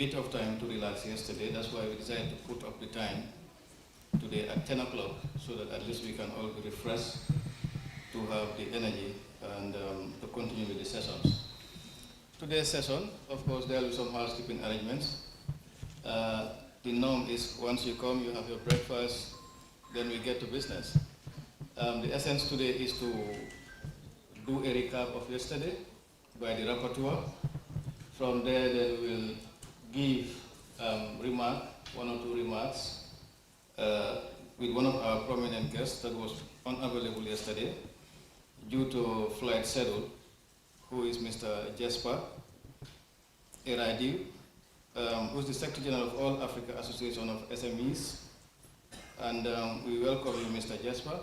bit of time to relax yesterday. That's why we decided to put up the time today at 10 o'clock so that at least we can all be refreshed to have the energy and to continue with the sessions. Today's session, of course, there will be some housekeeping arrangements. The norm is once you come, you have your breakfast, then we get to business. The essence today is to do a recap of yesterday by the rapporteur. From there, then we'll give one or two remarks with one of our prominent guests that was unavailable yesterday due to flight schedule, who is Mr. Jesper Eradi, who's the Secretary General of All Africa Association of SMEs. And we welcome you, Mr. Jesper.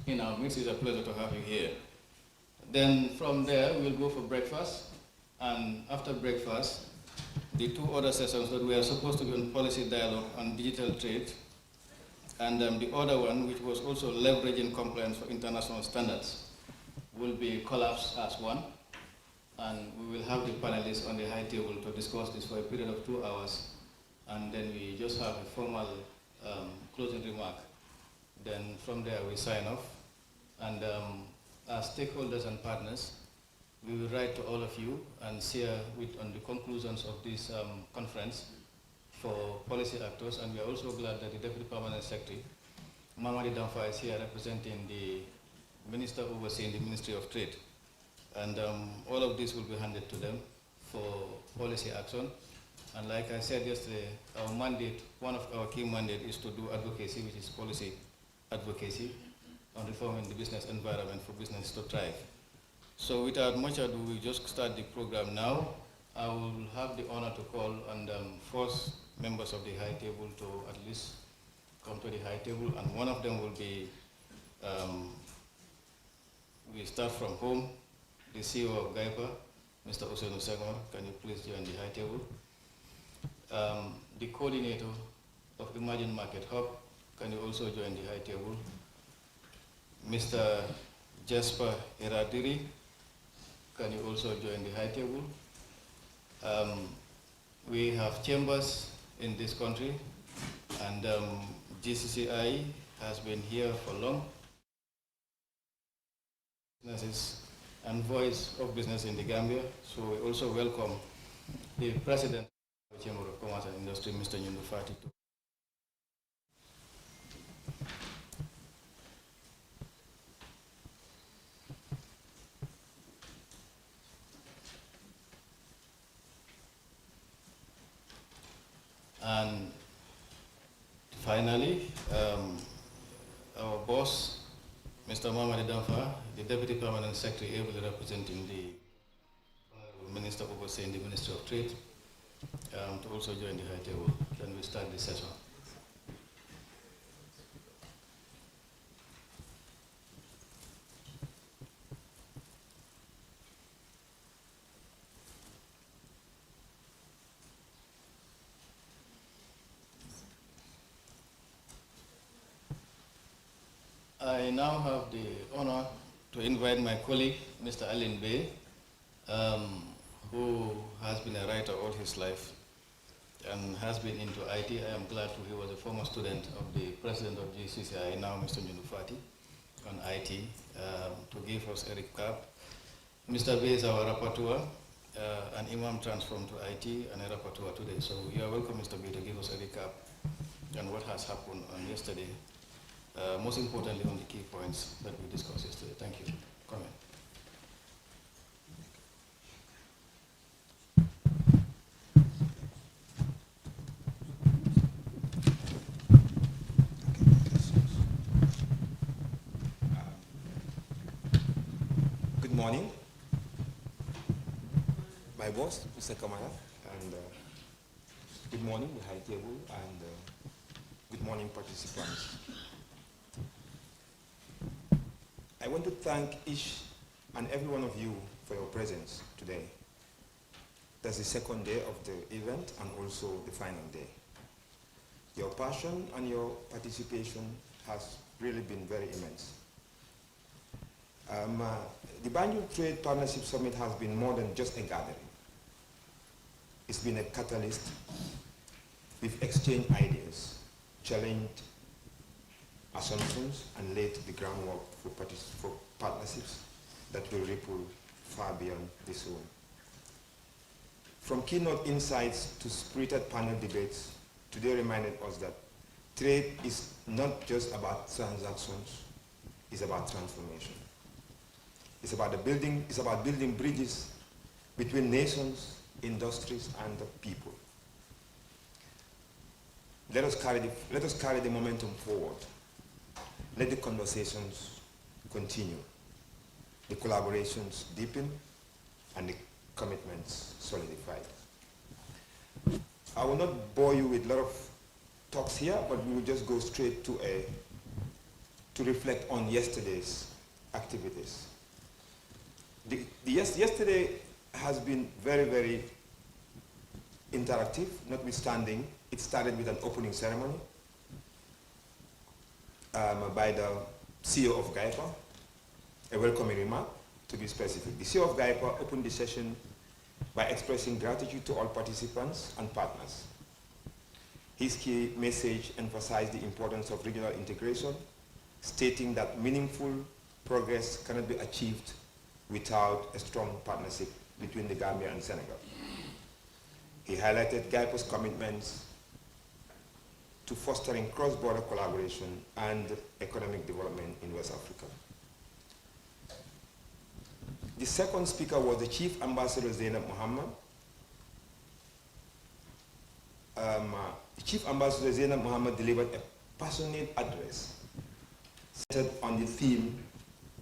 In our midst, it's a pleasure to have you here. Then from there, we'll go for breakfast. And after breakfast, the two other sessions that we are supposed to be on policy dialogue on digital trade, and the other one, which was also leveraging compliance for international standards, will be collapsed as one. And we will have the panelists on the high table to discuss this for a period of 2 hours. And then we just have a formal closing remark. Then from there, we sign off. And as stakeholders and partners, we will write to all of you and share on the conclusions of this conference for policy actors. And we are also glad that the Deputy Permanent Secretary, Mamadi Damfa, is here representing the Minister overseeing the Ministry of Trade. And all of this will be handed to them for policy action. And like I said yesterday, our mandate, one of our key mandates is to do advocacy, which is policy advocacy on reforming the business environment for business to thrive. So without much ado, we just start the program now. I will have the honor to call on force members of the high table to at least come to the high table, and one of them will be, we start from home, the CEO of GAIPA, Mr. Osenu Senghor. Can you please join the high table? The coordinator of Emerging Market Hub, can you also join the high table? Mr. Jesper Eradiri, can you also join the high table? We have chambers in this country, and GCCI has been here for long. Businesses and voice of business in the Gambia. So we also welcome the President of the Chamber of Commerce and Industry, Mr. Nyundu Fati. And finally, our boss, Mr. Mamadi Damfa, the Deputy Permanent Secretary, ably representing the Minister overseeing the Ministry of Trade, to also join the high table. Then we start the session. I now have the honor to invite my colleague, Mr. Alin Bey, who has been a writer all his life and has been into IT. I am glad he was a former student of the president of GCCI, now Mr. Nyundu Fati, on IT, to give us a recap. Mr. Bey is our rapporteur, an imam transformed to IT and a rapporteur today. So you are welcome, Mr. Bey, to give us a recap on what has happened on yesterday. Most importantly, on the key points that we discussed yesterday. Thank you. Comment. Good morning, my boss, Mr. Kamara, and good morning, the high table, and good morning, participants. I want to thank each and every one of you for your presence today. That's the second day of the event and also the final day. Your passion and your participation has really been very immense. The Banjul Trade Partnership Summit has been more than just a gathering. It's been a catalyst. We've exchanged ideas, challenged assumptions, and laid the groundwork for partnerships that will ripple far beyond this zone. From keynote insights to spirited panel debates, today reminded us that trade is not just about transactions, it's about transformation. It's about building bridges between nations, industries, and the people. Let us carry the momentum forward. Let the conversations continue, the collaborations deepen, and the commitments solidified. I will not bore you with a lot of talks here, but we will just go straight to reflect on yesterday's activities. Yesterday has been very, very interactive, notwithstanding it started with an opening ceremony by the CEO of GAIPA, a welcoming remark to be specific. The CEO of GAIPA opened the session by expressing gratitude to all participants and partners. His key message emphasized the importance of regional integration, stating that meaningful progress cannot be achieved without a strong partnership between the Gambia and Senegal. He highlighted GAIPA's commitments to fostering cross-border collaboration and economic development in West Africa. The second speaker was the Chief Ambassador Zainab Mohammed. The Chief Ambassador Zainab Mohammed delivered a passionate address centered on the theme,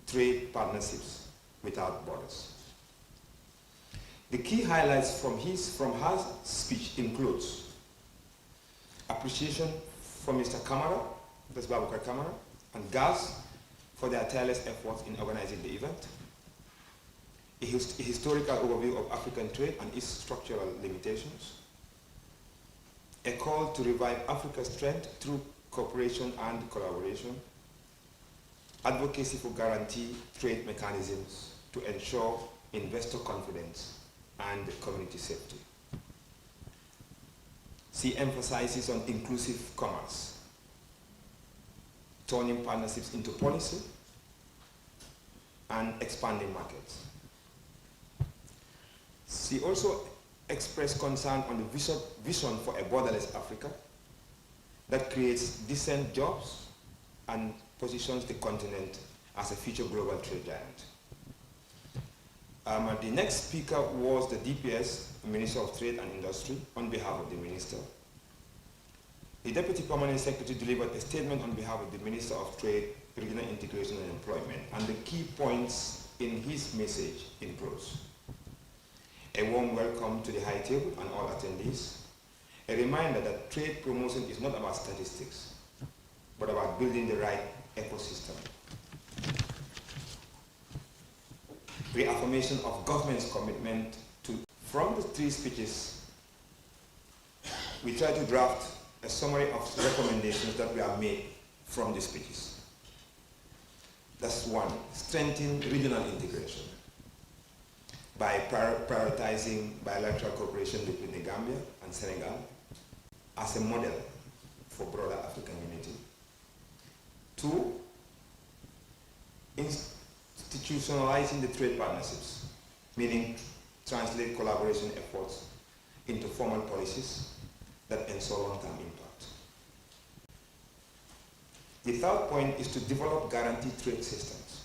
trade partnerships without borders. The key highlights from her speech includes appreciation for Mr. Kamara, that's Babukar Kamara, and GAS for their tireless efforts in organizing the event, a historical overview of African trade and its structural limitations, a call to revive Africa's strength through cooperation and collaboration, advocacy for guarantee trade mechanisms to ensure investor confidence and community safety. She emphasizes on inclusive commerce, turning partnerships into policy, and expanding markets. She also expressed concern on the vision for a borderless Africa that creates decent jobs and positions the continent as a future global trade giant. The next speaker was the DPS, Minister of Trade and Industry, on behalf of the Minister. The Deputy Permanent Secretary delivered a statement on behalf of the Minister of Trade, Regional Integration and Employment, and the key points in his message in prose. A warm welcome to the high table and all attendees. A reminder that trade promotion is not about statistics, but about building the right ecosystem. Reaffirmation of government's commitment to, from the three speeches, we try to draft a summary of recommendations that we have made from the speeches. That's one, strengthen regional integration by prioritizing bilateral cooperation between the Gambia and Senegal as a model for broader African unity. Two, institutionalizing the trade partnerships, meaning translate collaboration efforts into formal policies that ensure long-term impact. The third point is to develop guaranteed trade systems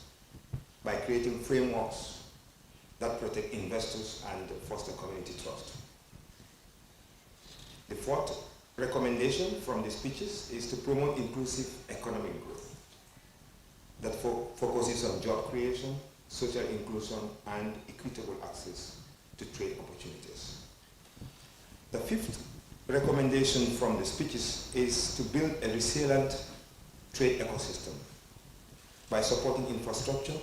by creating frameworks that protect investors and foster community trust. The fourth recommendation from the speeches is to promote inclusive economic growth that focuses on job creation, social inclusion, and equitable access to trade opportunities. The fifth recommendation from the speeches is to build a resilient trade ecosystem by supporting infrastructure,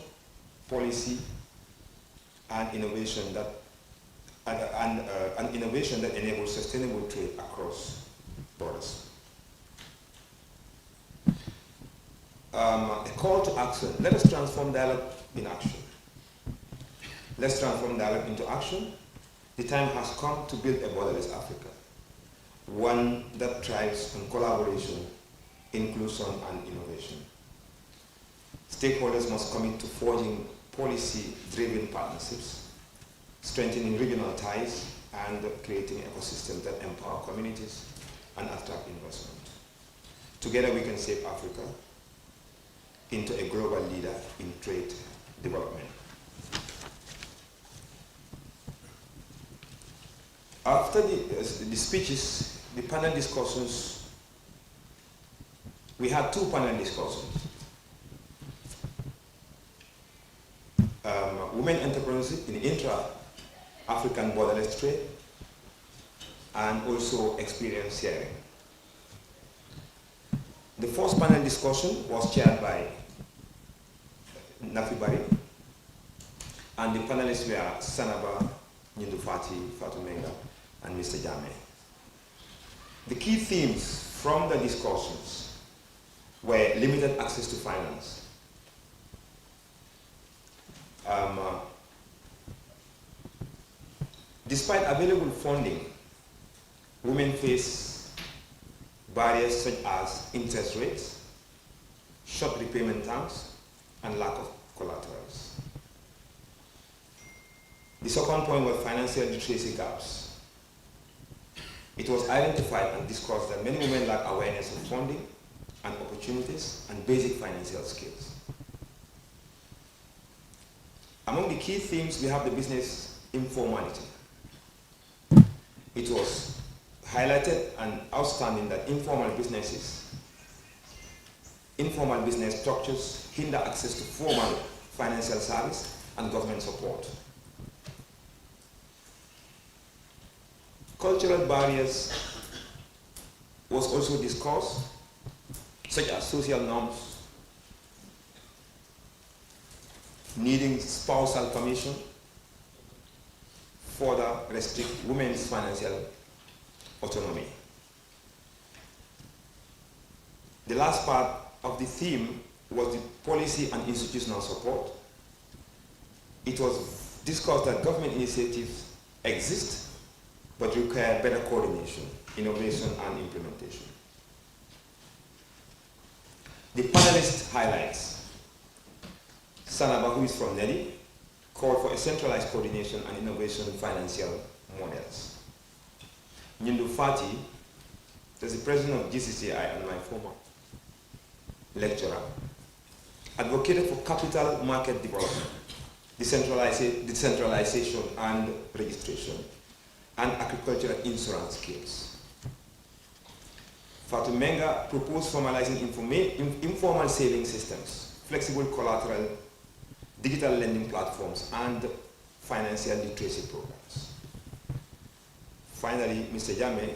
policy, and innovation that enables sustainable trade across borders. A call to action. Let us transform dialogue in action. Let's transform dialogue into action. the time has come to build a borderless Africa, one that thrives on collaboration, inclusion, and innovation. Stakeholders must commit to forging policy-driven partnerships, strengthening regional ties, and creating ecosystems that empower communities and attract investment. Together we can shape Africa into a global leader in trade development. After the speeches, the panel discussions, we had two panel discussions. Women entrepreneurship in intra-African borderless trade, and also experience sharing. The first panel discussion was chaired by Nafi Bari, and the panelists were Sanaba, Nyindu Fatou Menga, and Mr. Jammeh. The key themes from the discussions were limited access to finance, despite available funding, women face barriers such as interest rates, short repayment terms, and lack of collaterals. The second point was financial literacy gaps. It was identified and discussed that many women lack awareness of funding and opportunities and basic financial skills. Among the key themes, we have the business informality. It was highlighted and outstanding that informal business structures hinder access to formal financial service and government support. Cultural barriers was also discussed, such as social norms, needing spousal permission, further restrict women's financial autonomy. The last part of the theme was the policy and institutional support. It was discussed that government initiatives exist but require better coordination, innovation, and implementation. The panelist highlights: Sanaba, who is from NEDI, called for a centralized coordination and innovation in financial models. Nyindu Fati, as the president of GCCI and my former lecturer, advocated for capital market development, decentralization and registration, and agricultural insurance schemes. Fatou Menga proposed formalizing informal saving systems, flexible collateral, digital lending platforms, and financial literacy programs. Finally, Mr. Jammeh,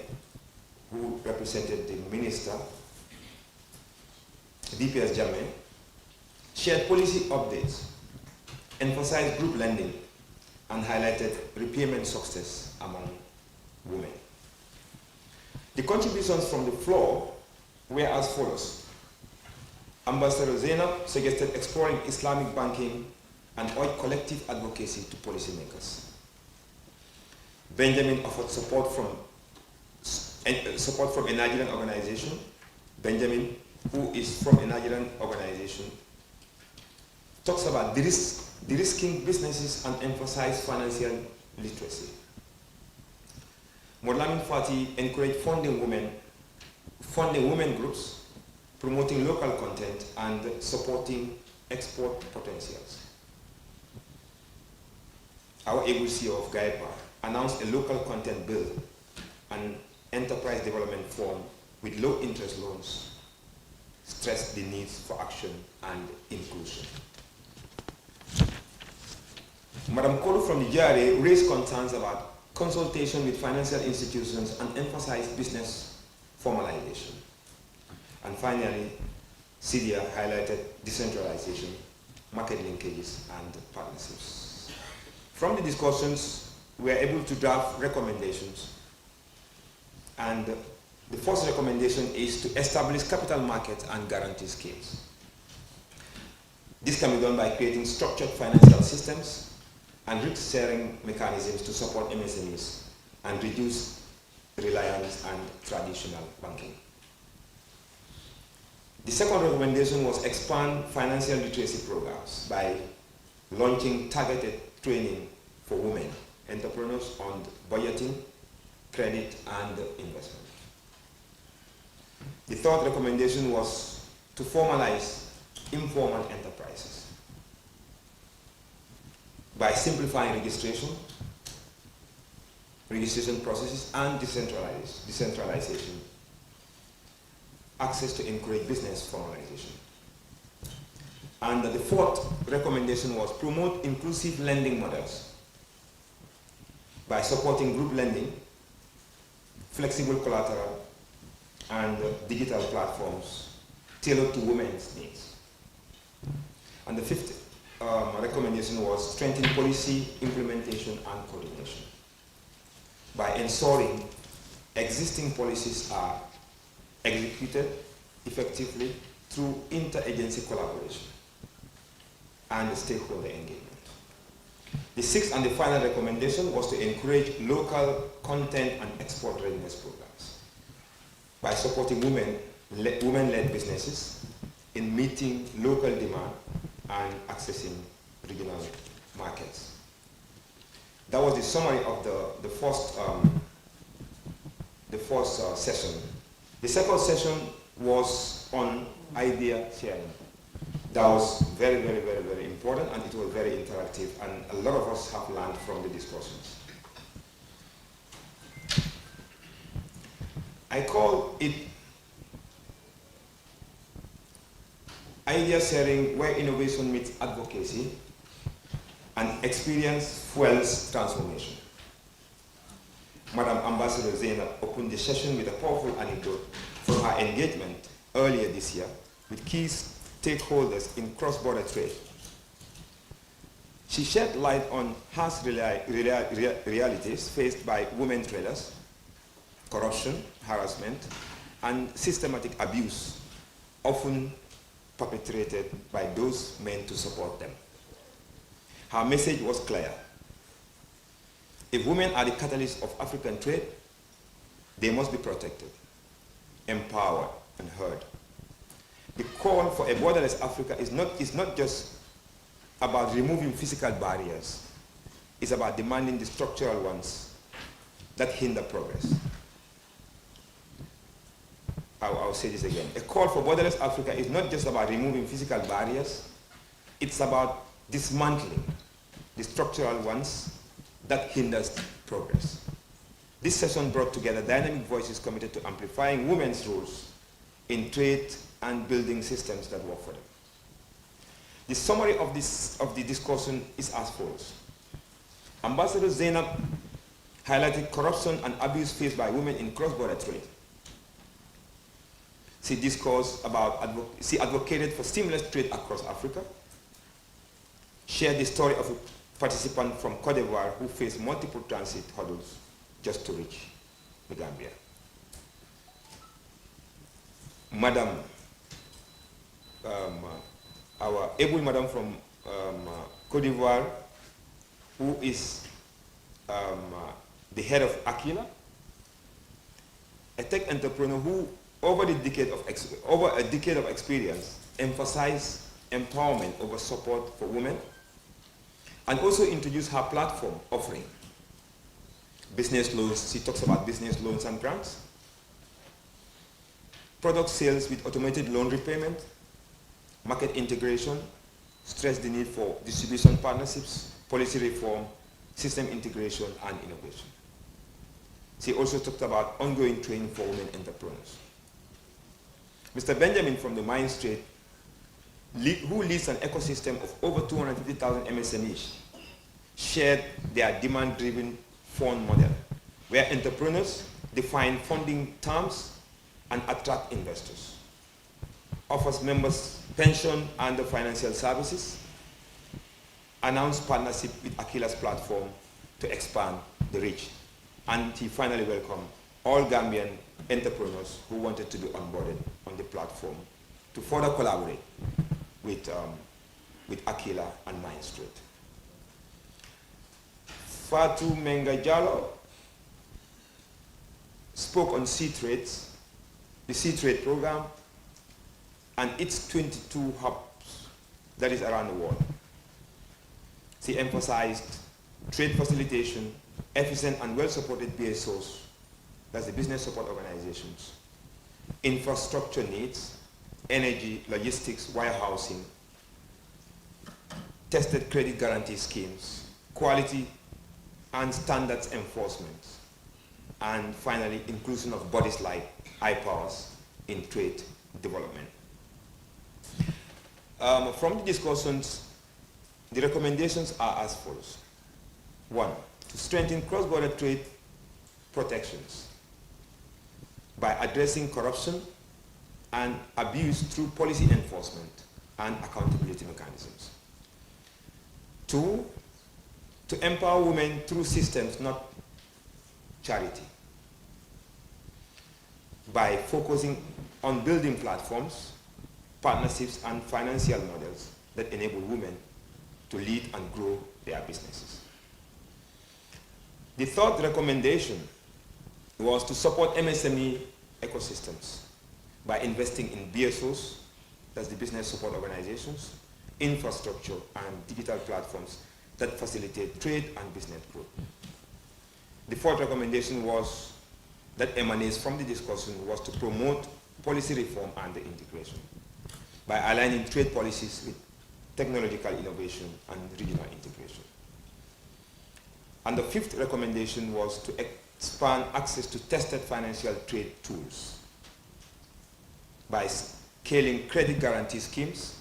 who represented the minister, DPS Jammeh, shared policy updates, emphasized group lending, and highlighted repayment success among women. The contributions from the floor were as follows. Ambassador Zainab suggested exploring Islamic banking and urged collective advocacy to policymakers. Benjamin offered support from a Nigerian organization. Benjamin, who is from a Nigerian organization, talks about de-risking businesses and emphasized financial literacy. Morlamin Fati encouraged funding women groups, promoting local content, and supporting export potentials. Our able CEO of GAIPA announced a local content bill and enterprise development fund with low interest loans, stressed the needs for action and inclusion. Madam Kolu from the GRA raised concerns about consultation with financial institutions and emphasized business formalization. And finally, Celia highlighted decentralization, market linkages, and partnerships. From the discussions, we were able to draft recommendations. And the first recommendation is to establish capital markets and guarantee schemes. This can be done by creating structured financial systems, and risk-sharing mechanisms to support MSMEs and reduce reliance on traditional banking. The second recommendation was expand financial literacy programs by launching targeted training for women entrepreneurs on budgeting, credit, and investment. The third recommendation was to formalize informal enterprises by simplifying registration processes, and decentralization, access to encourage business formalization. And the fourth recommendation was promote inclusive lending models by supporting group lending, flexible collateral, and digital platforms tailored to women's needs. And the fifth recommendation was strengthen policy implementation and coordination by ensuring existing policies are executed effectively through interagency collaboration and stakeholder engagement. The sixth and the final recommendation was to encourage local content and export readiness programs by supporting women-led businesses in meeting local demand and accessing regional markets. That was the summary of the first session. The second session was on idea sharing. That was very, very, very, very important, and it was very interactive, and a lot of us have learned from the discussions. I call it idea sharing where innovation meets advocacy and experience fuels transformation. Madam Ambassador Zainab opened the session with a powerful anecdote from her engagement earlier this year with key stakeholders in cross-border trade. She shed light on harsh realities faced by women traders, corruption, harassment, and systematic abuse, often perpetrated by those meant to support them. Her message was clear. If women are the catalysts of African trade, they must be protected, empowered, and heard. The call for a borderless Africa is not just about removing physical barriers. It's about demanding the structural ones that hinder progress. I'll say this again. A call for borderless Africa is not just about removing physical barriers. It's about dismantling the structural ones that hinders progress. This session brought together dynamic voices committed to amplifying women's roles in trade and building systems that work for them. The summary of the discussion is as follows. Ambassador Zainab highlighted corruption and abuse faced by women in cross-border trade. She advocated for seamless trade across Africa, shared the story of a participant from Cote d'Ivoire who faced multiple transit hurdles just to reach the Gambia. Madam, our able madam from Cote d'Ivoire, who is the head of Aquila, a tech entrepreneur who over a decade of experience emphasized empowerment over support for women, and also introduced her platform offering business loans. She talks about business loans and grants, product sales with automated loan repayment, market integration, stressed the need for distribution partnerships, policy reform, system integration, and innovation. She also talked about ongoing training for women entrepreneurs. Mr. Benjamin from the Mines Trade, who leads an ecosystem of over 250,000 MSMEs, shared their demand-driven fund model, where entrepreneurs define funding terms and attract investors, offers members pension and financial services, announced partnership with Aquila's platform to expand the reach, and he finally welcomed all Gambian entrepreneurs who wanted to be onboarded on the platform to further collaborate with Aquila and Mines Trade. Fatou Menga Jallo spoke on sea trades, the sea trade program, and its 22 hubs that is around the world. She emphasized trade facilitation, efficient and well-supported BSOs, that's the business support organizations, infrastructure needs, energy, logistics, warehousing, tested credit guarantee schemes, quality and standards enforcement, and finally, inclusion of bodies like IPOWers in trade development. From the discussions, the recommendations are as follows. 1, to strengthen cross-border trade protections by addressing corruption and abuse through policy enforcement and accountability mechanisms. 2, to empower women through systems, not charity, by focusing on building platforms, partnerships, and financial models that enable women to lead and grow their businesses. The third recommendation was to support MSME ecosystems by investing in BSOs, that's the business support organizations, infrastructure, and digital platforms that facilitate trade and business growth. The fourth recommendation was, that emanates from the discussion, was to promote policy reform and integration by aligning trade policies with technological innovation and regional integration. And the fifth recommendation was to expand access to tested financial trade tools by scaling credit guarantee schemes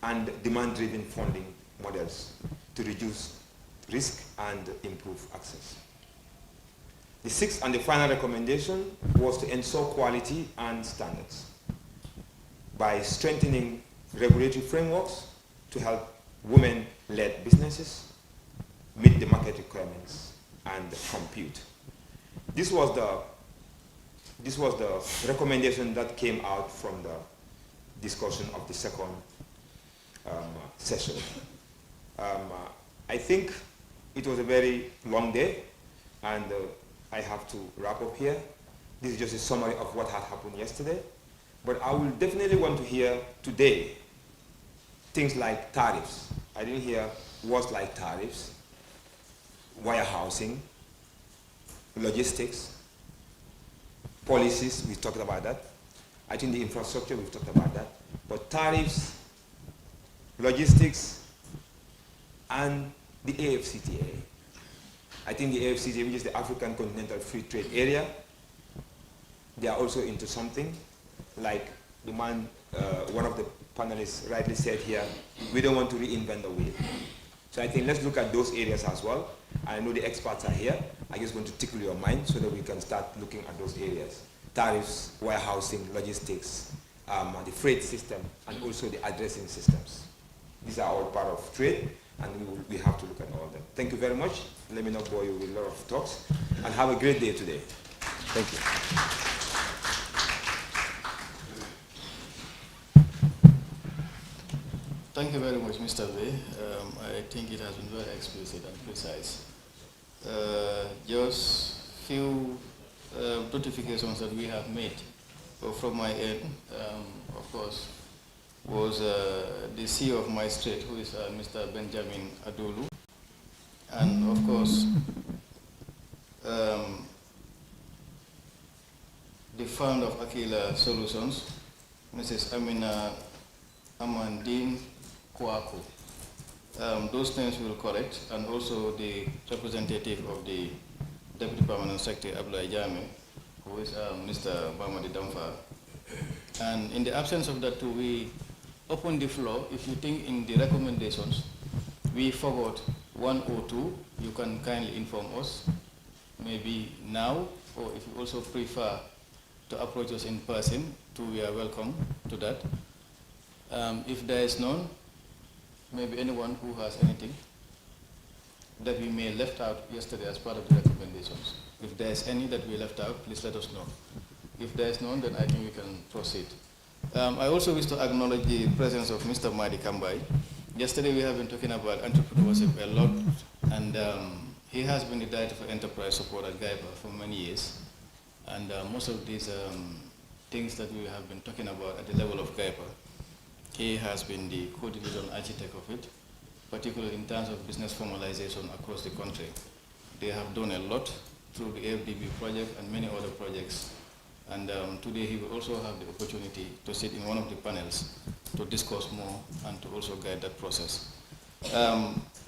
and demand-driven funding models to reduce risk and improve access. The sixth and the final recommendation was to ensure quality and standards by strengthening regulatory frameworks to help women-led businesses meet the market requirements and compete. This was the recommendation that came out from the discussion of the second session. I think it was a very long day, and I have to wrap up here. This is just a summary of what had happened yesterday, but I will definitely want to hear today things like tariffs. I didn't hear words like tariffs, warehousing, logistics, policies, we talked about that. I think the infrastructure, we've talked about that. But tariffs, logistics, and the AFCTA. I think the AFCTA, which is the African Continental Free Trade Area, they are also into something. Like the man, one of the panelists rightly said here, we don't want to reinvent the wheel. So I think let's look at those areas as well. I know the experts are here. I just want to tickle your mind so that we can start looking at those areas. Tariffs, warehousing, logistics, the freight system, and also the addressing systems. These are all part of trade, and we have to look at all of them. Thank you very much. Let me not bore you with a lot of talks, and have a great day today. Thank you. Thank you very much, Mr. Bay. I think it has been very explicit and precise. Just few notifications that we have made from my end, of course, was the CEO of my state, who is Mr. Benjamin Adolu, and of course, the founder of Aquila Solutions, Mrs. Amina Amandine Kwaku. Those names will correct, and also the representative of the Deputy Permanent Secretary, Yahya Jammeh, who is Mr. Bamadi Damfa. And in the absence of that too, we open the floor. If you think in the recommendations, we forgot one or two, you can kindly inform us, maybe now, or if you also prefer to approach us in person, too, we are welcome to that. If there is none, maybe anyone who has anything that we may have left out yesterday as part of the recommendations. If there is any that we left out, please let us know. If there is none, then I think we can proceed. I also wish to acknowledge the presence of Mr. Madi Kambai. Yesterday we have been talking about entrepreneurship a lot, and He has been the Director for Enterprise Support at GAIPA for many years, and most of these things that we have been talking about at the level of GAIPA, he has been the co-leader and architect of it, particularly in terms of business formalization across the country. They have done a lot through the AFDB project and many other projects. And today he will also have the opportunity to sit in one of the panels to discuss more and to also guide that process.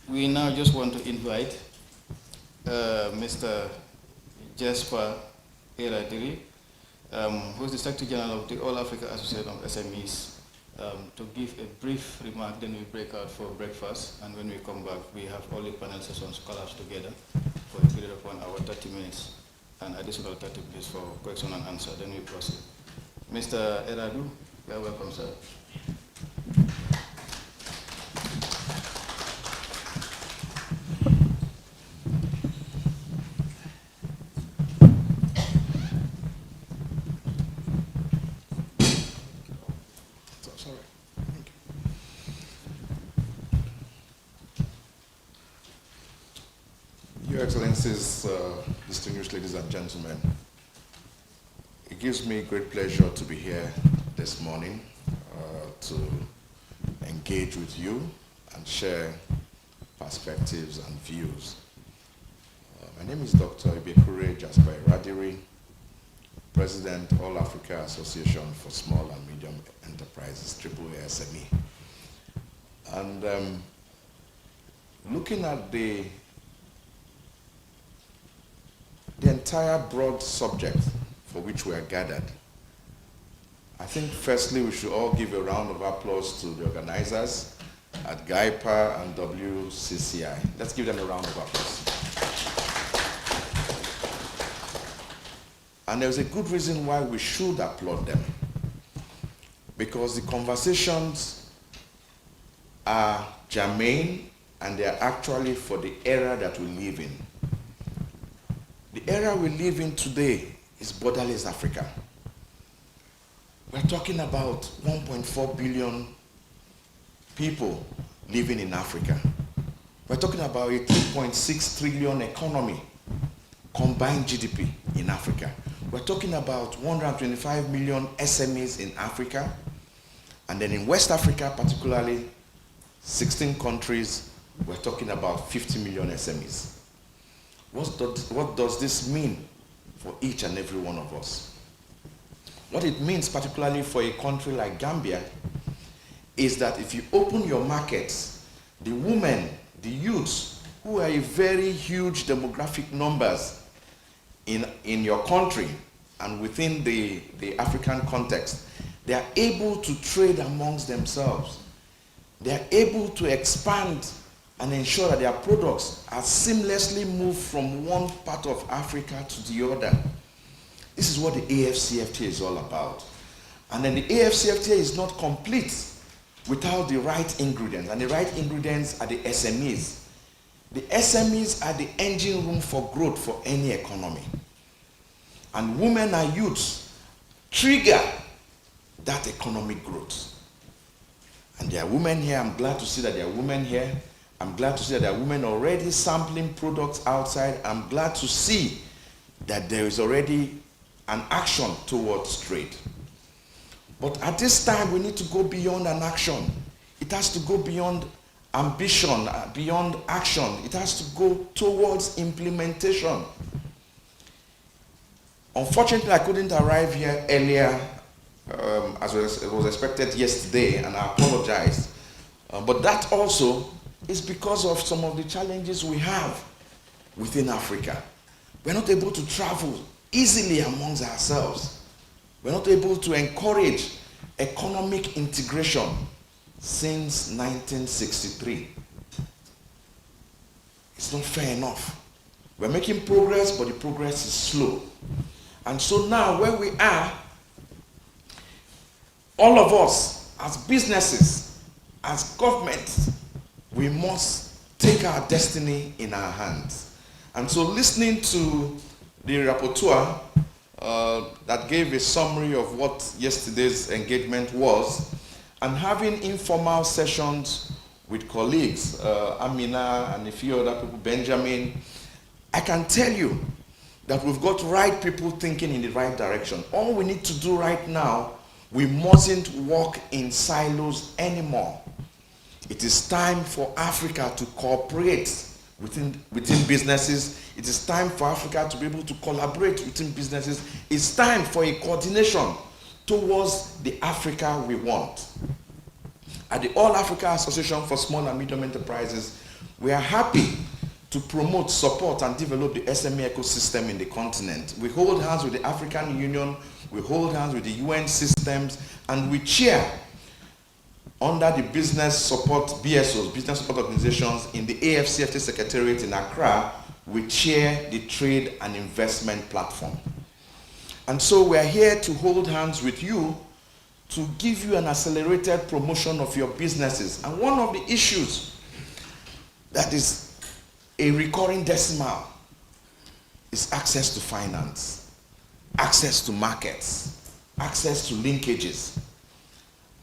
We now just want to invite Mr. Jasper Eradiri, who is the Secretary General of the All Africa Association of SMEs, to give a brief remark, then we break out for breakfast, and when we come back, we have all the panel sessions collapsed together for a period of 1 hour, 30 minutes, and additional 30 minutes for question and answer, then we proceed. Mr. Eradu, you are welcome, sir. Your Excellencies, distinguished ladies and gentlemen, it gives me great pleasure to be here this morning to engage with you and share perspectives and views. My name is Dr. Yahya Jasper Eradiri, President, All Africa Association for Small and Medium Enterprises, AAA SME. And looking at the entire broad subject for which we are gathered, I think firstly we should all give a round of applause to the organizers at GAIPA and WCCI. Let's give them a round of applause. And there's a good reason why we should applaud them, because the conversations are germane and they are actually for the era that we live in. The era we live in today is borderless Africa. We're talking about 1.4 billion people living in Africa. We're talking about a 2.6 trillion economy, combined GDP in Africa. We're talking about 125 million SMEs in Africa, and then in West Africa, particularly 16 countries, we're talking about 50 million SMEs. What does this mean for each and every one of us? What it means, particularly for a country like Gambia, is that if you open your markets, the women, the youths, who are a very huge demographic numbers in your country and within the African context, they are able to trade amongst themselves. They are able to expand and ensure that their products are seamlessly moved from one part of Africa to the other. This is what the AFCFTA is all about. And then the AFCFTA is not complete without the right ingredients, and the right ingredients are the SMEs. The SMEs are the engine room for growth for any economy. And women and youths trigger that economic growth. And there are women here. I'm glad to see that there are women here. I'm glad to see that there are women already sampling products outside. I'm glad to see that there is already an action towards trade. But at this time, we need to go beyond an action. It has to go beyond ambition, beyond action. It has to go towards implementation. Unfortunately, I couldn't arrive here earlier as it was expected yesterday, and I apologize. But that also is because of some of the challenges we have within Africa. We're not able to travel easily amongst ourselves. We're not able to encourage economic integration since 1963. It's not fair enough. We're making progress, but the progress is slow. And so now where we are, all of us as businesses, as governments, we must take our destiny in our hands. And so listening to the rapporteur that gave a summary of what yesterday's engagement was, and having informal sessions with colleagues, Amina and a few other people, Benjamin, I can tell you that we've got right people thinking in the right direction. All we need to do right now, we mustn't walk in silos anymore. It is time for Africa to cooperate within businesses. It is time for Africa to be able to collaborate within businesses. It's time for a coordination towards the Africa we want. At the All Africa Association for Small and Medium Enterprises, we are happy to promote, support, and develop the SME ecosystem in the continent. We hold hands with the African Union, we hold hands with the UN systems, and we cheer under the business support, BSOs, business support organizations, in the AFCFTA Secretariat in Accra. We chair the Trade and Investment Platform. And so we're here to hold hands with you to give you an accelerated promotion of your businesses. And one of the issues that is a recurring decimal is access to finance, access to markets, access to linkages.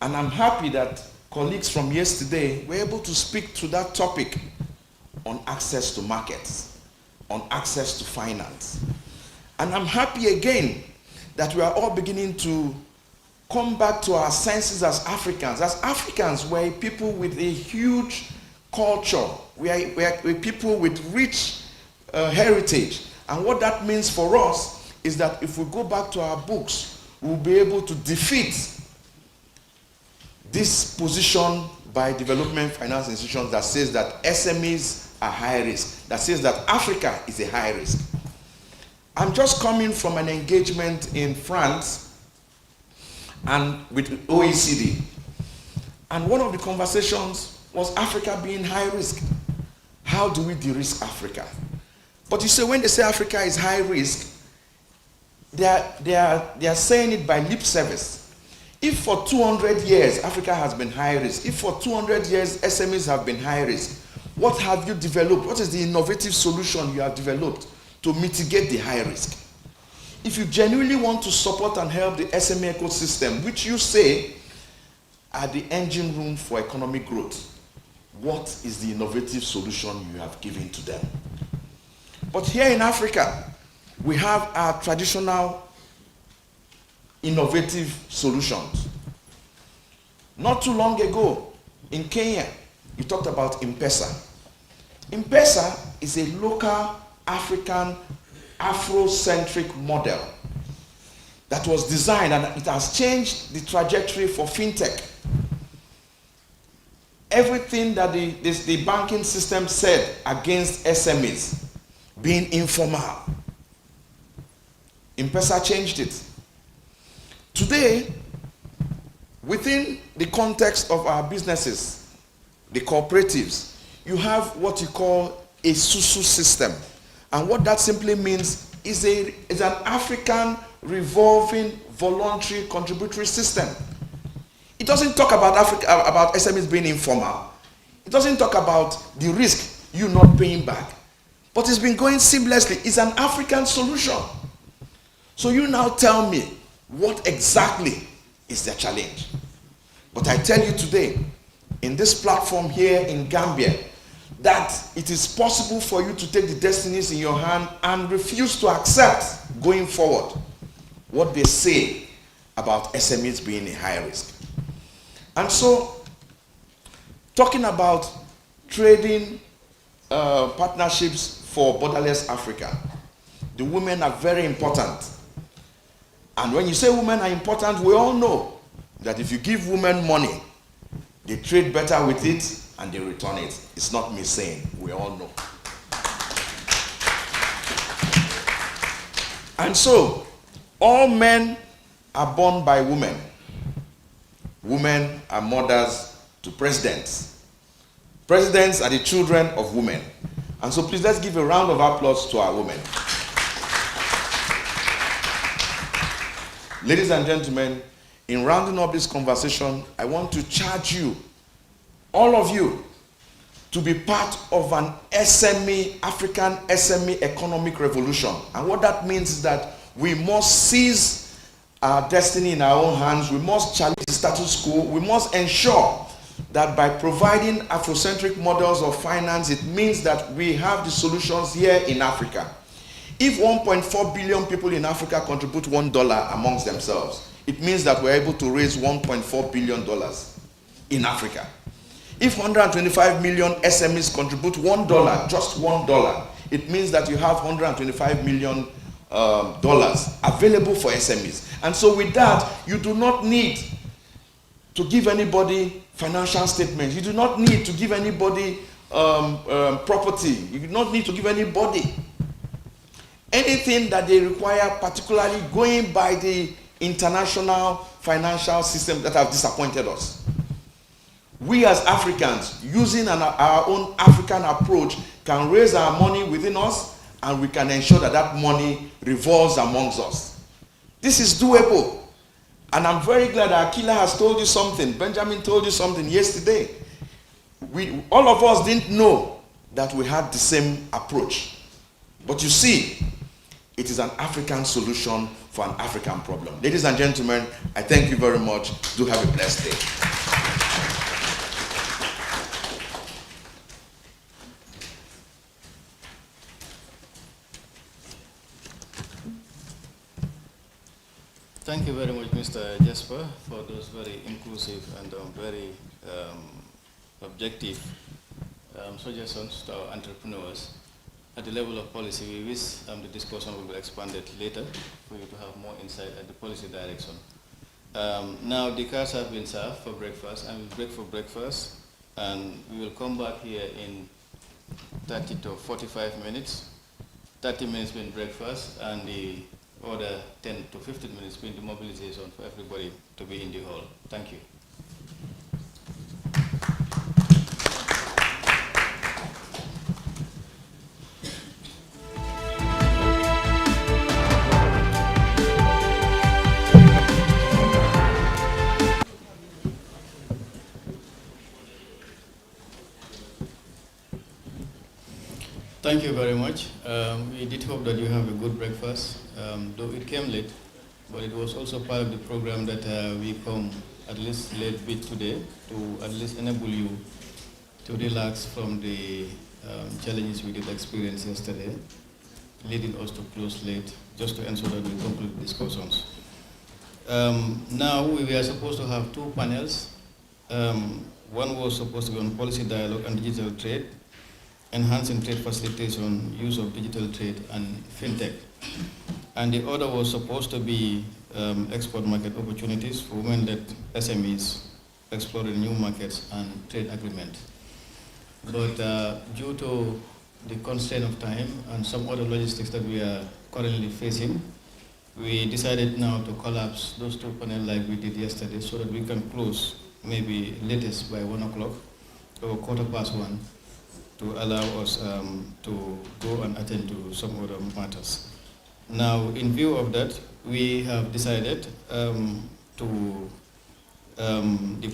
And I'm happy that colleagues from yesterday were able to speak to that topic on access to markets, on access to finance. And I'm happy again that we are all beginning to come back to our senses as Africans. As Africans, we're a people with a huge culture. We are people with rich heritage. And what that means for us is that if we go back to our books, we'll be able to defeat this position by development finance institutions that says that SMEs are high risk, that says that Africa is a high risk. I'm just coming from an engagement in France and with OECD. And one of the conversations was Africa being high risk. How do we de-risk Africa? But you see, when they say Africa is high risk, they are saying it by lip service. If for 200 years Africa has been high risk, if for 200 years SMEs have been high risk, what have you developed? What is the innovative solution you have developed to mitigate the high risk? If you genuinely want to support and help the SME ecosystem, which you say are the engine room for economic growth, what is the innovative solution you have given to them? But here in Africa, we have our traditional innovative solutions. Not too long ago, in Kenya, you talked about M-Pesa. M-Pesa is a local African Afrocentric model that was designed, and it has changed the trajectory for fintech. Everything that the banking system said against SMEs being informal, M-Pesa changed it. Today, within the context of our businesses, the cooperatives, you have what you call a SUSU system. And what that simply means is an African revolving voluntary contributory system. It doesn't talk about SMEs being informal. It doesn't talk about the risk you not paying back. But it's been going seamlessly. It's an African solution. So you now tell me what exactly is the challenge. But I tell you today, in this platform here in Gambia, that it is possible for you to take the destinies in your hand and refuse to accept going forward what they say about SMEs being a high risk. And so, talking about trading partnerships for borderless Africa, the women are very important. And when you say women are important, we all know that if you give women money, they trade better with it and they return it. It's not me saying, we all know. And so, all men are born by women. Women are mothers to presidents. Presidents are the children of women. And so please, let's give a round of applause to our women. Ladies and gentlemen, in rounding up this conversation, I want to charge you, all of you, to be part of an SME, African SME economic revolution. And what that means is that we must seize our destiny in our own hands. We must challenge the status quo. We must ensure that by providing Afrocentric models of finance, it means that we have the solutions here in Africa. If 1.4 billion people in Africa contribute $1 amongst themselves, it means that we're able to raise $1.4 billion in Africa. If 125 million SMEs contribute $1, just $1, it means that you have $125 million available for SMEs. And so with that, you do not need to give anybody financial statements. You do not need to give anybody property. You do not need to give anybody anything that they require, particularly going by the international financial system that have disappointed us. We as Africans, using our own African approach, can raise our money within us, and we can ensure that that money revolves amongst us. This is doable. And I'm very glad that Akila has told you something. Benjamin told you something yesterday. All of us didn't know that we had the same approach. But you see, it is an African solution for an African problem. Ladies and gentlemen, I thank you very much. Do have a blessed day. Thank you very much, Mr. Jasper, for those very inclusive and very objective suggestions to our entrepreneurs. At the level of policy, we wish the discussion will be expanded later for you to have more insight at the policy direction. Now the cards have been served for breakfast, and we'll break for breakfast, and we will come back here in 30 to 45 minutes. 30 minutes being breakfast, and the other 10 to 15 minutes being the mobilization for everybody to be in the hall. Thank you. Thank you very much. We did hope that you have a good breakfast, though it came late, but it was also part of the program that we come at least late bit today to at least enable you to relax from the challenges we did experience yesterday, leading us to close late, just to ensure that we conclude discussions. Now we are supposed to have two panels. One was supposed to be on policy dialogue and digital trade, enhancing trade facilitation, use of digital trade and fintech. And the other was supposed to be export market opportunities for women-led SMEs, exploring new markets and trade agreement. But due to the constraint of time and some other logistics that we are currently facing, we decided now to collapse those two panels like we did yesterday so that we can close maybe latest by 1 o'clock or 1:15 to allow us to go and attend to some other matters. Now, in view of that, we have decided the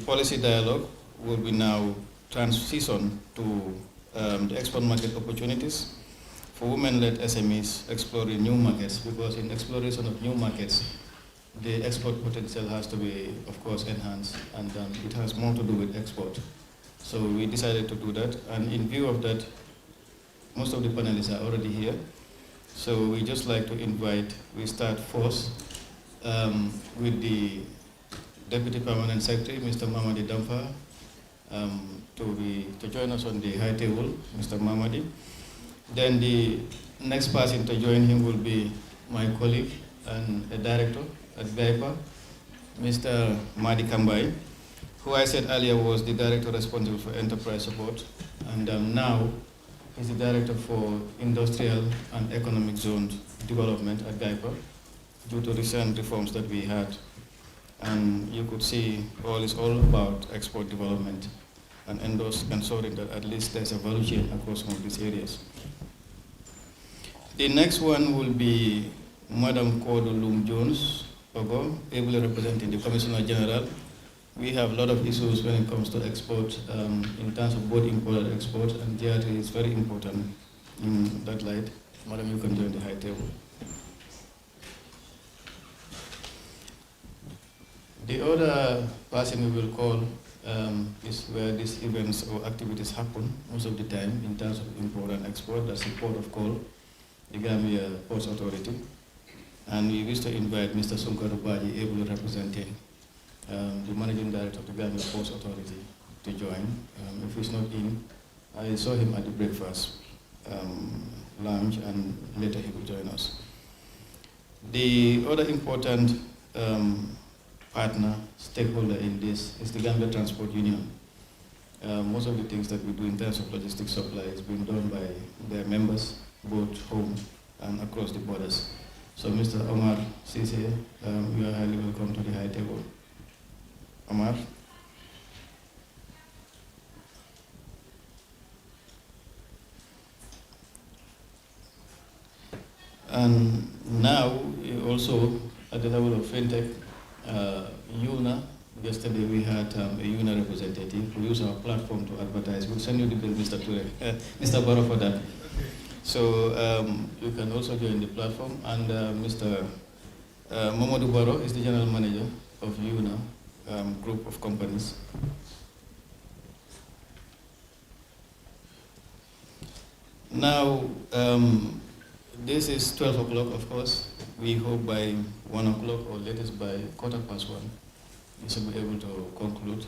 policy dialogue will be now transition to the export market opportunities for women-led SMEs exploring new markets, because in exploration of new markets, the export potential has to be, of course, enhanced, and it has more to do with export. So we decided to do that, and in view of that, most of the panelists are already here. So we just like to invite, we start first with the Deputy Permanent Secretary, Mr. Mamadi Damfa, to join us on the high table, Mr. Mamadi. Then the next person to join him will be my colleague and a director at DAY2, Mr. Madi Kambai, who I said earlier was the director responsible for enterprise support, and now is the director for industrial and economic zone development at DAY2, due to recent reforms that we had. And you could see it's all about export development and ensuring that at least there's a value chain across some of these areas. The next one will be Madam Kodo Lum Jones Ogo, ably representing the Commissioner General. We have a lot of issues when it comes to export, in terms of both import and export, and GRT is very important in that light. Madam, you can join the high table. The other person we will call is where these events or activities happen most of the time in terms of import and export. That's the port of call, the Gambia Ports Authority. And we wish to invite Mr. Sunkaru Baji, able representing the Managing Director of the Gambia Ports Authority, to join. If he's not in, I saw him at the breakfast lounge, and later he will join us. The other important partner, stakeholder in this is the Gambia Transport Union. Most of the things that we do in terms of logistics supply is being done by their members, both home and across the borders. So Mr. Omar Sise, you are highly welcome to the high table. Omar. And now, also at the level of FinTech, UNA, yesterday we had a UNA representative who used our platform to advertise. We'll send you the bill, Mr. Ture, Mr. Barrow, for that. So you can also join the platform. And Mr. Mamadou Barrow is the general manager of UNA group of companies. Now, this is 12 o'clock, of course. We hope by 1 o'clock or latest by 1:15, we should be able to conclude.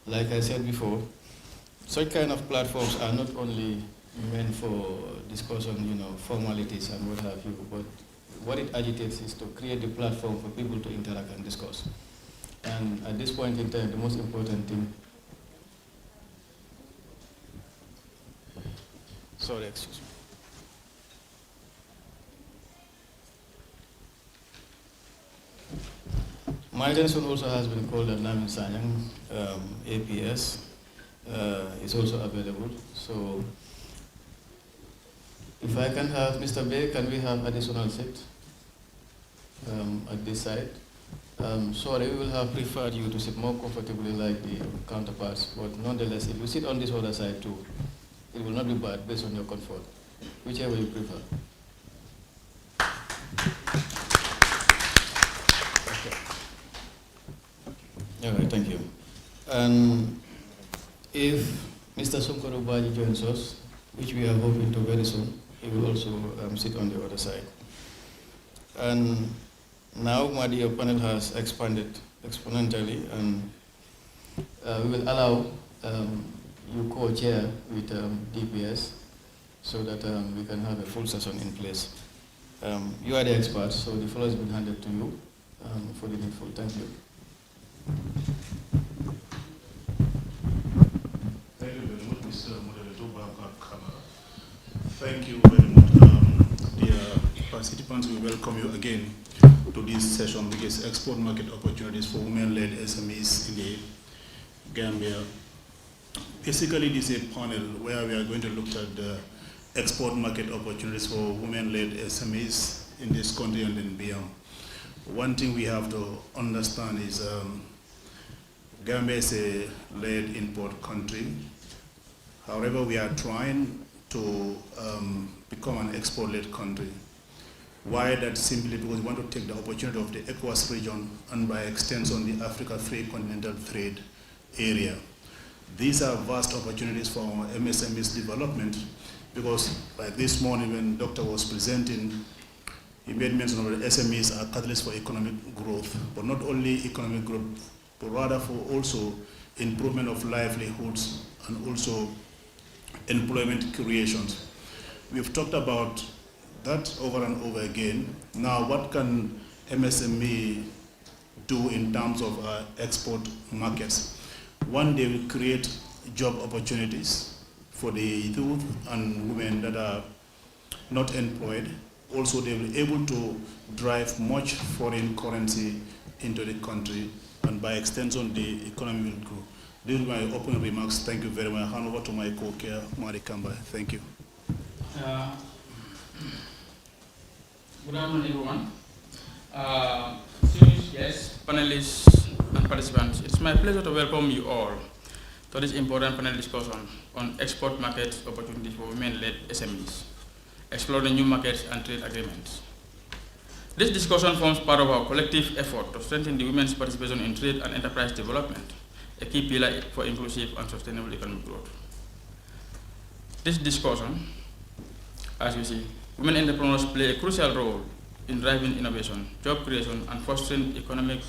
Like I said before, such kind of platforms are not only meant for discussion, formalities and what have you, but what it agitates is to create the platform for people to interact and discuss. And at this point in time, the most important thing, sorry, excuse me. My attention also has been called at Namin Sanyang, APS is also available. So if I can have Mr. Bay, can we have additional seat at this side? Sorry, we will have preferred you to sit more comfortably like the counterparts, but nonetheless, if you sit on this other side too, it will not be bad based on your comfort, whichever you prefer. All right, thank you. And if Mr. Sunkaru Baji joins us, which we are hoping to very soon, he will also sit on the other side. And now, Madi, your panel has expanded exponentially, and we will allow you co-chair with DPS so that we can have a full session in place. You are the expert, so the floor has been handed to you for the needful. Thank you. Thank you very much, Mr. Moderator. Thank you very much, dear participants. We welcome you again to this session, which is export market opportunities for women-led SMEs in the Gambia. Basically, this is a panel where we are going to look at the export market opportunities for women-led SMEs in this country and in beyond. One thing we have to understand is Gambia is a lead import country. However, we are trying to become an export-led country. Why? That's simply because we want to take the opportunity of the ECOWAS region and by extension the Africa Free Continental Trade Area. These are vast opportunities for our MSMEs development, because like this morning when Doctor was presenting, he made mention of the SMEs are catalysts for economic growth, but not only economic growth, but rather for also improvement of livelihoods and also employment creations. We've talked about that over and over again. Now, what can MSME do in terms of export markets? One, they will create job opportunities for the youth and women that are not employed. Also, they will be able to drive much foreign currency into the country, and by extension, the economy will grow. These are my opening remarks. Thank you very much. I hand over to my co-chair, Mari Kamba. Thank you. Good afternoon, everyone. Students, guests, panelists, and participants, it's my pleasure to welcome you all to this important panel discussion on export market opportunities for women-led SMEs, exploring new markets and trade agreements. This discussion forms part of our collective effort to strengthen the women's participation in trade and enterprise development, a key pillar for inclusive and sustainable economic growth. This discussion, as you see, women entrepreneurs play a crucial role in driving innovation, job creation, and fostering economic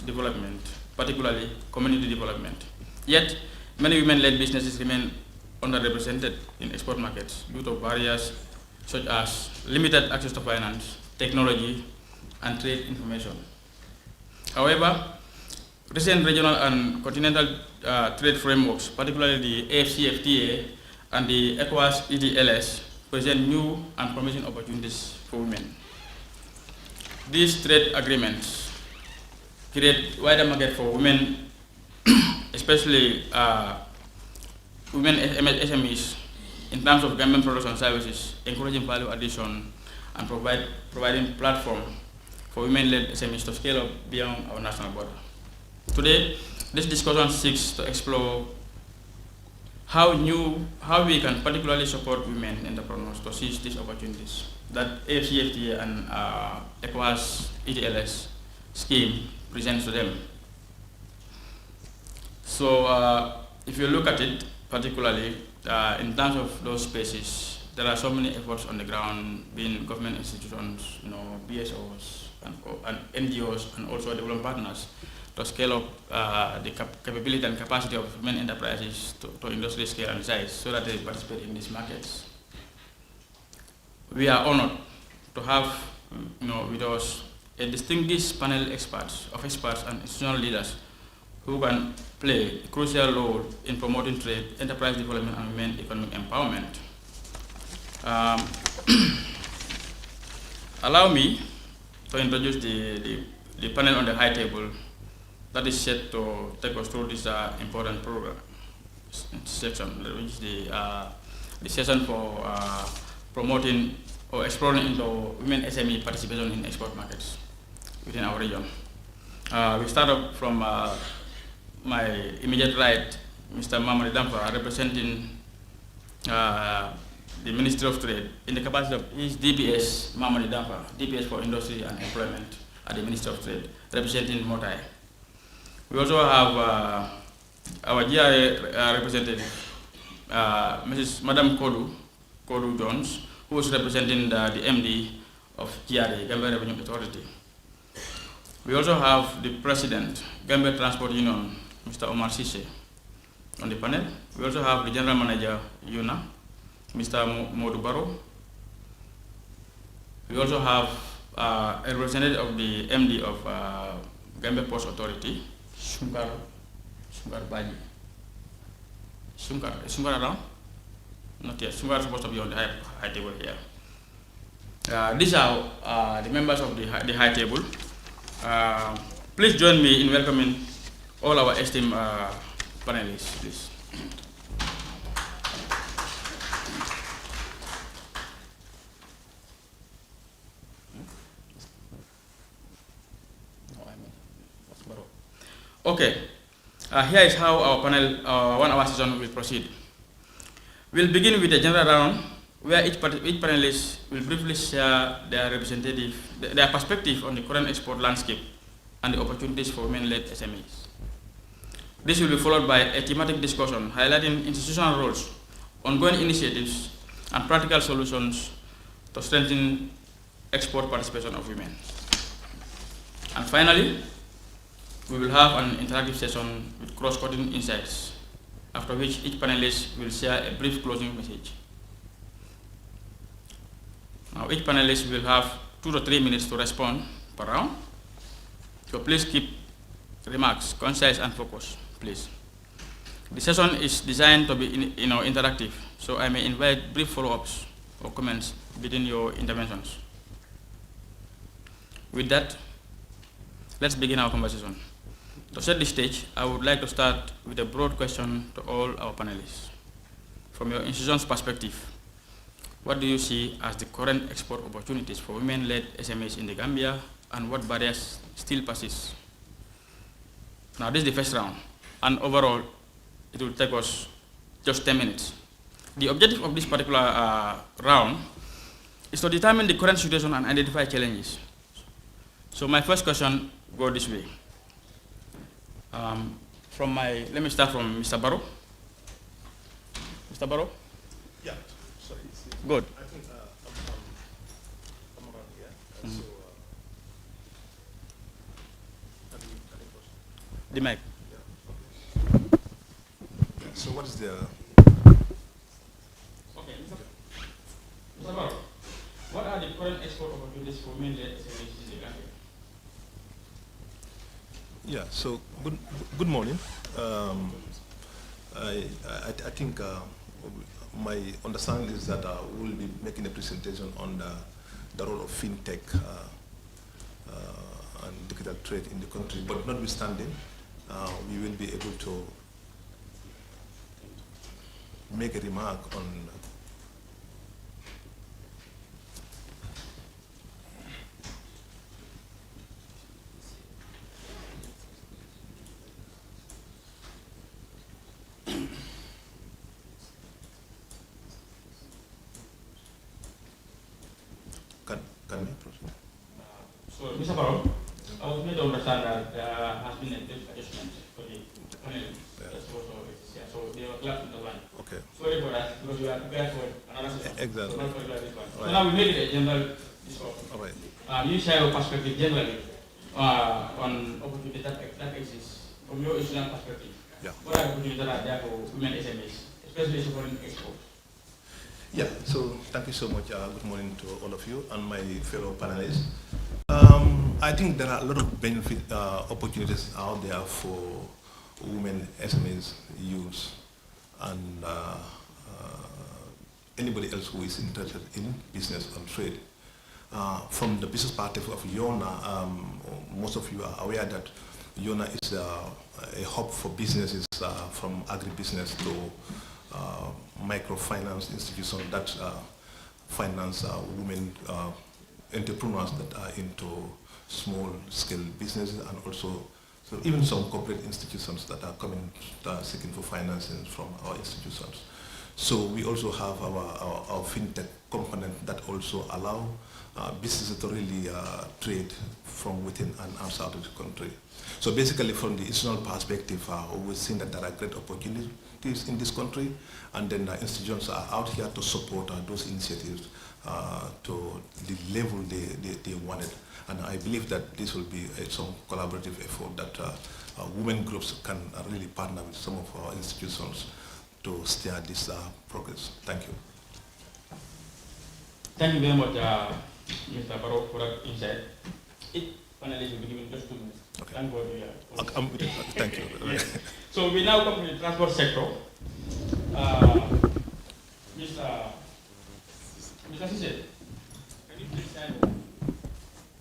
development, particularly community development. Yet, many women-led businesses remain underrepresented in export markets due to barriers such as limited access to finance, technology, and trade information. However, recent regional and continental trade frameworks, particularly the AFCFTA and the ECOWAS EDLS, present new and promising opportunities for women. These trade agreements create wider market for women, especially women SMEs, in terms of government products and services, encouraging value addition and providing platform for women-led SMEs to scale up beyond our national border. Today, this discussion seeks to explore how we can particularly support women entrepreneurs to seize these opportunities that AFCFTA and ECOWAS EDLS scheme presents to them. So if you look at it, particularly in terms of those spaces, there are so many efforts on the ground, being government institutions, BSOs, and NGOs, and also development partners, to scale up the capability and capacity of women enterprises to industry scale and size, so that they participate in these markets. We are honored to have with us a distinguished panel of experts and institutional leaders who can play a crucial role in promoting trade, enterprise development, and women economic empowerment. Allow me to introduce the panel on the high table that is set to take us through this important program section, which is the session for promoting or exploring into women SME participation in export markets within our region. We start up from my immediate right, Mr. Mamadi Damfa, representing the Ministry of Trade in the capacity of his DPS, Mamadi Damfa, DPS for Industry and Employment at the Ministry of Trade, representing Motai. We also have our GRA representative, Madam Kodu Jones, who is representing the MD of GRA, Gambia Revenue Authority. We also have the President, Gambia Transport Union, Mr. Omar Sise, on the panel. We also have the General Manager, UNA, Mr. Modu Baro. We also have a representative of the MD of Gambia Post Authority, Shumkar Baji. Shumkar around? Not yet. Shumkar is supposed to be on the high table here. These are the members of the high table. Please join me in welcoming all our esteemed panelists, please. Okay, here is how our panel, 1 hour session will proceed. We'll begin with a general round where each panelist will briefly share their perspective on the current export landscape and the opportunities for women-led SMEs. This will be followed by a thematic discussion highlighting institutional roles, ongoing initiatives, and practical solutions to strengthen export participation of women. And finally, we will have an interactive session with cross-cutting insights, after which each panelist will share a brief closing message. Now, each panelist will have 2 to 3 minutes to respond per round. So please keep remarks concise and focused, please. The session is designed to be interactive, so I may invite brief follow-ups or comments between your interventions. With that, let's begin our conversation. To set the stage, I would like to start with a broad question to all our panelists. From your institution's perspective, what do you see as the current export opportunities for women-led SMEs in the Gambia, and what barriers still persist? Now, this is the first round, and overall, it will take us just 10 minutes. The objective of this particular round is to determine the current situation and identify challenges. So my first question goes this way. let me start from Mr. Barrow. Mr. Barrow? Yeah, sorry. Good. I think I'm around here. The mic. So what is the... Okay, Mr. Barrow, what are the current export opportunities for mainland SMEs in the Gambia? Yeah, so good morning. I think my understanding is that we will be making a presentation on the role of fintech and digital trade in the country, but notwithstanding, we will be able to make a remark on can we proceed? So, Mr. Barrow, I was made to understand that there has been a big adjustment for the panel. So they were glad to the line. Okay. Sorry for that, because we are prepared for another session. Exactly. So, not for this one. So Right. now we made it a general discussion. All right. You share your perspective generally on opportunities that exist from your Islam perspective. Yeah. What are the opportunities that are there for women SMEs, especially foreign export? Yeah, so thank you so much. Good morning to all of you and my fellow panelists. I think there are a lot of benefit opportunities out there for women SMEs, youths, and anybody else who is interested in business and trade. From the business perspective of Yona, most of you are aware that Yona is a hub for businesses from agribusiness to microfinance institutions that finance women entrepreneurs that are into small-scale businesses, and also so even some corporate institutions that are coming seeking for financing from our institutions. So we also have our fintech component that also allow businesses to really trade from within and outside of the country. So basically, from the institutional perspective, we've seen that there are great opportunities in this country, and then the institutions are out here to support those initiatives to the level they wanted. And I believe that this will be some collaborative effort that women groups can really partner with some of our institutions to steer this progress. Thank you. Thank you very much, Mr. Barrow, for that insight. Panelists will be given just 2 minutes. Okay. Thank God. Thank you. Yes. So we now come to the transport sector. Mr. Sise,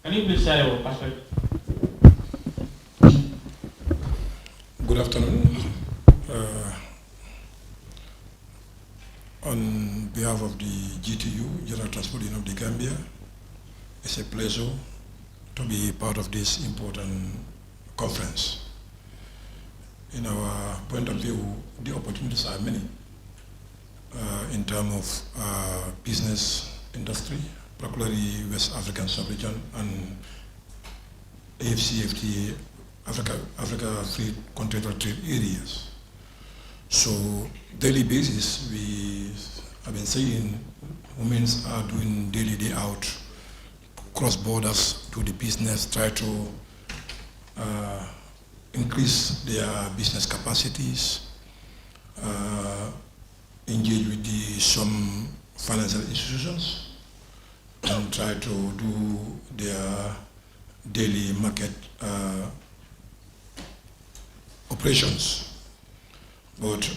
can you please share your perspective? Good afternoon. On behalf of the GTU, General Transport Union of the Gambia, it's a pleasure to be part of this important conference. In our point of view, the opportunities are many in terms of business industry, particularly West African sub-region and AFCFTA, Africa Free Continental Trade areas. So, daily basis, we have been saying women are doing daily, day out, cross borders to the business, try to increase their business capacities, engage with some financial institutions, and try to do their daily market operations. But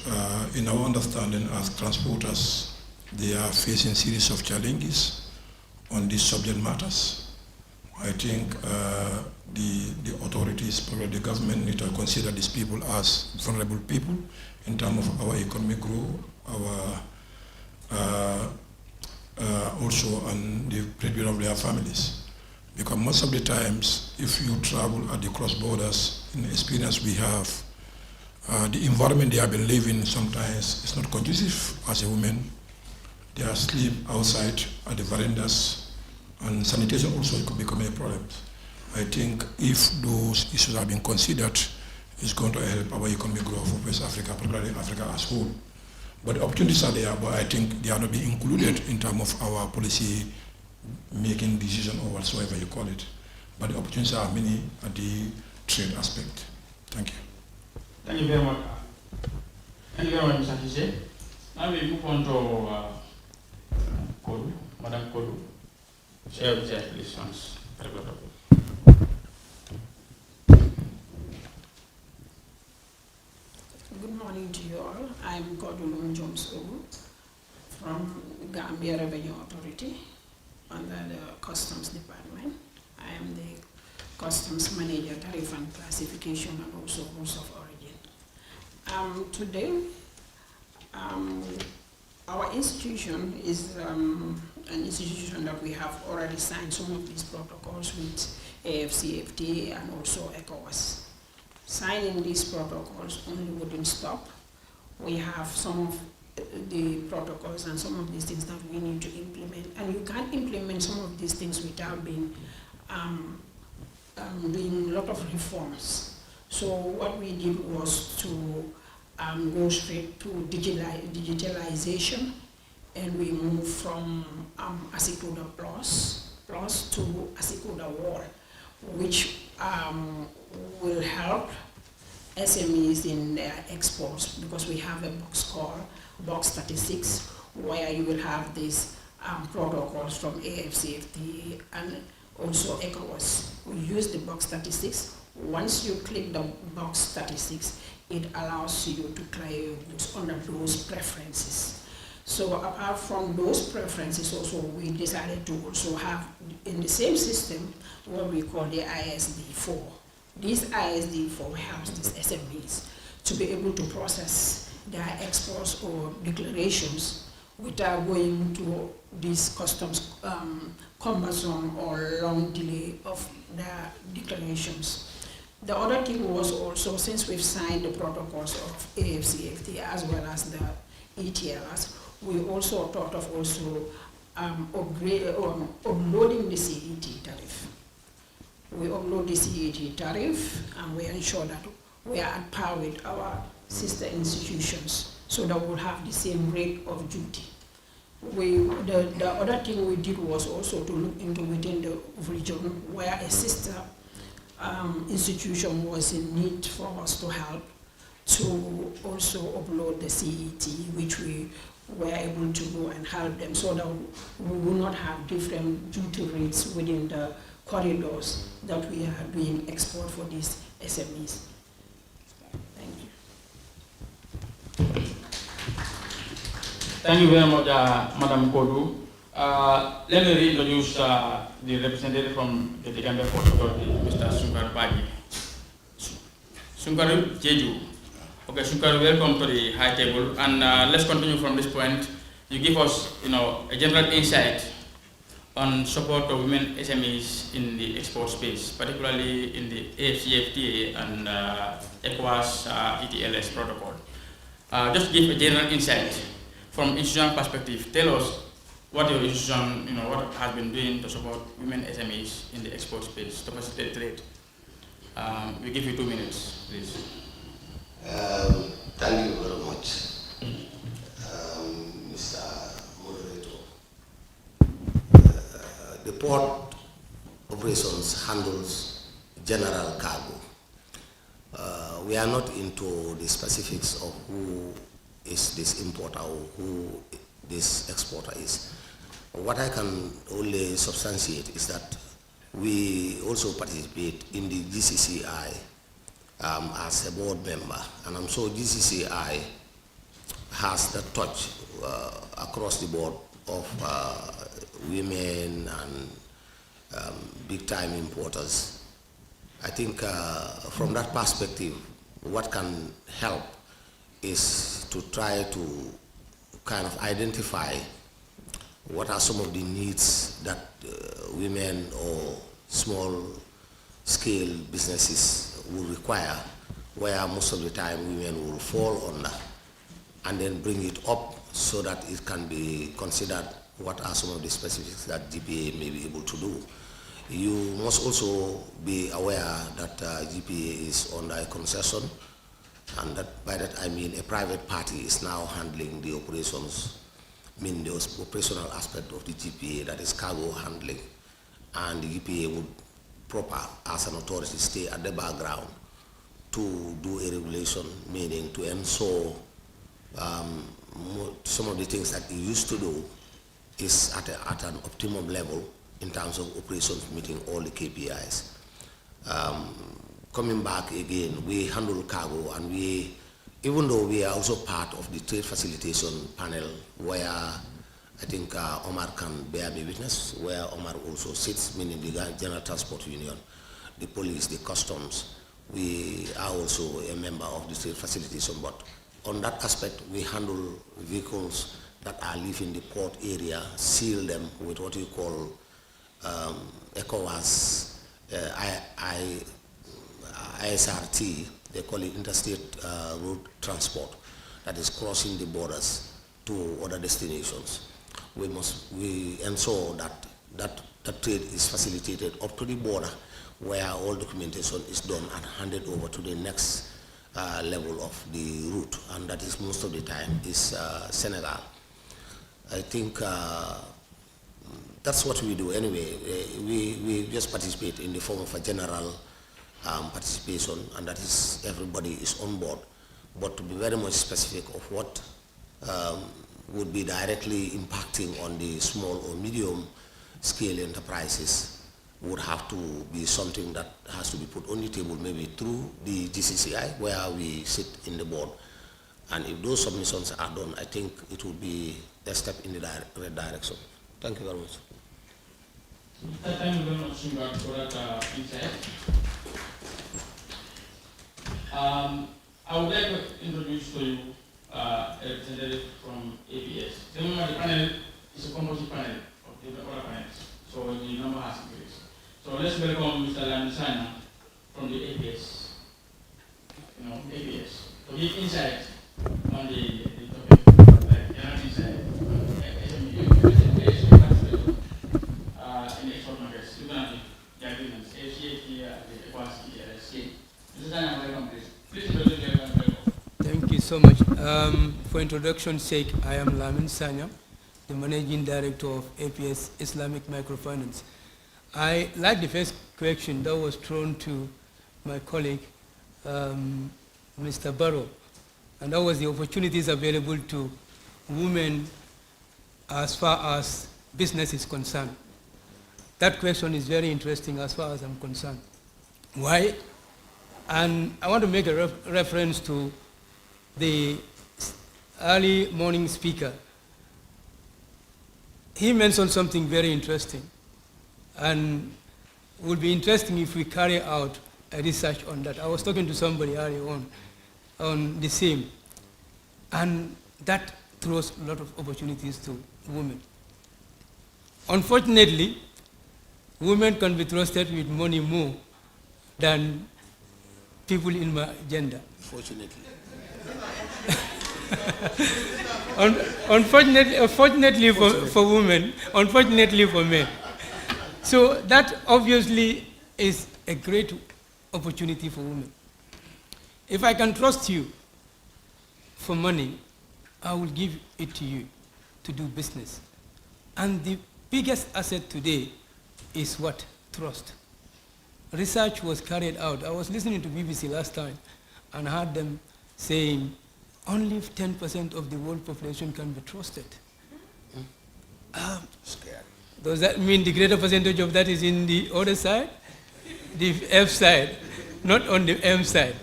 in our understanding as transporters, they are facing a series of challenges on these subject matters. I think the authorities, probably the government, need to consider these people as vulnerable people in terms of our economic growth, our also on the breadwinner of their families. Because most of the times, if you travel at the cross borders, in the experience we have, the environment they have been living sometimes is not conducive as a woman. They are asleep outside at the verandas, and sanitation also could become a problem. I think if those issues have been considered, is going to help our economic growth of West Africa, particularly Africa as a whole. But the opportunities are there, but I think they are not being included in terms of our policy making decision or whatsoever you call it. But the opportunities are many at the trade aspect. Thank you. Thank you very much. Thank you very much, Mr. Tise. Now we move on to Kodu, Madam Kodu. Share with us, please, once. Good morning to you all. I'm Kodulum Jones Ogu from Gambia Revenue Authority under the Customs Department. I am the Customs Manager, Tariff and Classification, and also Rules of Origin. Today, our institution is an institution that we have already signed some of these protocols with AFCFTA and also ECOWAS. Signing these protocols only wouldn't stop. We have some of the protocols and some of these things that we need to implement, and you can't implement some of these things without being doing a lot of reforms. So what we did was to go straight to digitalization, and we moved from Asikoda Plus to Asikoda Wall, which will help SMEs in their exports, because we have a box called Box 36, where you will have these protocols from AFCFTA and also ECOWAS. We use the Box 36. Once you click the Box 36, it allows you to clear your goods under those preferences. So apart from those preferences, also we decided to also have in the same system what we call the ISD4. This ISD4 helps these SMEs to be able to process their exports or declarations without going to these customs cumbersome or long delay of their declarations. The other thing was also, since we've signed the protocols of AFCFTA as well as the ETLs, we also thought of also uploading the CET tariff. We upload the CET tariff and we ensure that we are at par with our sister institutions so that we'll have the same rate of duty. The other thing we did was also to look into within the region where a sister institution was in need for us to help to also upload the CET, which we were able to go and help them so that we will not have different duty rates within the corridors that we are doing export for these SMEs. Thank you. Thank you very much, Madam Kodu. Let me reintroduce the representative from the Gambia Port Authority, Mr. Sunkar Baji. Sunkar Jeju. Okay, Sunkar, welcome to the high table, and let's continue from this point. You give us, a general insight on support of women SMEs in the export space, particularly in the AFCFTA and ECOWAS ETLS protocol. Just give a general insight from institutional perspective. Tell us what your institution, what has been doing to support women SMEs in the export space to facilitate trade. We give you 2 minutes, please. Thank you very much, Mr. Moderator. The port operations handles general cargo. We are not into the specifics of who is this importer or who this exporter is. What I can only substantiate is that we also participate in the GCCI as a board member, and I'm sure GCCI has the touch across the board of women and big-time importers. I think from that perspective, what can help is to try to kind of identify what are some of the needs that women or small-scale businesses will require, where most of the time women will fall under, and then bring it up so that it can be considered what are some of the specifics that GPA may be able to do. You must also be aware that GPA is under a concession, and that by that I mean a private party is now handling the operations, mean the operational aspect of the GPA, that is cargo handling, and the GPA would proper as an authority stay at the background to do a regulation, meaning to ensure some of the things that you used to do is at an optimum level in terms of operations meeting all the KPIs. Coming back again, we handle cargo, and we, even though we are also part of the trade facilitation panel, where I think Omar can bear me witness, where Omar also sits, meaning the General Transport Union, the police, the customs. We are also a member of the trade facilitation, but on that aspect, we handle vehicles that are leaving the port area, seal them with what you call ECOWAS, ISRT, they call it interstate road transport, that is crossing the borders to other destinations. We ensure that trade is facilitated up to the border, where all documentation is done and handed over to the next level of the route, and that is most of the time is Senegal. I think that's what we do anyway. We just participate in the form of a general participation, and that is everybody is on board. But to be very much specific of what would be directly impacting on the small or medium scale enterprises would have to be something that has to be put on the table, maybe through the GCCI, where we sit in the board. And if those submissions are done, I think it would be a step in the right direction. Thank you very much. Thank you very much, Shinga, for that insight. I would like to introduce to you a representative from ABS. Remember, the panel is a composite panel of different other panels, so the number has increased. So let's welcome Mr. Lamisana from the ABS. ABS. To give insight on the topic, general insight in export markets, looking at the agreements, ACAT, the ECOWAS, the LSC. Mr. Dana, welcome, please. Please introduce yourself and welcome. Thank you so much. For introduction's sake, I am Lamin Sanya, the Managing Director of APS Islamic Microfinance. I like the first question that was thrown to my colleague, Mr. Barrow, and that was the opportunities available to women as far as business is concerned. That question is very interesting as far as I'm concerned. Why? And I want to make a reference to the early morning speaker. He mentioned something very interesting, and it would be interesting if we carry out a research on that. I was talking to somebody earlier on the same, and that throws a lot of opportunities to women. Unfortunately, women can be trusted with money more than people in my gender. Fortunately. Unfortunately for women, unfortunately for men. So that obviously is a great opportunity for women. If I can trust you for money, I will give it to you to do business. And the biggest asset today is what? Trust. Research was carried out. I was listening to BBC last time and heard them saying only 10% of the world population can be trusted. Scary. Does that mean the greater percentage of that is in the other side? The F side, not on the M side.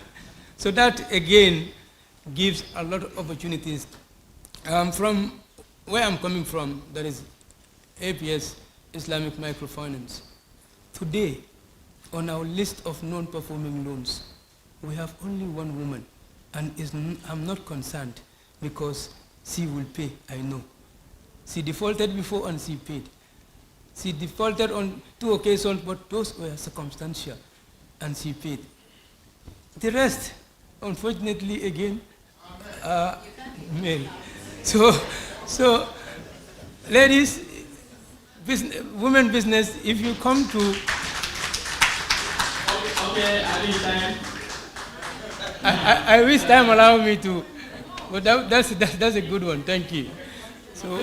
So that again gives a lot of opportunities. From where I'm coming from, that is APS Islamic Microfinance. Today, on our list of non-performing loans, we have only one woman, and I'm not concerned because she will pay, I know. She defaulted before and she paid. She defaulted on 2 occasions, but those were circumstantial, and she paid. The rest, unfortunately, again, are male. So ladies, women business, if you come to Okay, at this time. I wish time allowed me to, but that's a good one. Thank you. So,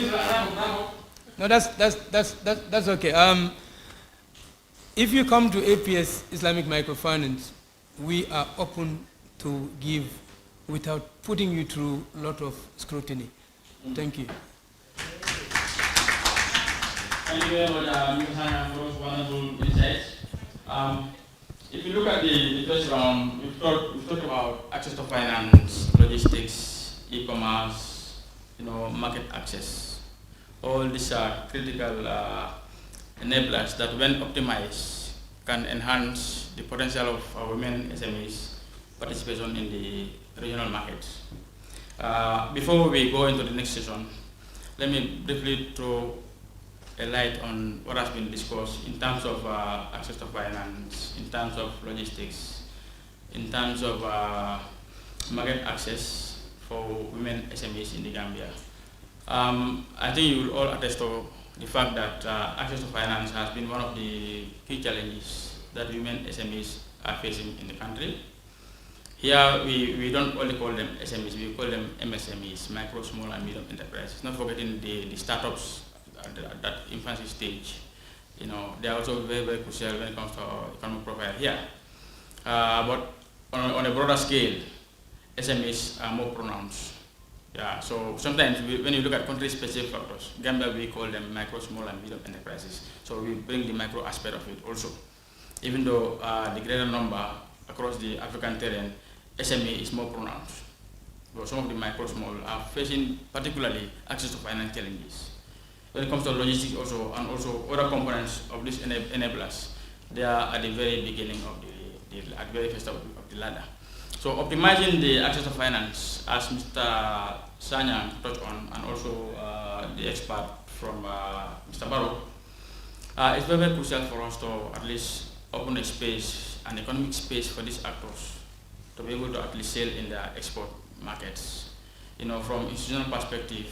no, that's okay. If you come to APS Islamic Microfinance, we are open to give without putting you through a lot of scrutiny. Thank you. Thank you very much, Mr. Hannah, for those wonderful insights. If you look at the first round, we've talked about access to finance, logistics, e-commerce, market access. All these are critical enablers that, when optimized, can enhance the potential of our women SMEs participation in the regional markets. Before we go into the next session, let me briefly throw a light on what has been discussed in terms of access to finance, in terms of logistics, in terms of market access for women SMEs in the Gambia. I think you will all attest to the fact that access to finance has been one of the key challenges that women SMEs are facing in the country. Here, we don't only call them SMEs, we call them MSMEs, micro, small, and medium enterprises, not forgetting the startups at that infancy stage. They are also very, very crucial when it comes to our economic profile here. But on a broader scale, SMEs are more pronounced. Yeah, so sometimes when you look at country-specific factors, Gambia, we call them micro, small, and medium enterprises. So we bring the micro aspect of it also. Even though the greater number across the African terrain, SME is more pronounced. But some of the micro, small are facing particularly access to finance challenges. When it comes to logistics also, and also other components of these enablers, they are at the very beginning of at the very first of the ladder. So optimizing the access to finance, as Mr. Sanya touched on, and also the expert from Mr. Barrow, it's very, very crucial for us to at least open a space, an economic space for these actors to be able to at least sell in their export markets. From institutional perspective,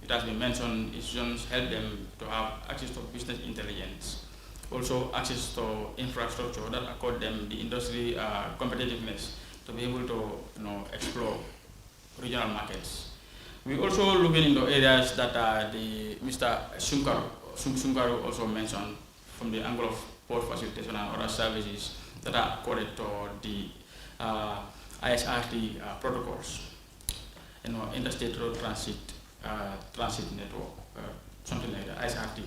it has been mentioned, institutions help them to have access to business intelligence, also access to infrastructure that accord them the industry competitiveness to be able to explore regional markets. We also looking into areas that Mr. Sunkaru also mentioned from the angle of port facilitation and other services that are accorded to the ISRT protocols, interstate road transit network, something like that, ISRT.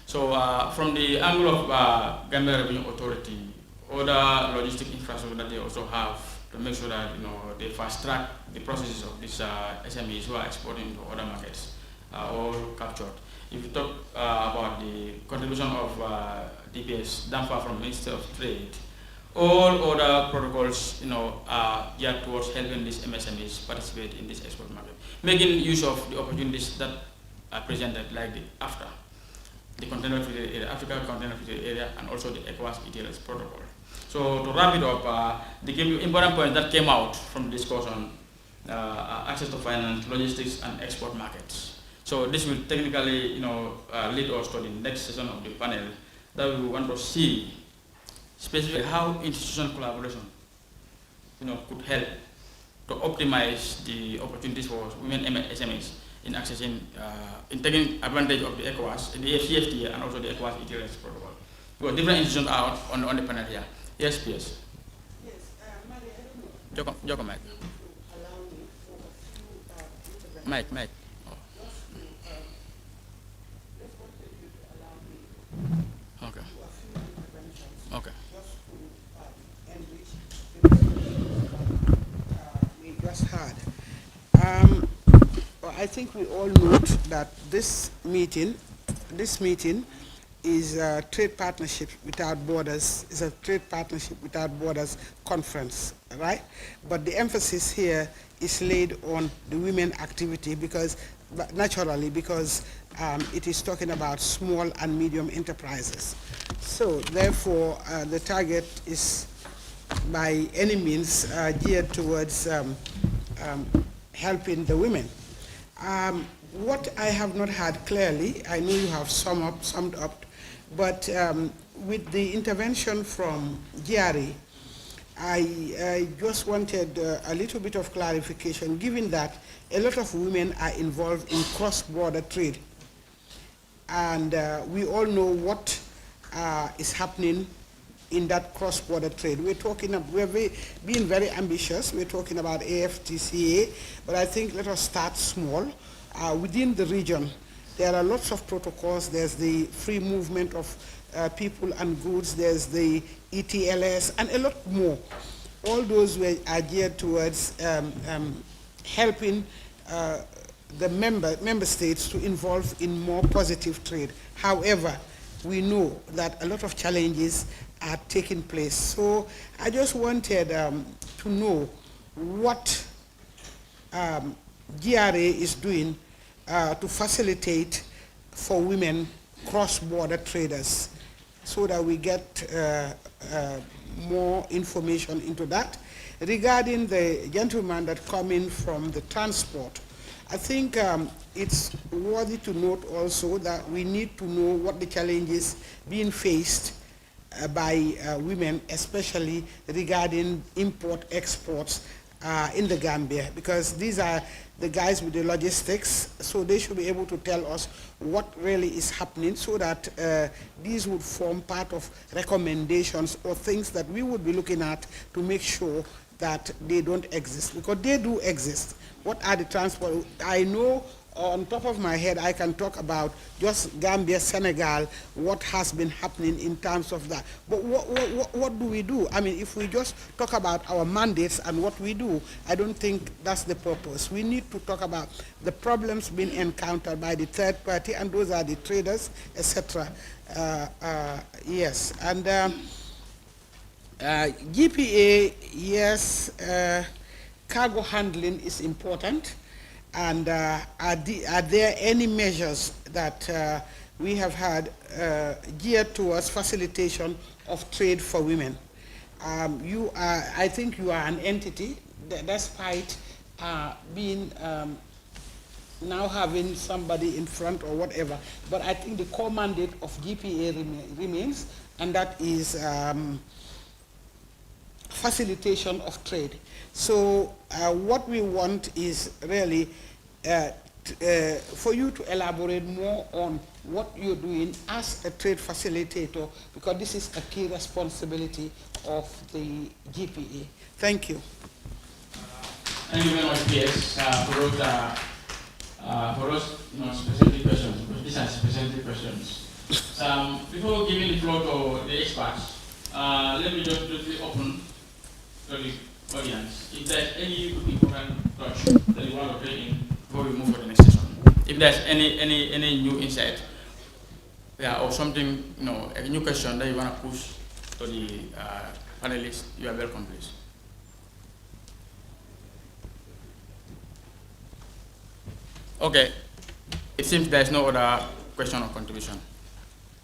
So from the angle of Gambia Revenue Authority, other logistic infrastructure that they also have to make sure that they fast track the processes of these SMEs who are exporting to other markets are all captured. If you talk about the contribution of DPS, DAMFA from Ministry of Trade, all other protocols are geared towards helping these MSMEs participate in this export market, making use of the opportunities that are presented, like the AFTA, the Container Free Area, Africa Container Free Area, and also the ECOWAS ETLS protocol. So to wrap it up, the important points that came out from the discussion are access to finance, logistics, and export markets. So this will technically lead us to the next session of the panel that we want to see specifically how institutional collaboration could help to optimize the opportunities for women SMEs in accessing, in taking advantage of the ECOWAS, the CFTA, and also the ECOWAS ETLS protocol. Because different institutions are on the panel here. Yes, please. Yes, Joko, Mike. Mike. Okay. Okay. We just had. I think we all note that this meeting is a trade partnership without borders. It's a trade partnership without borders conference, right? But the emphasis here is laid on the women activity because it is talking about small and medium enterprises. So therefore, the target is by any means geared towards helping the women. What I have not had clearly, I know you have summed up, but with the intervention from GRA, I just wanted a little bit of clarification, given that a lot of women are involved in cross-border trade. And we all know what is happening in that cross-border trade. We're being very ambitious. We're talking about AFTCA, but I think let us start small. Within the region, there are lots of protocols. There's the free movement of people and goods. There's the ETLS, and a lot more. All those are geared towards helping the member states to involve in more positive trade. However, we know that a lot of challenges are taking place. So I just wanted to know what GRA is doing to facilitate for women cross-border traders, so that we get more information into that. Regarding the gentleman that come in from the transport, I think it's worthy to note also that we need to know what the challenges being faced by women, especially regarding import-exports in the Gambia, because these are the guys with the logistics, so they should be able to tell us what really is happening, so that these would form part of recommendations or things that we would be looking at to make sure that they don't exist, because they do exist. What are the transport? I know on top of my head I can talk about just Gambia, Senegal, what has been happening in terms of that. But what do we do? I mean, if we just talk about our mandates and what we do, I don't think that's the purpose. We need to talk about the problems being encountered by the third party, and those are the traders, etc. Yes, and GPA, yes, cargo handling is important. And are there any measures that we have had geared towards facilitation of trade for women? I think you are an entity, despite being now having somebody in front or whatever, but I think the core mandate of GPA remains, and that is facilitation of trade. So what we want is really for you to elaborate more on what you're doing as a trade facilitator, because this is a key responsibility of the GPA. Thank you. Thank you very much, PS, for those specific questions, because these are specific questions. Before giving the floor to the experts, let me just briefly open to the audience. If there's any important touch that you want to bring in before we move to the next session, if there's any new insight, or something, a new question that you want to push to the panelists, you are welcome, please. Okay, it seems there's no other question or contribution.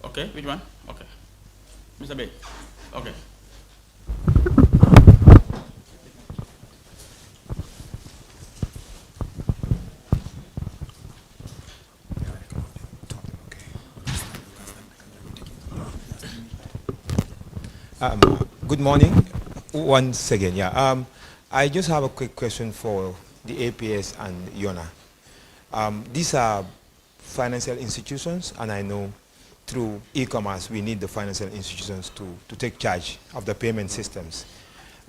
Okay, which one? Okay, Mr. Bay. Okay. Good morning, once again. Yeah, I just have a quick question for the APS and YONA. These are financial institutions, and I know through e-commerce we need the financial institutions to take charge of the payment systems.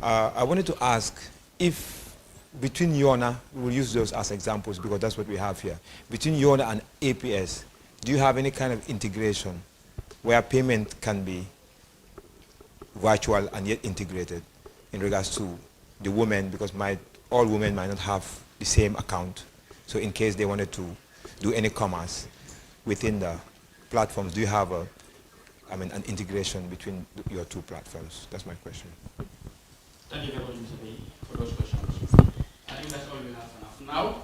I wanted to ask if between YONA, we'll use those as examples because that's what we have here, between YONA and APS, do you have any kind of integration where payment can be virtual and yet integrated in regards to the women, because all women might not have the same account. So in case they wanted to do any commerce within the platforms, do you have an integration between your two platforms? That's my question. Thank you very much, Mr. B, for those questions. I think that's all we have for now. Now,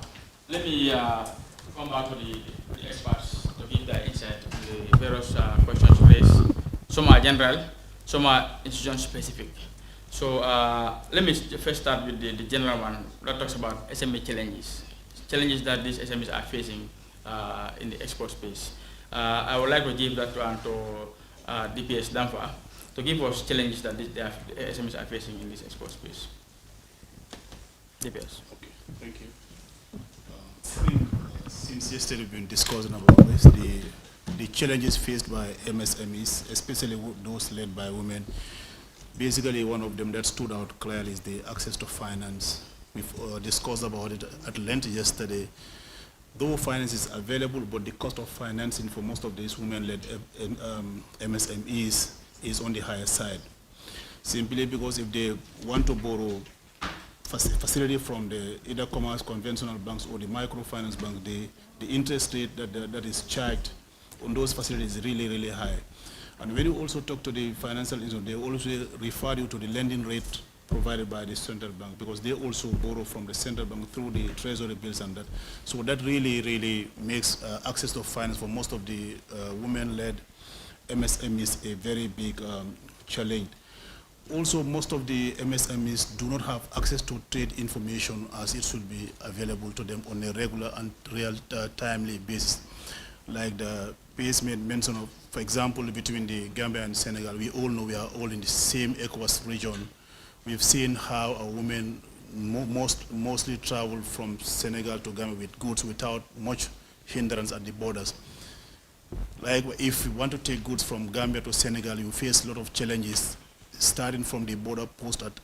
let me come back to the experts to give their insight on the various questions raised. Some are general, some are institution specific. So let me first start with the general one that talks about SME challenges that these SMEs are facing in the export space. I would like to give that one to DPS Danfa, to give us challenges that the SMEs are facing in this export space. DPS. Okay, thank you. I think since yesterday we've been discussing about this, the challenges faced by MSMEs, especially those led by women. Basically, one of them that stood out clearly is the access to finance. We've discussed about it at length yesterday. Though finance is available, but the cost of financing for most of these women-led MSMEs is on the higher side. Simply because if they want to borrow facility from the either commerce conventional banks or the microfinance bank, the interest rate that is charged on those facilities is really, really high. And when you also talk to the financial institution, they also refer you to the lending rate provided by the central bank, because they also borrow from the central bank through the treasury bills and that. So that really, really makes access to finance for most of the women-led MSMEs a very big challenge. Also, most of the MSMEs do not have access to trade information as it should be available to them on a regular and timely basis. Like the PS made mention of, for example, between the Gambia and Senegal, we all know we are all in the same ECOWAS region. We've seen how a woman mostly travel from Senegal to Gambia with goods without much hindrance at the borders. Like if you want to take goods from Gambia to Senegal, you face a lot of challenges, starting from the border post at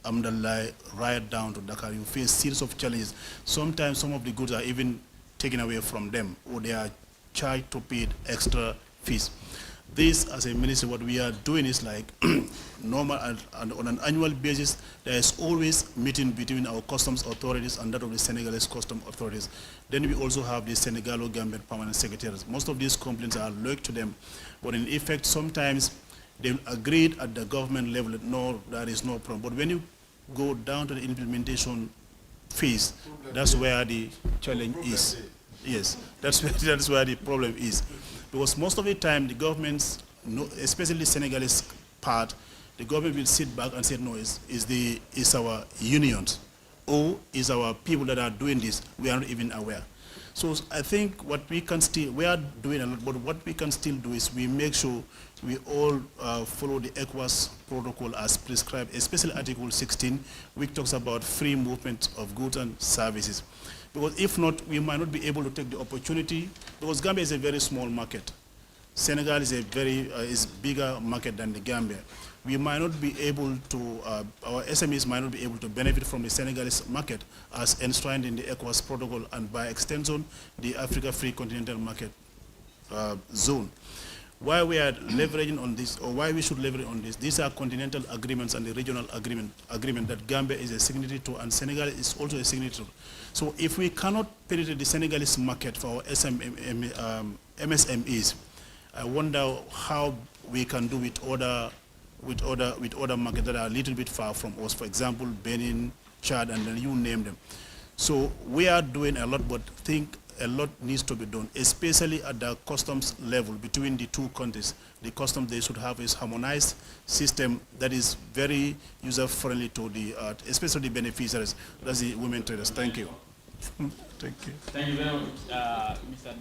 Amdalai right down to Dakar. You face series of challenges. Sometimes some of the goods are even taken away from them, or they are charged to pay extra fees. This, as a ministry, what we are doing is like normal, and on an annual basis, there is always meeting between our customs authorities and that of the Senegalese customs authorities. Then we also have the Senegalo-Gambian permanent secretaries. Most of these complaints are looked to them, but in effect, sometimes they agreed at the government level that no, there is no problem. But when you go down to the implementation phase, that's where the challenge is. Yes, that's where the problem is. Because most of the time, the governments, especially the Senegalese part, the government will sit back and say, no, it's our unions, or is our people that are doing this, we are not even aware. So I think what we can still, we are doing a lot, but what we can still do is we make sure we all follow the ECOWAS protocol as prescribed, especially Article 16, which talks about free movement of goods and services. Because if not, we might not be able to take the opportunity, because Gambia is a very small market. Senegal is a is bigger market than the Gambia. We might not be able to, our SMEs might not be able to benefit from the Senegalese market as enshrined in the ECOWAS protocol and by extension, the Africa Free Continental Market Zone. Why we are leveraging on this, or why we should leverage on this, these are continental agreements and the regional agreement that Gambia is a signatory to, and Senegal is also a signatory. So if we cannot penetrate the Senegalese market for our MSMEs, I wonder how we can do with other markets that are a little bit far from us. For example, Benin, Chad, and then you name them. So we are doing a lot, but think a lot needs to be done, especially at the customs level between the two countries. The customs they should have is harmonized system that is very user-friendly to the, especially the beneficiaries, that's the women traders. Thank you. Thank you. Thank you very much, Mr.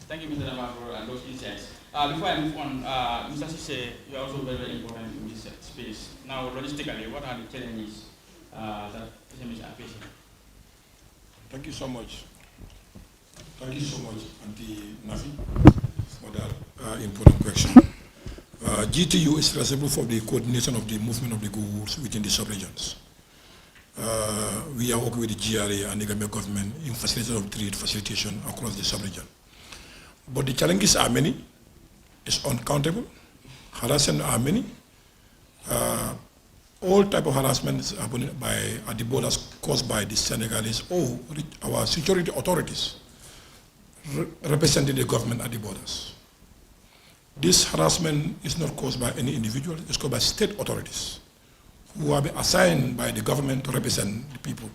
Thank you, Mr. Dama, for those insights. Before I move on, Mr. Sise, you are also very, very important in this space. Now, logistically, what are the challenges that SMEs are facing? Thank you so much. Thank you so much, Auntie Nafi, for that important question. GTU is responsible for the coordination of the movement of the goods within the sub-regions. We are working with the GRA and the Gambia government in facilitation of trade facilitation across the sub-region. But the challenges are many. It's uncountable. Harassment are many. All type of harassment is happening at the borders caused by the Senegalese or our security authorities representing the government at the borders. This harassment is not caused by any individual, it's caused by state authorities who have been assigned by the government to represent the people.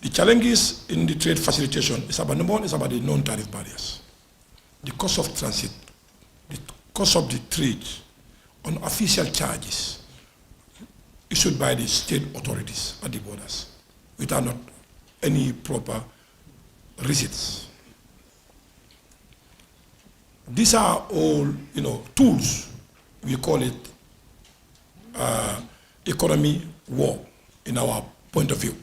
The challenges in the trade facilitation is about, number one, is about the non-tariff barriers. The cost of transit, the cost of the trade on official charges issued by the state authorities at the borders without not any proper receipts. These are all, tools. We call it economy war in our point of view.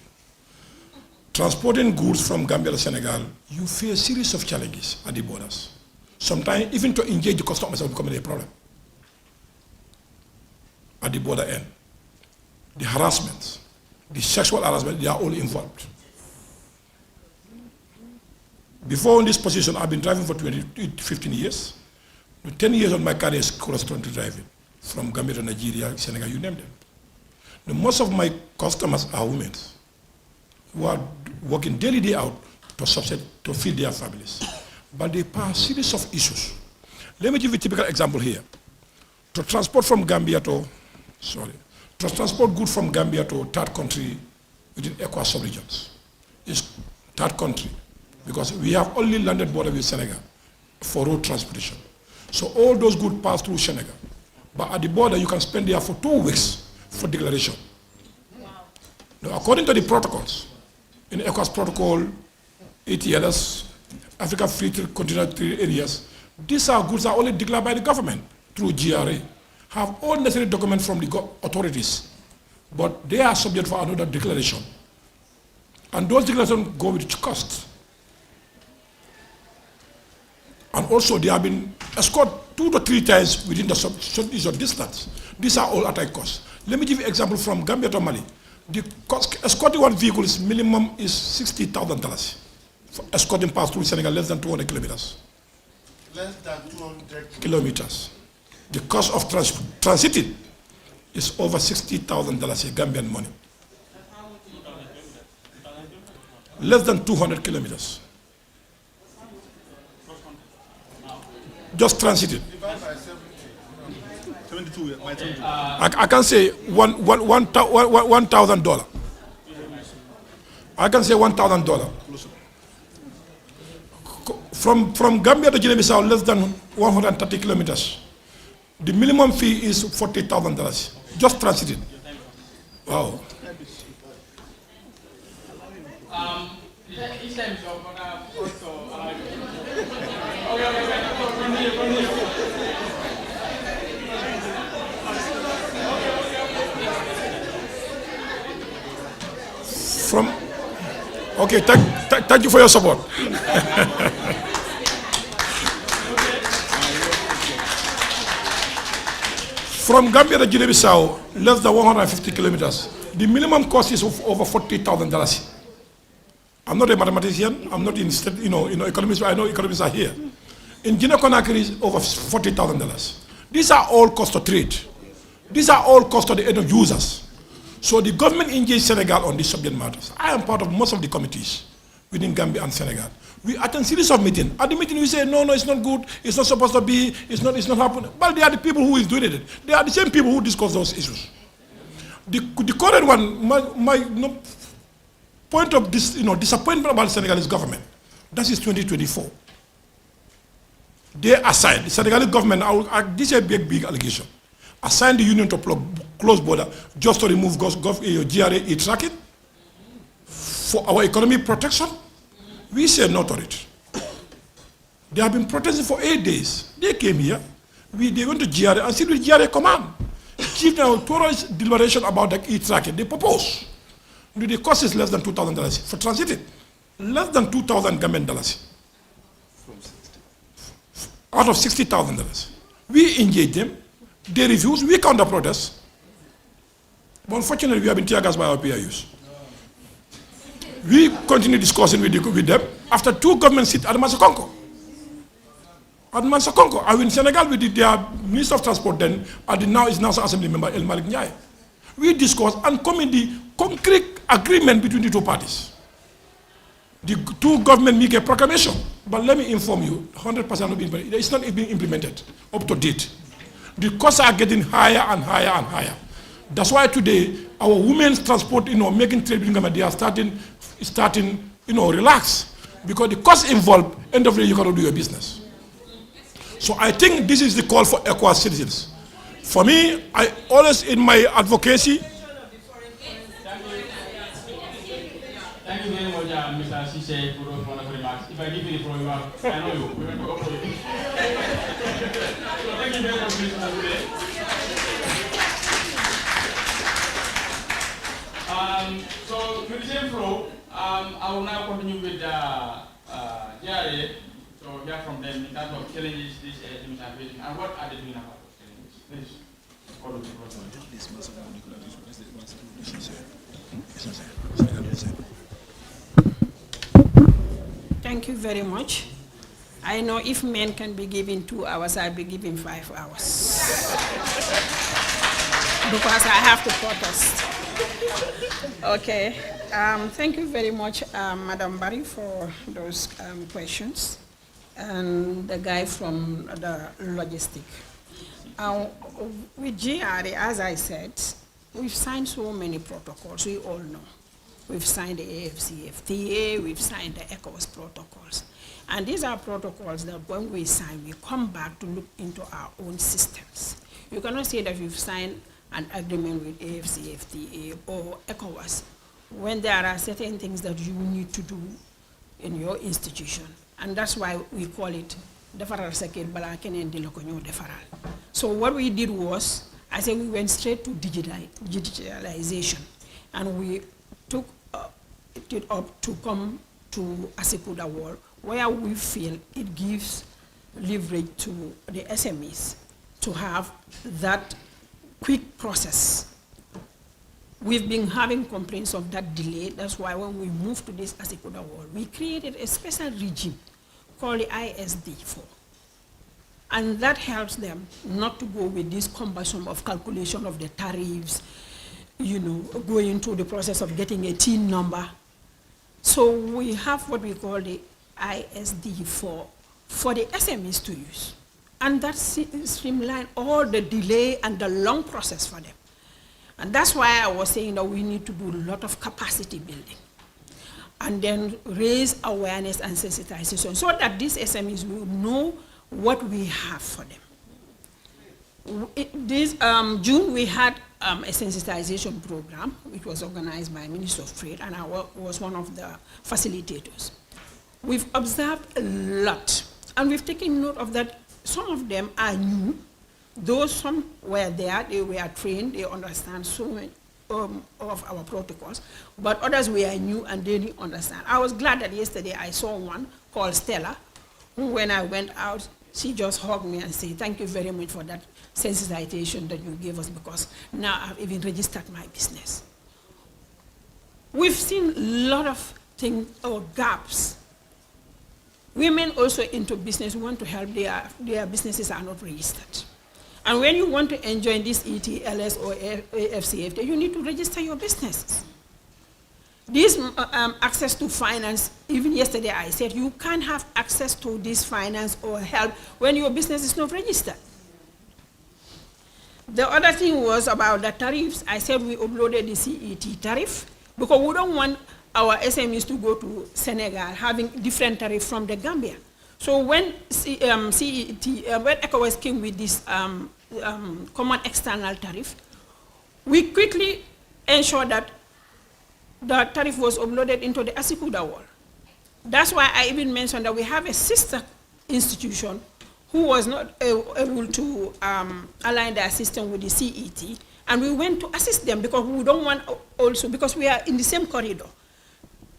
Transporting goods from Gambia to Senegal, you face a series of challenges at the borders. Sometimes even to engage the customers is becoming a problem at the border end. The harassment, the sexual harassment, they are all involved. Before in this position, I've been driving for 15 years. 10 years of my career is cross-country driving, from Gambia to Nigeria, Senegal, you name them. Now, most of my customers are women who are working daily, day out to feed their families. But they pass a series of issues. Let me give you a typical example here. To transport from Gambia to transport goods from Gambia to third country within ECOWAS sub-regions is third country, because we have only landed border with Senegal for road transportation. So all those goods pass through Senegal. But at the border, you can spend there for 2 weeks for declaration. Wow. Now, according to the protocols, in ECOWAS protocol, ATLS, Africa Free Continental Trade Areas, these are goods are only declared by the government through GRA, have all necessary documents from the authorities, but they are subject for another declaration. And those declarations go with cost. And also they have been escorted 2 to 3 times within the sub distance. These are all at high cost. Let me give you an example from Gambia to Mali. The cost escorting one vehicle is minimum is $60,000. Escorting past through Senegal less than 200 kilometers. Less than 200 kilometers. The cost of transiting is over $60,000 Gambian money. Less than 200 kilometers. Just transited. 72. I can say $1,000. I can say $1,000. From Gambia to Guinea-Bissau, less than 130 kilometers. The minimum fee is $40,000. Just transited. Wow. Okay, thank you for your support. From Gambia to Guinea-Bissau, less than 150 kilometers. The minimum cost is over $40,000. I'm not a mathematician. I'm not in economists. I know economists are here. In Guinea-Conakry, is over $40,000. These are all cost of trade. These are all cost of the end users. So the government engaged Senegal on these subject matters. I am part of most of the committees within Gambia and Senegal. We attend series of meetings. At the meeting we say, no, it's not good, it's not supposed to be, it's not happening. But they are the people who is doing it. They are the same people who discuss those issues. The current one, my point of this, disappointment about the Senegalese government, that is 2024. They assigned, the Senegalese government, this is a big allegation, assigned the union to close border just to remove GRA tracking for our economic protection. We say no to it. They have been protesting for 8 days. They came here. They went to GRA and said with GRA command. Give them a thorough deliberation about the tracking. They propose. The cost is less than $2,000 for transiting. Less than $2,000 Gambian dollars. Out of $60,000. We engage them. They refuse. We counter protest. But unfortunately, we have been tear gassed by our PIUs. We continue discussing with them. After 2 governments sit at Mansakonko. I in Senegal with their Minister of Transport then, now is National Assembly member El Malik Ndiaye. We discussed and come in the concrete agreement between the 2 parties. The 2 governments make a proclamation. But let me inform you, 100% of it's not being implemented up to date. The costs are getting higher and higher and higher. That's why today our women's transport, making trade between Gambia, they are starting, relax. Because the cost involved, end of the day, you cannot do your business. So I think this is the call for ECOWAS citizens. For me, I always, in my advocacy. Thank you very much, Mr. Sise, for those wonderful remarks. if I give you the floor, you are, I know you. We went to operate. So thank you very much, Mr. Today. So with the same flow, I will now continue with Jare. So hear from them in terms of challenges these teams are facing and what are they doing about those challenges. Please. Thank you very much. I know if men can be given 2 hours, I'll be giving 5 hours. Because I have to protest. Okay. Thank you very much, Madam Barry, for those questions. And the guy from the logistic. With GRA, as I said, we've signed so many protocols, we all know. We've signed the AFCFTA, we've signed the ECOWAS protocols. And these are protocols that when we sign, we come back to look into our own systems. You cannot say that you've signed an agreement with AFCFTA or ECOWAS when there are certain things that you need to do in your institution. And that's why we call it defaral sekir bala kenen di lako ñoo defaral. So what we did was, I said we went straight to digitalization, and we took it up to come to Asikuda Wall, where we feel it gives leverage to the SMEs to have that quick process. We've been having complaints of that delay. That's why when we moved to this Asikuda Wall, we created a special regime called the ISD4. And that helps them not to go with this cumbersome of calculation of the tariffs, you know, going through the process of getting a TIN number. So we have what we call the ISD4 for the SMEs to use. And that streamlines all the delay and the long process for them. And that's why I was saying that we need to do a lot of capacity building and then raise awareness and sensitization so that these SMEs will know what we have for them. This June, we had a sensitization program, which was organized by Minister of Trade, and I was one of the facilitators. We've observed a lot, and we've taken note of that. Some of them are new. Those some were there, they were trained, they understand so many of our protocols, but others were new and they didn't understand. I was glad that yesterday I saw one called Stella, who when I went out, she just hugged me and said, thank you very much for that sensitization that you gave us, because now I've even registered my business. We've seen a lot of things or gaps. Women also into business want to help their businesses are not registered. And when you want to enjoy this ETLS or FCFTA, you need to register your businesses. This access to finance, even yesterday I said you can't have access to this finance or help when your business is not registered. The other thing was about the tariffs. I said we uploaded the CET tariff because we don't want our SMEs to go to Senegal having different tariff from the Gambia. So when when ECOWAS came with this common external tariff, we quickly ensured that the tariff was uploaded into the Asikuda Wall. That's why I even mentioned that we have a sister institution who was not able to align their system with the CET, and we went to assist them because we don't want also, because we are in the same corridor.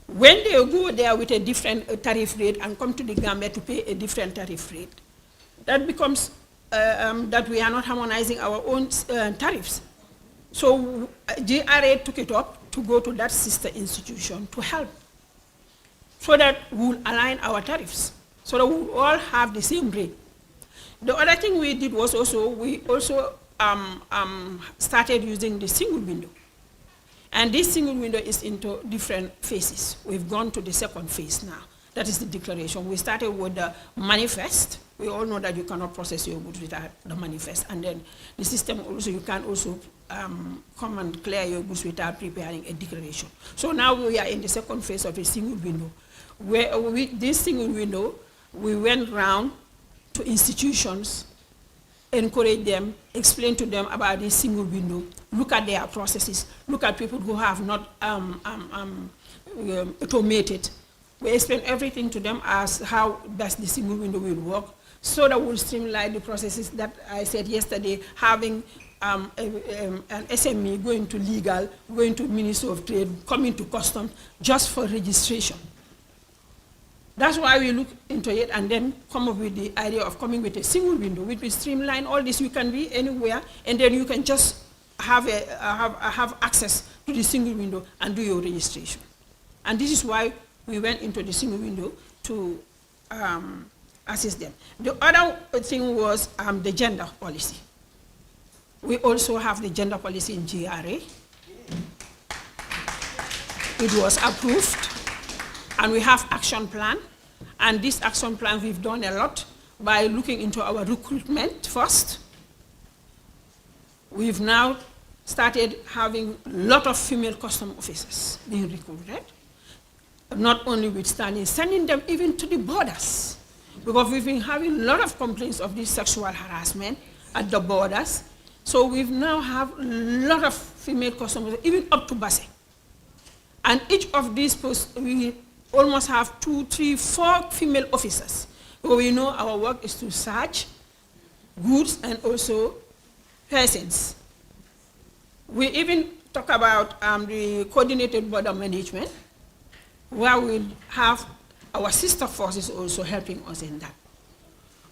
When they go there with a different tariff rate and come to the Gambia to pay a different tariff rate, that becomes that we are not harmonizing our own tariffs. So GRA took it up to go to that sister institution to help, so that we'll align our tariffs, so that we all have the same rate. The other thing we did was also, we also started using the single window. And this single window is into different phases. We've gone to the second phase now. That is the declaration. We started with the manifest. We all know that you cannot process your goods without the manifest. And then the system also, you can also come and clear your goods without preparing a declaration. So now we are in the second phase of a single window. Where with this single window, we went round to institutions, encourage them, explain to them about this single window, look at their processes, look at people who have not automated, We explain everything to them as how does the single window will work, so that we'll streamline the processes that I said yesterday, having an SME going to legal, going to Ministry of Trade, coming to customs just for registration. That's why we look into it and then come up with the idea of coming with a single window, which will streamline all this. You can be anywhere, and then you can just have access to the single window and do your registration. And this is why we went into the single window to assist them. The other thing was the gender policy. We also have the gender policy in GRA. It was approved. And we have action plan, and this action plan we've done a lot by looking into our recruitment first. We've now started having a lot of female custom officers being recruited, not only with sending them even to the borders, because we've been having a lot of complaints of this sexual harassment at the borders. So we've now have a lot of female custom officers, even up to Basse. And each of these posts, we almost have 2, 3, 4 female officers. So we know our work is to search goods and also persons. We even talk about the coordinated border management, where we'll have our sister forces also helping us in that.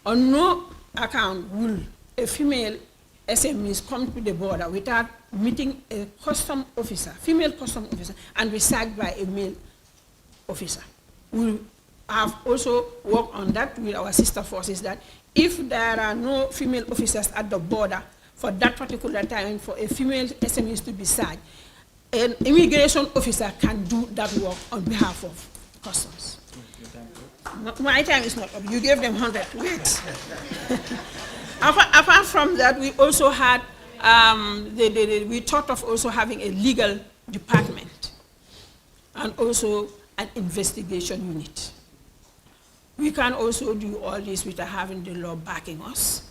On no account will a female SMEs come to the border without meeting a custom officer, female custom officer, and be sacked by a male officer. We have also worked on that with our sister forces, that if there are no female officers at the border for that particular time for a female SMEs to be sacked, an immigration officer can do that work on behalf of customs. My time is not up. You gave them 100. Wait. Apart from that, we also had, we thought of also having a legal department and also an investigation unit. We can also do all this without having the law backing us.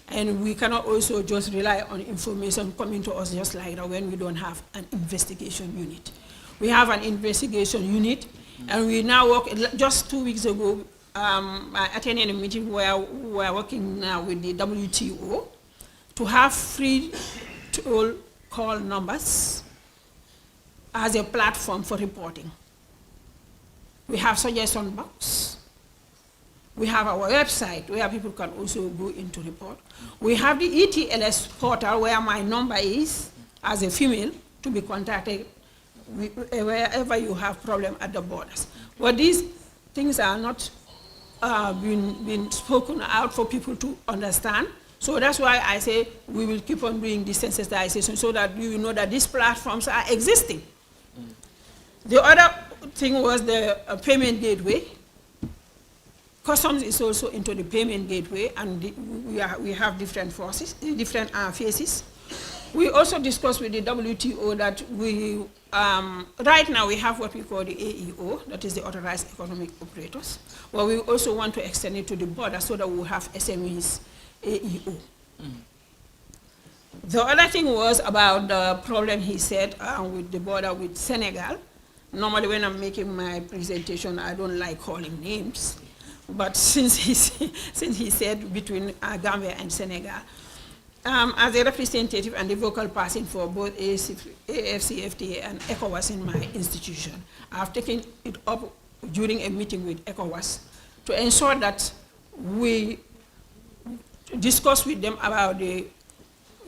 And we cannot also just rely on information coming to us just like that when we don't have an investigation unit. We have an investigation unit, and we now work, just 2 weeks ago, I attended a meeting where we are working now with the WTO to have free toll call numbers as a platform for reporting. We have suggestion box. We have our website where people can also go into report. We have the ETLS portal where my number is, as a female, to be contacted wherever you have problem at the borders. But these things are not been spoken out for people to understand. So that's why I say we will keep on doing this sensitization so that you know that these platforms are existing. The other thing was the payment gateway. Customs is also into the payment gateway, and we have different forces, different phases. We also discussed with the WTO that we, right now we have what we call the AEO, that is the authorized economic operators, but we also want to extend it to the border so that we'll have SMEs AEO. The other thing was about the problem he said with the border with Senegal. Normally when I'm making my presentation, I don't like calling names. But since he said between Gambia and Senegal, as a representative and the vocal person for both AFCFTA and ECOWAS in my institution, I've taken it up during a meeting with ECOWAS to ensure that we discuss with them about the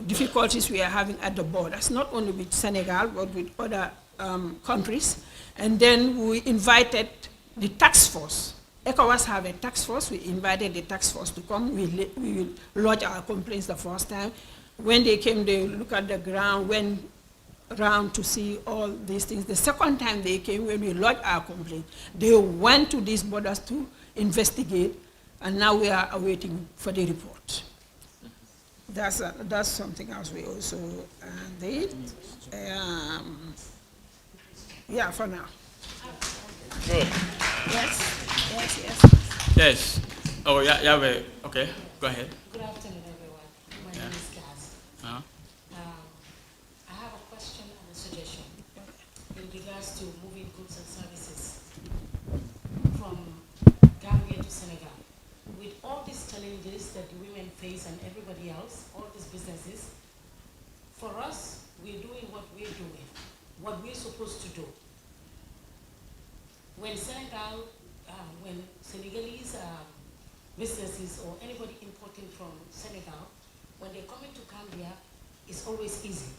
difficulties we are having at the borders, not only with Senegal, but with other countries. And then we invited the task force. ECOWAS have a task force. We invited the task force to come. We will lodge our complaints the first time. When they came, they looked at the ground, went around to see all these things. The second time they came, when we lodged our complaint, they went to these borders to investigate, and now we are awaiting for the report. That's something else we also did. Yeah, for now. Good. Yes. Yes. Oh, yeah, okay, go ahead. Good afternoon, everyone. My name is Gaz. I have a question and a suggestion in regards to moving goods and services. from Gambia to Senegal, with all these challenges that the women face and everybody else, all these businesses, for us, we're doing what we're doing, what we're supposed to do. When Senegal, when Senegalese businesses or anybody importing from Senegal, when they come into Gambia, it's always easy.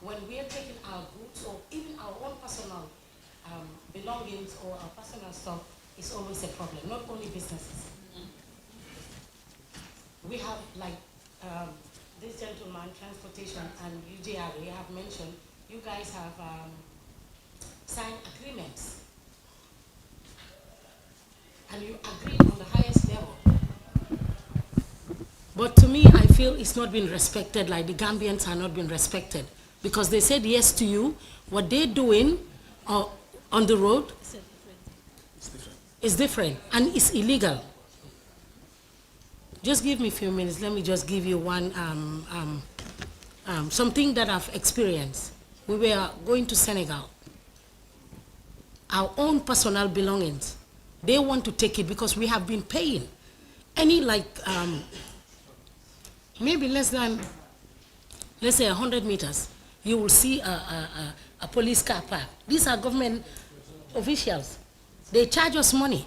When we are taking our goods or even our own personal belongings or our personal stuff, it's always a problem, not only businesses. We have, like this gentleman, transportation and UJRA have mentioned, you guys have signed agreements. And you agreed on the highest level. But to me, I feel it's not been respected, like the Gambians are not being respected. Because they said yes to you, what they're doing on the road is different and it's illegal. Just give me a few minutes, let me just give you one, something that I've experienced. We were going to Senegal. Our own personal belongings, they want to take it because we have been paying. Any maybe less than, let's say 100 meters, you will see a police car park. These are government officials. They charge us money.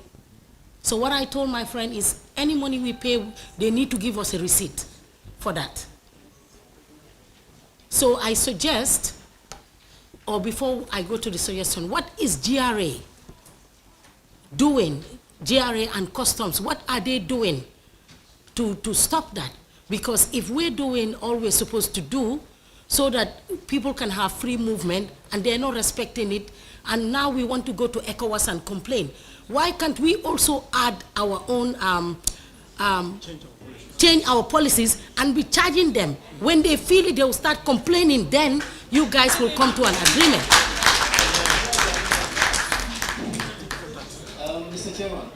So what I told my friend is, any money we pay, they need to give us a receipt for that. So I suggest, or before I go to the suggestion, what is GRA doing, GRA and customs, what are they doing to stop that? Because if we're doing all we're supposed to do so that people can have free movement and they're not respecting it, and now we want to go to ECOWAS and complain, why can't we also add our own, change our policies and be charging them? When they feel it, they will start complaining, then you guys will come to an agreement. Mr. Chairman.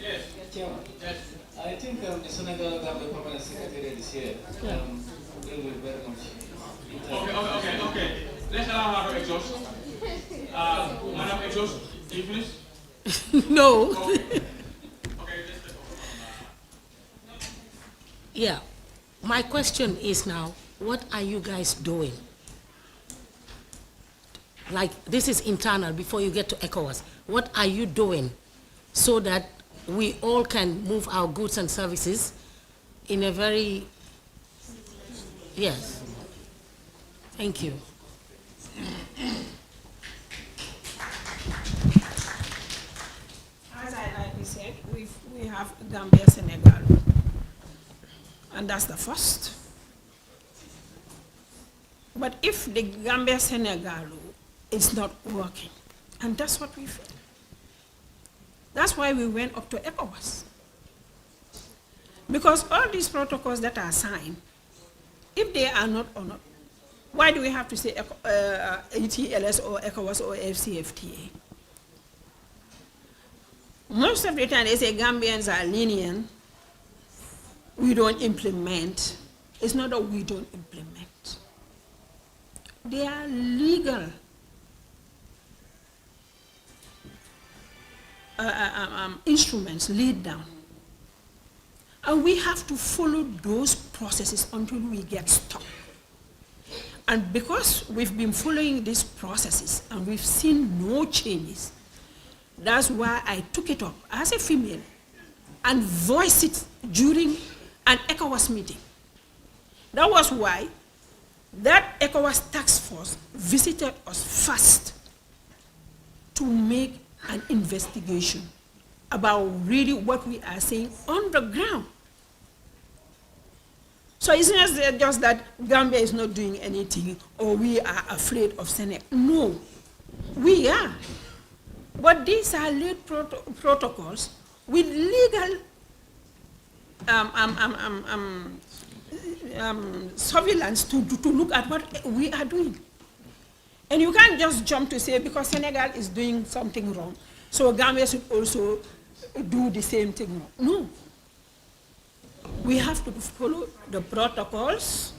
Yes. Chairman. Yes. I think the Senegal Gambia Permanent Secretariat is here. They will very much. Okay. Let's allow her to exhaust. Madam exhaust, can you finish? No. Okay. Yeah. My question is now, what are you guys doing? Like, this is internal before you get to ECOWAS. What are you doing so that we all can move our goods and services in a very, yes. Thank you. As I rightly said, we have Gambia, Senegal, and that's the first. But if the Gambia, Senegal is not working, and that's what we feel. That's why we went up to ECOWAS. Because all these protocols that are signed, if they are not honored, why do we have to say ATLS or ECOWAS or FCFTA? Most of the time they say Gambians are lenient, we don't implement. It's not that we don't implement. They are legal instruments laid down. And we have to follow those processes until we get stuck. And because we've been following these processes and we've seen no changes, that's why I took it up as a female and voiced it during an ECOWAS meeting. That was why that ECOWAS task force visited us first to make an investigation about really what we are saying on the ground. So it's not just that Gambia is not doing anything or we are afraid of Senegal. No, we are. But these are laid protocols with legal surveillance to look at what we are doing. And you can't just jump to say because Senegal is doing something wrong, so Gambia should also do the same thing wrong. No. We have to follow the protocols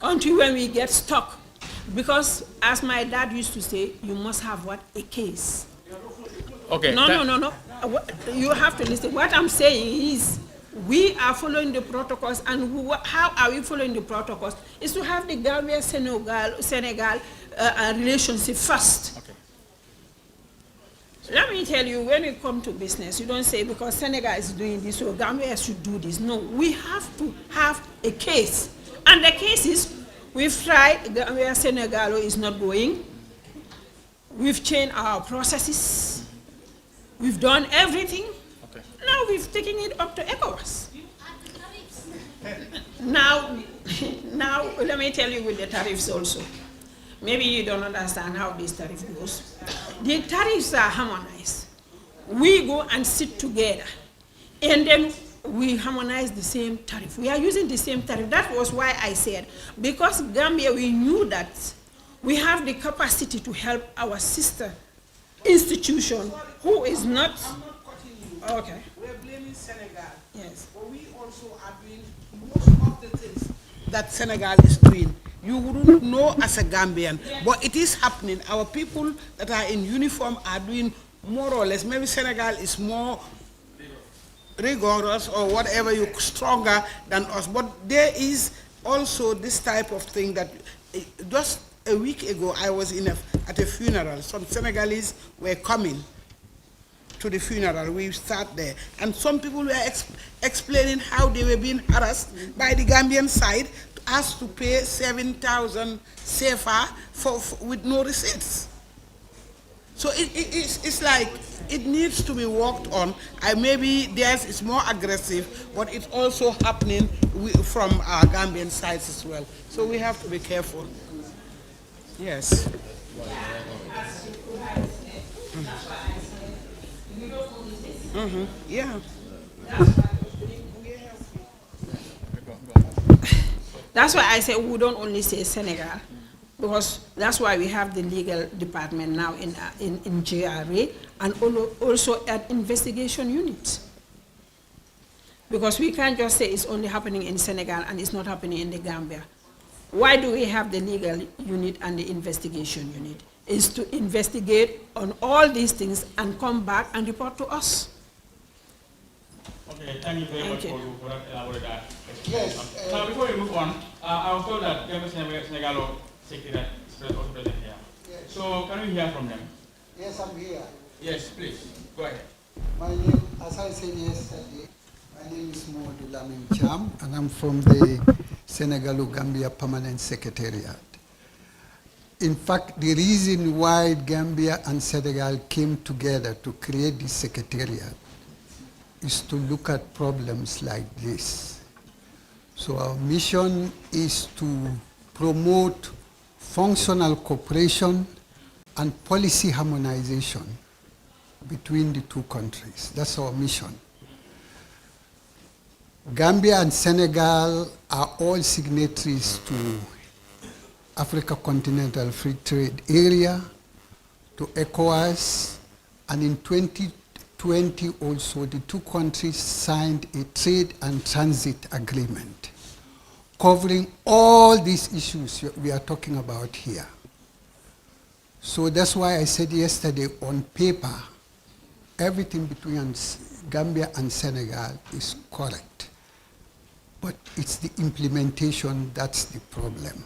until when we get stuck. Because as my dad used to say, you must have what? A case. Okay. No. You have to listen. What I'm saying is, we are following the protocols, and how are we following the protocols? Is to have the Gambia-Senegal relationship first. Okay. Let me tell you, when it comes to business, you don't say because Senegal is doing this, so Gambia should do this. No, we have to have a case. And the case is, we've tried, Gambia-Senegal is not going. We've changed our processes. We've done everything. Okay. Now we've taken it up to ECOWAS. Now, let me tell you with the tariffs also. Maybe you don't understand how this tariff goes. The tariffs are harmonized. We go and sit together, and then we harmonize the same tariff. We are using the same tariff. That was why I said, because Gambia, we knew that we have the capacity to help our sister institution who is not. I'm not cutting you. Okay. We're blaming Senegal. Yes. But we also are doing most of the things that Senegal is doing. You wouldn't know as a Gambian, but it is happening. Our people that are in uniform are doing more or less. Maybe Senegal is more rigorous or whatever, you stronger than us. But there is also this type of thing that just a week ago I was at a funeral. Some Senegalese were coming to the funeral. We sat there, and some people were explaining how they were being harassed by the Gambian side, asked to pay 7,000 CFA with no receipts. So it's like it needs to be worked on. Maybe theirs is more aggressive, but it's also happening from our Gambian sides as well. So we have to be careful. Yes. Yeah. That's why I say we don't only say Senegal, because that's why we have the legal department now in GRA, and also at investigation unit. Because we can't just say it's only happening in Senegal and it's not happening in the Gambia. Why do we have the legal unit and the investigation unit? Is to investigate on all these things and come back and report to us. Okay, thank you very much for that elaborate explanation. Yes, now, before we move on, I was told that Gambia Senegal Secretary is also present here. Yes. So, can we hear from them? Yes, I'm here. Yes, please. Go ahead. My name, as I said yesterday, my name is Mohamed Lamin Cham, and I'm from the Senegal-Gambia Permanent Secretariat. In fact, the reason why Gambia and Senegal came together to create this secretariat is to look at problems like this. So our mission is to promote functional cooperation and policy harmonization between the two countries. That's our mission. Gambia and Senegal are all signatories to Africa Continental Free Trade Area, to ECOWAS, and in 2020 also the two countries signed a trade and transit agreement covering all these issues we are talking about here. So that's why I said yesterday, on paper, everything between Gambia and Senegal is correct. But it's the implementation that's the problem.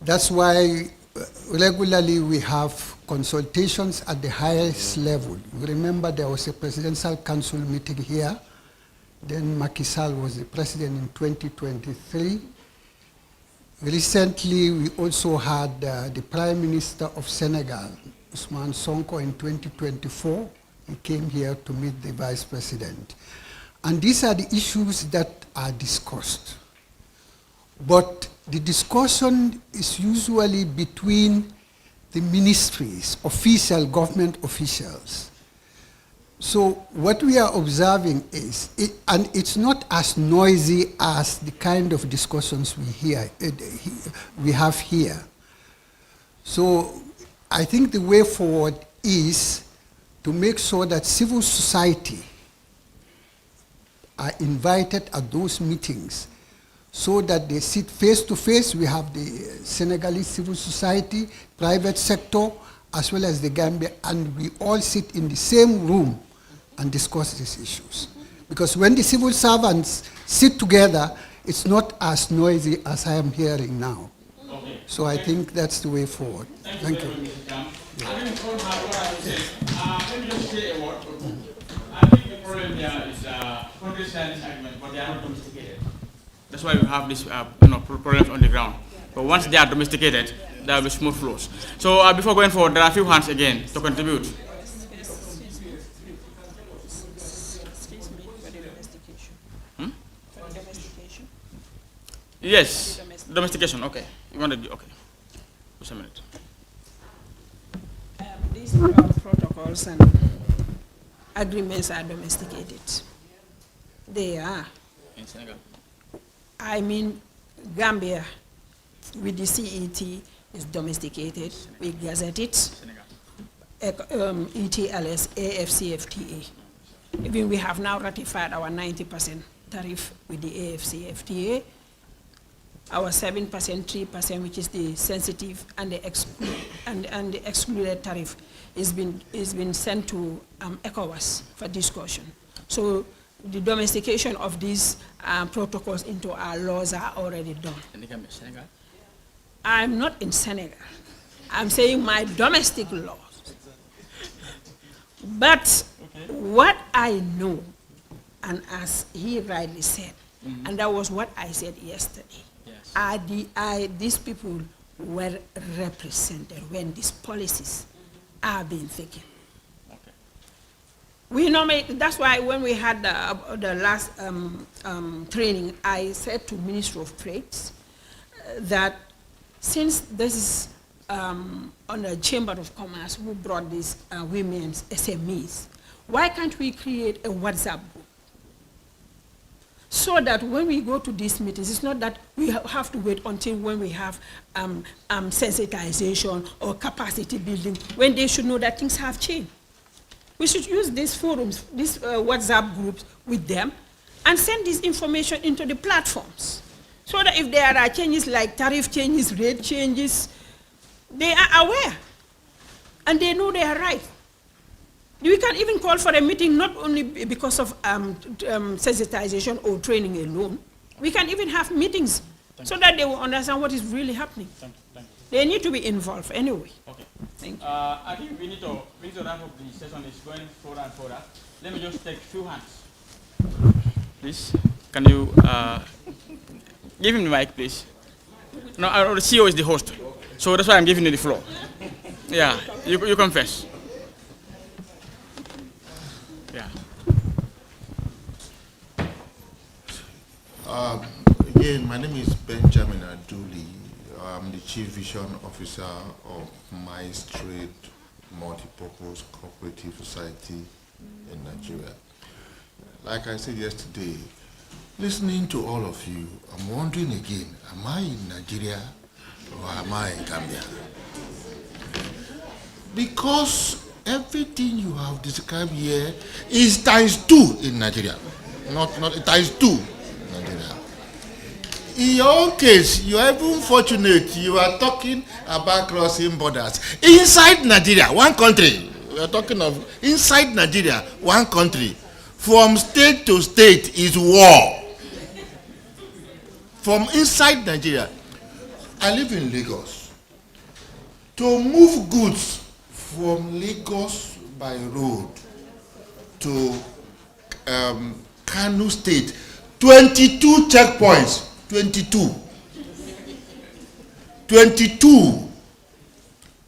That's why regularly we have consultations at the highest level. You remember there was a presidential council meeting here. Then Macky Sall was the president in 2023. Recently, we also had the Prime Minister of Senegal, Ousmane Sonko, in 2024. He came here to meet the Vice President. And these are the issues that are discussed. But the discussion is usually between the ministries, government officials. So what we are observing is, and it's not as noisy as the kind of discussions we have here. So I think the way forward is to make sure that civil society are invited at those meetings so that they sit face to face. We have the Senegalese civil society, private sector, as well as the Gambia, and we all sit in the same room and discuss these issues. Because when the civil servants sit together, it's not as noisy as I am hearing now. Okay. So I think that's the way forward. Thank you. Let me just say a word. I think the problem here is countries sign this agreement, but they are not domesticated. That's why we have this problems on the ground. But once they are domesticated, there will be smooth flows. So before going forward, there are a few hands again to contribute. Yes, domestication. Okay, you want to do okay? Just a minute. These protocols and agreements are domesticated. They are. In Senegal. I mean, Gambia with the CET is domesticated. We gazette it. ETLS, AFCFTA. Even we have now ratified our 90% tariff with the AFCFTA. Our 7%, 3%, which is the sensitive and the excluded tariff, is been sent to ECOWAS for discussion. So the domestication of these protocols into our laws are already done. Senegal? I'm not in Senegal. I'm saying my domestic laws. But what I know, and as he rightly said, and that was what I said yesterday, these people were represented when these policies are being taken. Okay. We normally, that's why when we had the last training, I said to Minister of Trade that since this is on the Chamber of Commerce who brought these women's SMEs, why can't we create a WhatsApp group? So that when we go to these meetings, it's not that we have to wait until when we have sensitization or capacity building, when they should know that things have changed. We should use these forums, these WhatsApp groups with them, and send this information into the platforms. So that if there are changes like tariff changes, rate changes, they are aware, and they know they are right. We can even call for a meeting not only because of sensitization or training alone. We can even have meetings so that they will understand what is really happening. Thank you. They need to be involved anyway. Okay. Thank you. I think we need to wrap up the session. It's going further and further. Let me just take a few hands. Please, can you give him the mic, please? No, the CEO is the host, so that's why I'm giving you the floor. Yeah, you confess. Yeah. Again, my name is Benjamin Aduli. I'm the Chief Vision Officer of Mice Trade Multipurpose Cooperative Society in Nigeria. Like I said yesterday, listening to all of you, I'm wondering again, am I in Nigeria or am I in Gambia? Because everything you have described here is ×2 in Nigeria. Not ×2 in Nigeria. In your own case, you are even fortunate. You are talking about crossing borders. Inside Nigeria, one country. We are talking of inside Nigeria, one country. From state to state is war. From inside Nigeria. I live in Lagos. To move goods from Lagos by road to Kano State, 22 checkpoints. 22.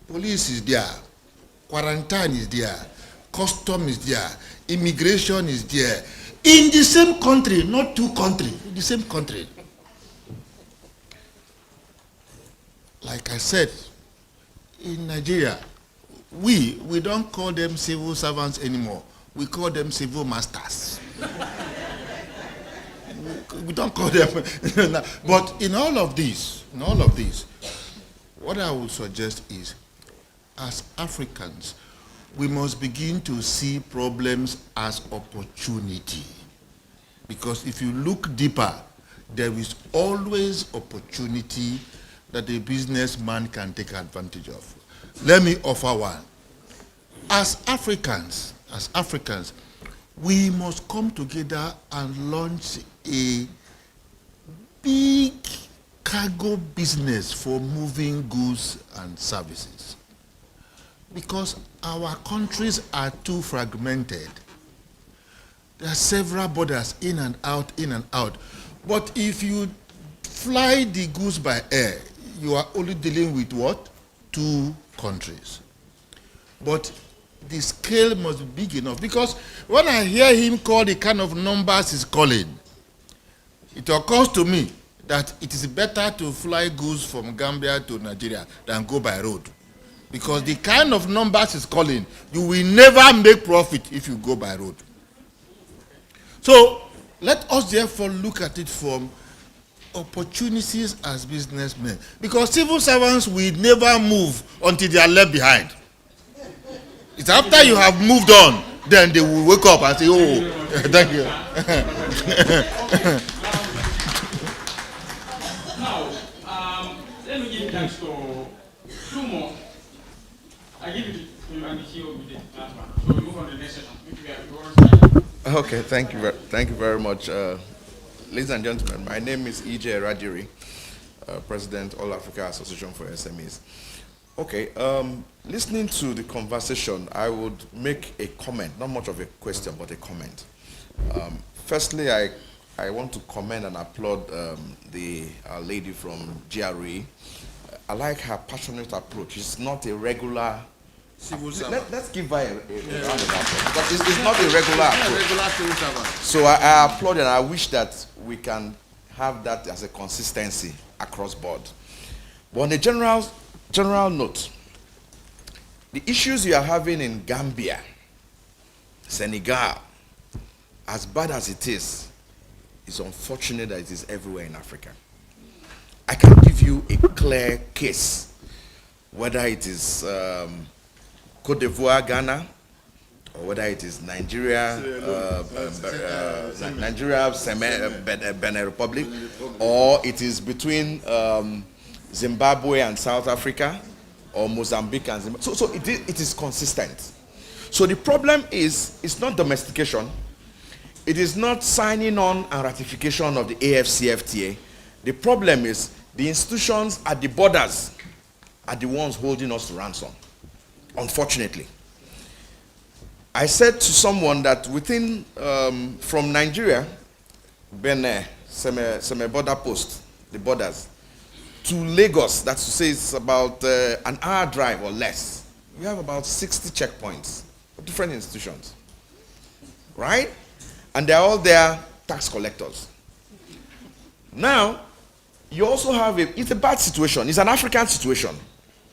Police is there, quarantine is there, custom is there, immigration is there. In the same country, not two countries, in the same country. Like I said, in Nigeria, we don't call them civil servants anymore. We call them civil masters. We don't call them. But in all of this, what I would suggest is, as Africans, we must begin to see problems as opportunity. Because if you look deeper, there is always opportunity that a businessman can take advantage of. let me offer one. As Africans, we must come together and launch a big cargo business for moving goods and services. Because our countries are too fragmented. There are several borders in and out, in and out. But if you fly the goods by air, you are only dealing with what? 2 countries. But the scale must be big enough, because when I hear him call the kind of numbers he's calling, it occurs to me that it is better to fly goods from Gambia to Nigeria than go by road. Because the kind of numbers he's calling, you will never make profit if you go by road. So let us therefore look at it from opportunities as businessmen. Because civil servants will never move until they are left behind. It's after you have moved on, then they will wake up and say, oh, thank you. Now, let me give thanks to 2 more. I give it to you and he will be the last one. So we move on to the next session. Okay, thank you very much. Ladies and gentlemen, my name is Yahya Jammeh, President, All Africa Association for SMEs. Okay, listening to the conversation, I would make a comment, not much of a question, but a comment. Firstly, I want to commend and applaud the lady from GRE. I like her passionate approach. It's not a regular civil servant. Let's give her a round of applause, because it's not a regular approach. Regular civil servant. So I applaud and I wish that we can have that as a consistency across board. But on a general note, the issues you are having in Gambia, Senegal, as bad as it is, it's unfortunate that it is everywhere in Africa. I can give you a clear case, whether it is Cote d'Ivoire, Ghana, or whether it is Nigeria, Benin Republic, or it is between Zimbabwe and South Africa, or Mozambique and Zimbabwe. So it is consistent. So the problem is, it's not domestication. It is not signing on and ratification of the AFCFTA. The problem is the institutions at the borders are the ones holding us to ransom, unfortunately. I said to someone that within, from Nigeria, Benin, Seme border post, the borders, to Lagos, that's to say it's about an hour drive or less, you have about 60 checkpoints for different institutions, right? And they're all there tax collectors. Now, you also have it's a bad situation. It's an African situation,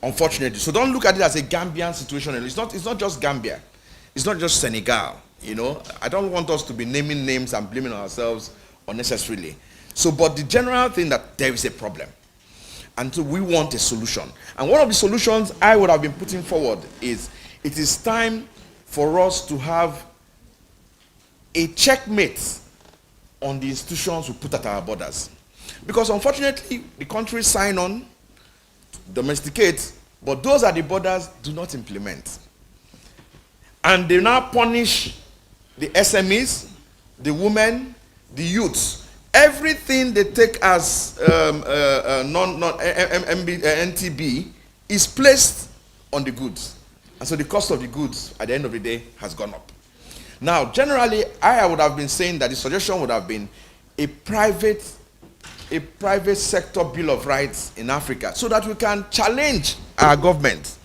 unfortunately. So don't look at it as a Gambian situation. It's not just Gambia. It's not just Senegal, you know. I don't want us to be naming names and blaming ourselves unnecessarily. So, but the general thing that there is a problem. And so we want a solution. And one of the solutions I would have been putting forward is, it is time for us to have a checkmate on the institutions we put at our borders. Because unfortunately, the countries sign on, domesticate, but those at the borders do not implement. And they now punish the SMEs, the women, the youths. Everything they take as NTB is placed on the goods. And so the cost of the goods at the end of the day has gone up. Now, generally, I would have been saying that the suggestion would have been a private sector Bill of Rights in Africa, so that we can challenge our government.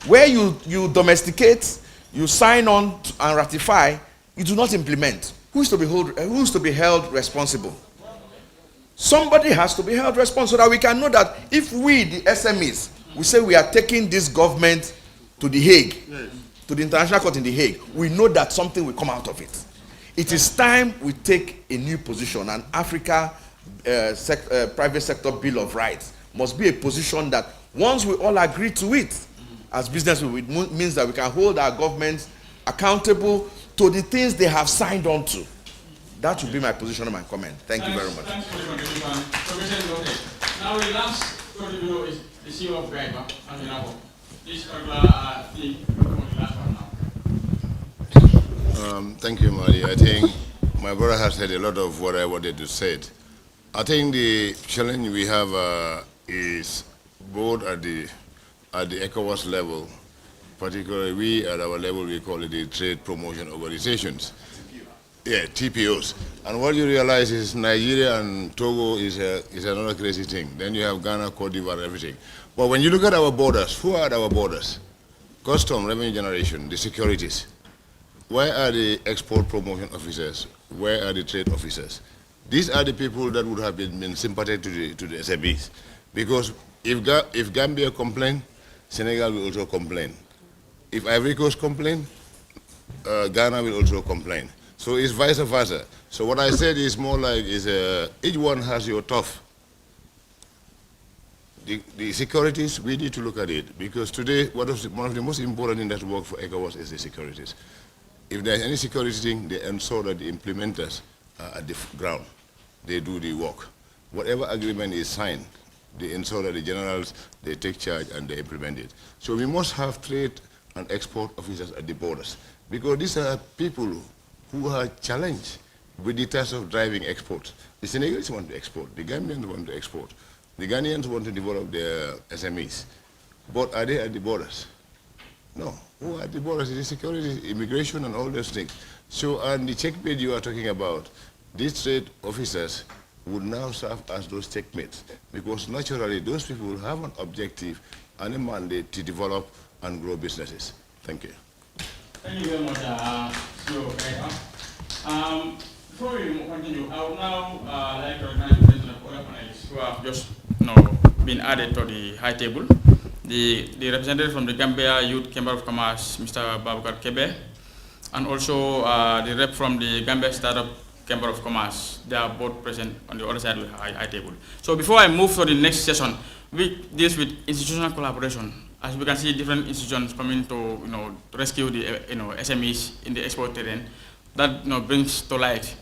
Where you domesticate, you sign on and ratify, you do not implement. Who is to be held responsible? Somebody has to be held responsible, so that we can know that if we, the SMEs, we say we are taking this government to the Hague, to the International Court in the Hague, we know that something will come out of it. It is time we take a new position, and Africa private sector Bill of Rights must be a position that once we all agree to it, as business, it means that we can hold our governments accountable to the things they have signed on to. That would be my position and my comment. Thank you very much. Thanks for the contribution. Now the last contributor is the CEO of DAY2, This particular thing, the last one now. Thank you, Mari. I think my brother has said a lot of what I wanted to say. I think the challenge we have is both at the ECOWAS level, particularly we at our level, we call it the trade promotion organizations. Yeah, TPOs. And what you realize is Nigeria and Togo is another crazy thing. Then you have Ghana, Cote d'Ivoire, everything. But when you look at our borders, who are at our borders? Custom, revenue generation, the securities. Where are the export promotion officers? Where are the trade officers? These are the people that would have been sympathetic to the SMEs. Because if Gambia complain, Senegal will also complain. If Ivory Coast complain, Ghana will also complain. So it's vice versa. So what I said is more like each one has your tough. The securities, we need to look at it because today one of the most important things that work for ECOWAS is the securities. If there's any security thing, they ensure that the implementers are at the ground. They do the work. Whatever agreement is signed, they ensure that the generals, they take charge and they implement it. So we must have trade and export officers at the borders because these are people who are challenged with the task of driving exports. The Senegalese want to export, the Gambians want to export, the Ghanaians want to develop their SMEs. But are they at the borders? No. Who are at the borders? It is security, immigration, and all those things. So, and the checkmate you are talking about, these trade officers would now serve as those checkmates because naturally those people will have an objective and a mandate to develop and grow businesses. Thank you. Thank you very much, before we continue, I would now like to recognize the president of other panelists who have just been added to the high table. The representative from the Gambia Youth Chamber of Commerce, Mr. Babukar Kebe, and also the rep from the Gambia Startup Chamber of Commerce. They are both present on the other side of the high table. So before I move to the next session, we deal with institutional collaboration. As we can see, different institutions coming to rescue the SMEs in the export terrain. That brings to light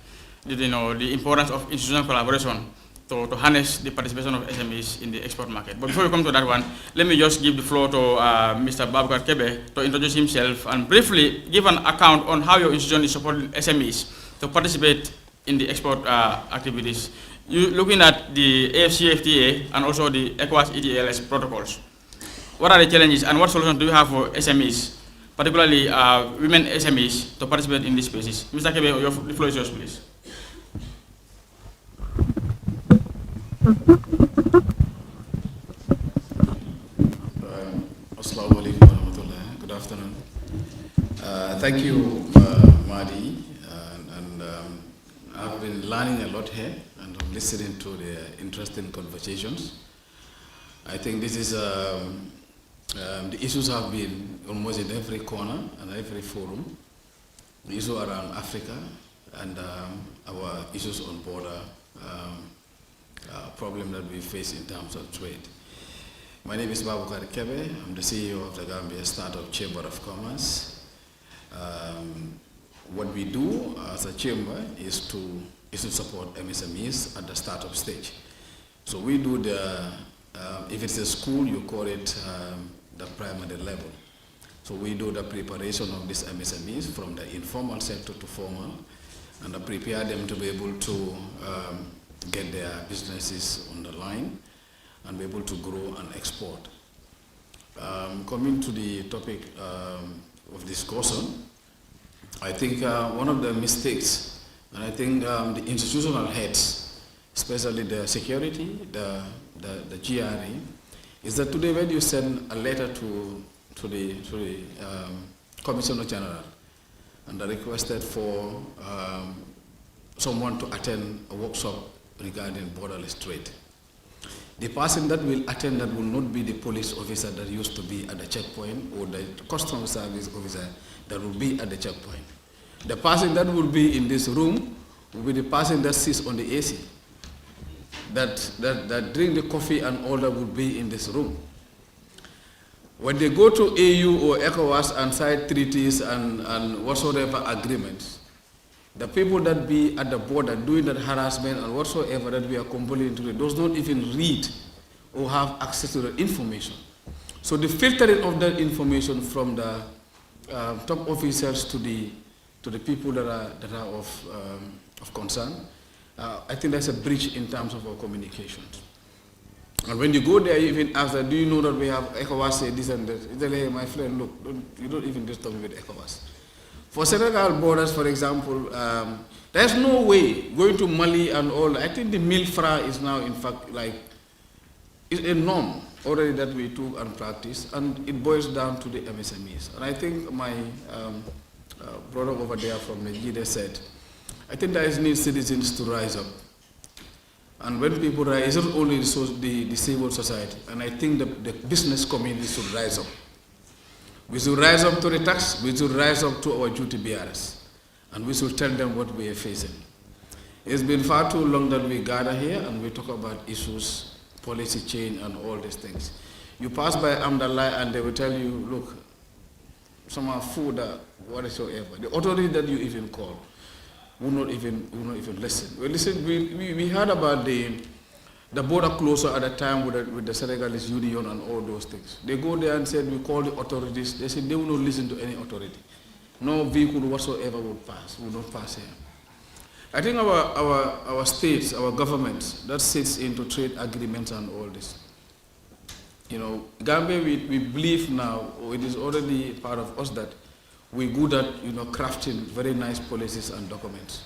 the importance of institutional collaboration to harness the participation of SMEs in the export market. But before we come to that one, let me just give the floor to Mr. Babukar Kebe to introduce himself and briefly give an account on how your institution is supporting SMEs to participate in the export activities. You looking at the AFCFTA and also the ECOWAS ETLS protocols. What are the challenges and what solutions do you have for SMEs, particularly women SMEs, to participate in these spaces? Mr. Kebe, the floor is yours, please. Assalamu alaikum wa rahmatullah. Good afternoon. Thank you, Mahdi. I've been learning a lot here and I'm listening to the interesting conversations. I think this is the issues have been almost in every corner and every forum. The issue around Africa and our issues on border problem that we face in terms of trade. My name is Babukar Kebe. I'm the CEO of the Gambia Startup Chamber of Commerce. What we do as a chamber is to support MSMEs at the startup stage. So we do if it's a school, you call it the primary level. So we do the preparation of these MSMEs from the informal sector to formal and prepare them to be able to get their businesses on the line and be able to grow and export. Coming to the topic of discussion, I think one of the mistakes, and I think the institutional heads, especially the security, the GRE, is that today when you send a letter to the Commissioner General and requested for someone to attend a workshop regarding borderless trade, the person that will attend that will not be the police officer that used to be at the checkpoint or the customs service officer that will be at the checkpoint. The person that will be in this room will be the person that sits on the AC, that drink the coffee and all that will be in this room. When they go to AU or ECOWAS and sign treaties and whatsoever agreements, the people that be at the border doing that harassment and whatsoever that we are complaining to, those don't even read or have access to the information. So the filtering of that information from the top officers to the people that are of concern, I think that's a breach in terms of our communications. And when you go there, you even ask them, do you know that we have ECOWAS say this and that? They say, hey, my friend, look, you don't even disturb me with ECOWAS. For Senegal borders, for example, there's no way going to Mali and all. I think the 1000 francs is now, in fact, like, it's a norm already that we took and practice, and it boils down to the MSMEs. And I think my brother over there from Nigeria said, I think there is need citizens to rise up. And when people rise, it's not only the civil society, and I think the business community should rise up. We should rise up to the tax, we should rise up to our duty bearers, and we should tell them what we are facing. It's been far too long that we gather here and we talk about issues, policy change, and all these things. You pass by Amdallah and they will tell you, look, some are food, whatsoever. The authority that you even call will not even listen. We heard about the border closure at the time with the Senegalese Union and all those things. They go there and said, we call the authorities. They said they will not listen to any authority. No vehicle whatsoever will not pass here. I think our states, our governments, that sits into trade agreements and all this. You know, Gambia, we believe now, or it is already part of us that we're good at, crafting very nice policies and documents.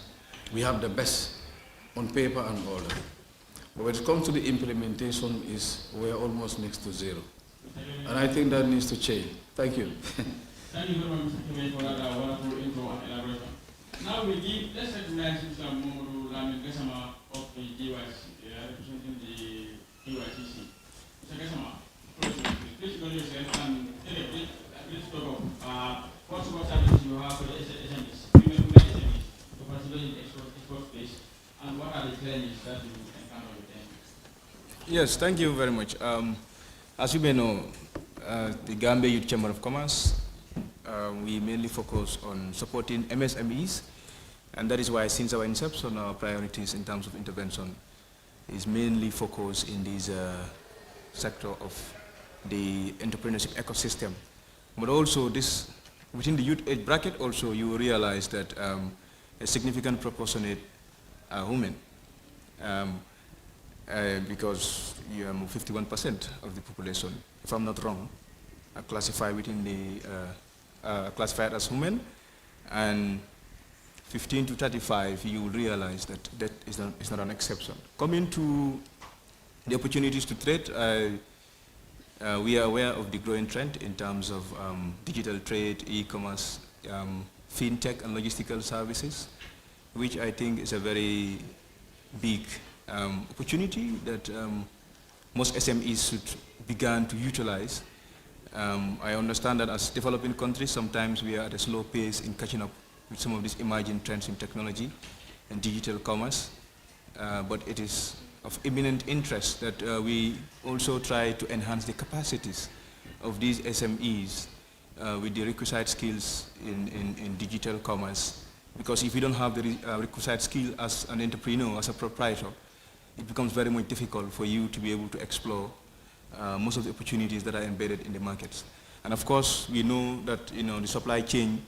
We have the best on paper and all that. But when it comes to the implementation, we're almost next to zero. And I think that needs to change. Thank you. Thank you very much, Mr. Kime, for that wonderful intro and elaboration. Now let's recognize Mr. Momodu Lamin Gassama of the DYC, representing the DYCC. Mr. Gassama, please go yourself and please talk of what services you have for the SMEs, women SMEs, to participate in the export space, and what are the challenges that you encounter with them? Yes, thank you very much. As you may know, the Gambia Youth Chamber of Commerce, we mainly focus on supporting MSMEs, and that is why since our inception, our priorities in terms of intervention is mainly focused in this sector of the entrepreneurship ecosystem. But also within the youth age bracket also you will realize that a significant proportionate are women. Because you are 51% of the population, if I'm not wrong, are classified within the classified as women, and 15 to 35, you will realize that that is not an exception. Coming to the opportunities to trade, we are aware of the growing trend in terms of digital trade, e-commerce, fintech and logistical services, which I think is a very big opportunity that most SMEs should begin to utilize. I understand that as developing countries, sometimes we are at a slow pace in catching up with some of these emerging trends in technology and digital commerce, but it is of imminent interest that we also try to enhance the capacities of these SMEs with the requisite skills in digital commerce, because if you don't have the requisite skill as an entrepreneur, as a proprietor, it becomes very much difficult for you to be able to explore most of the opportunities that are embedded in the markets. And of course, we know that the supply chain